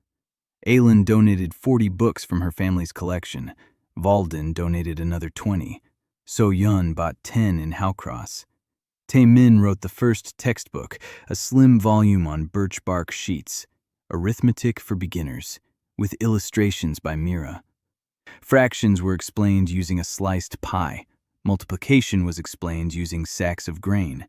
Aelin donated 40 books from her family's collection. Valden donated another 20. So-Yun bought 10 in Howcross. Tae-min wrote the first textbook, a slim volume on birch bark sheets, Arithmetic for Beginners, with illustrations by Mira. Fractions were explained using a sliced pie. Multiplication was explained using sacks of grain.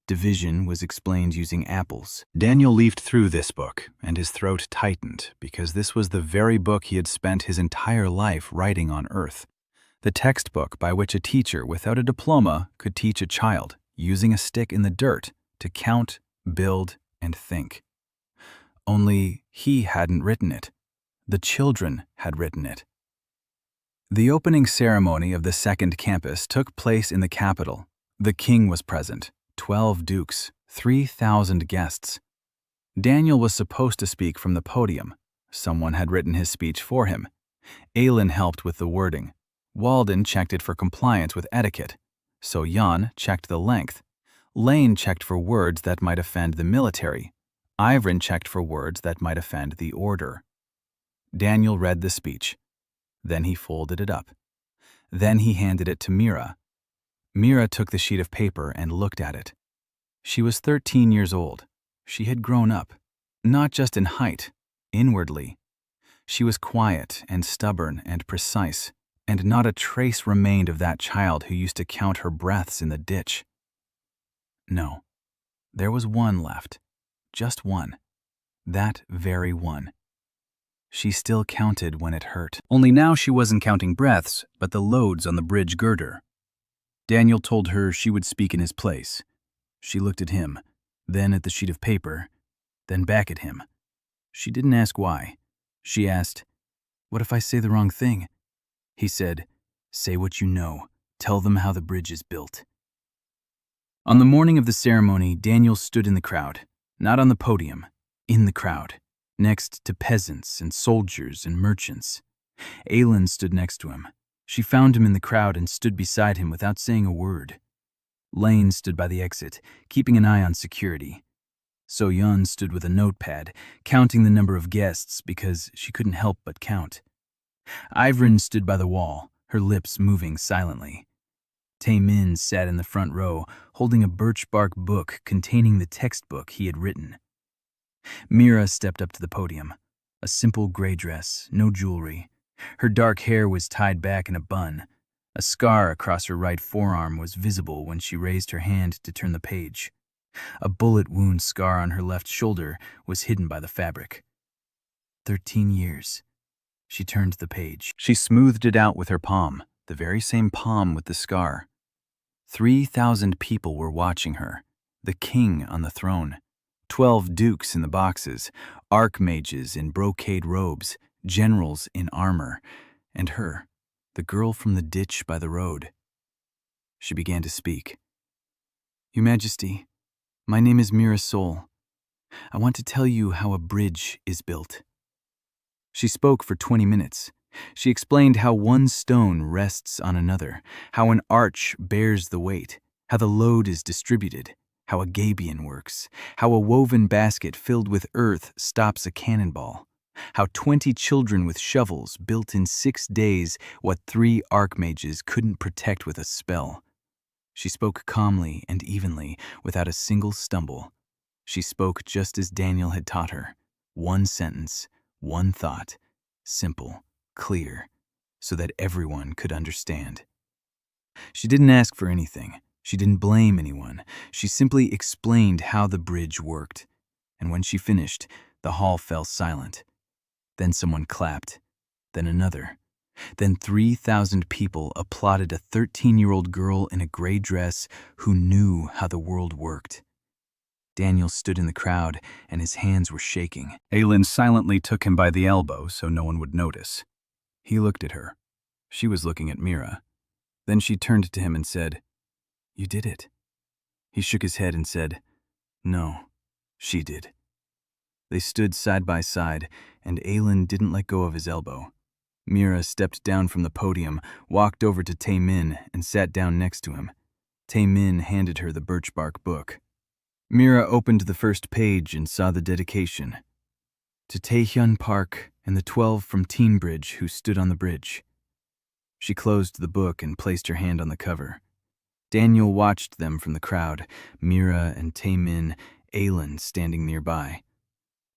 Division was explained using apples. Daniel leafed through this book, and his throat tightened, because this was the very book he had spent his entire life writing on Earth. the textbook by which a teacher without a diploma could teach a child, using a stick in the dirt, to count, build, and think. Only he hadn't written it. The children had written it. The opening ceremony of the second campus took place in the capital. The king was present, 12 dukes, 3,000 guests. Daniel was supposed to speak from the podium. Someone had written his speech for him. Aylin helped with the wording. Walden checked it for compliance with etiquette. So-Yun checked the length. Lane checked for words that might offend the military. Ivrin checked for words that might offend the order. Daniel read the speech. Then he folded it up. Then he handed it to Mira. Mira took the sheet of paper and looked at it. She was 13 years old. She had grown up, not just in height, inwardly. She was quiet and stubborn and precise, and not a trace remained of that child who used to count her breaths in the ditch. No, there was one left, just one, that very one. She still counted when it hurt. Only now she wasn't counting breaths, but the loads on the bridge girder. Daniel told her she would speak in his place. She looked at him, then at the sheet of paper, then back at him. She didn't ask why. She asked, "What if I say the wrong thing?" He said, "Say what you know. Tell them how the bridge is built." On the morning of the ceremony, Daniel stood in the crowd, not on the podium, in the crowd, next to peasants and soldiers and merchants. Aylin stood next to him. She found him in the crowd and stood beside him without saying a word. Lane stood by the exit, keeping an eye on security. So-Yun stood with a notepad, counting the number of guests because she couldn't help but count. Ivrin stood by the wall, her lips moving silently. Tae-min sat in the front row, holding a birch bark book containing the textbook he had written. Mira stepped up to the podium. A simple gray dress, no jewelry. Her dark hair was tied back in a bun. A scar across her right forearm was visible when she raised her hand to turn the page. A bullet wound scar on her left shoulder was hidden by the fabric. 13 years. She turned the page. She smoothed it out with her palm, the very same palm with the scar. 3,000 people were watching her, the king on the throne. 12 dukes in the boxes, archmages in brocade robes, generals in armor, and her, the girl from the ditch by the road. She began to speak. "Your Majesty, my name is Mira Sol. I want to tell you how a bridge is built." She spoke for 20 minutes. She explained how one stone rests on another, how an arch bears the weight, how the load is distributed, how a gabion works, how a woven basket filled with earth stops a cannonball, how 20 children with shovels built in 6 days what 3 archmages couldn't protect with a spell. She spoke calmly and evenly, without a single stumble. She spoke just as Daniel had taught her. One sentence, one thought, simple, clear, so that everyone could understand. She didn't ask for anything. She didn't blame anyone. She simply explained how the bridge worked. And when she finished, the hall fell silent. Then someone clapped. Then another. Then 3,000 people applauded a 13-year-old girl in a gray dress who knew how the world worked. Daniel stood in the crowd, and his hands were shaking. Aylin silently took him by the elbow so no one would notice. He looked at her. She was looking at Mira. Then she turned to him and said, "You did it." He shook his head and said, "No, she did." They stood side by side, and Aylin didn't let go of his elbow. Mira stepped down from the podium, walked over to Tae-min, and sat down next to him. Tae-min handed her the birch bark book. Mira opened the first page and saw the dedication. To Taehyun Park and the 12 from Teenbridge who stood on the bridge. She closed the book and placed her hand on the cover. Daniel watched them from the crowd, Mira and Tae-min, Aylin standing nearby.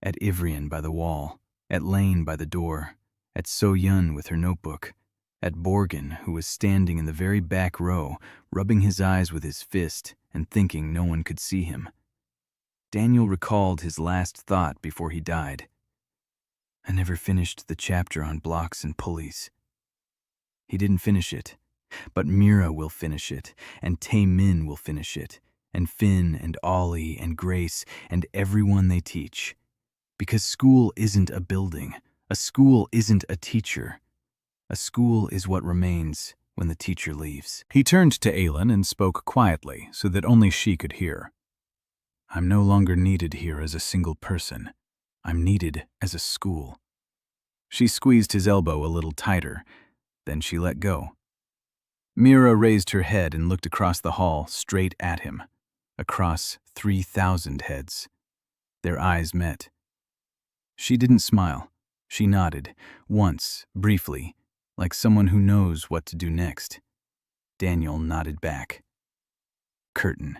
At Ivrian by the wall, at Lane by the door, at So-Yun with her notebook, at Borgin, who was standing in the very back row, rubbing his eyes with his fist and thinking no one could see him. Daniel recalled his last thought before he died. "I never finished the chapter on blocks and pulleys." He didn't finish it. But Mira will finish it, and Tae-min will finish it, and Finn and Ollie and Grace and everyone they teach. Because school isn't a building. A school isn't a teacher. A school is what remains when the teacher leaves. He turned to Aylin and spoke quietly so that only she could hear. I'm no longer needed here as a single person. I'm needed as a school. She squeezed his elbow a little tighter, then she let go. Mira raised her head and looked across the hall straight at him, across 3,000 heads. Their eyes met. She didn't smile. She nodded, once, briefly, like someone who knows what to do next. Daniel nodded back. Curtain.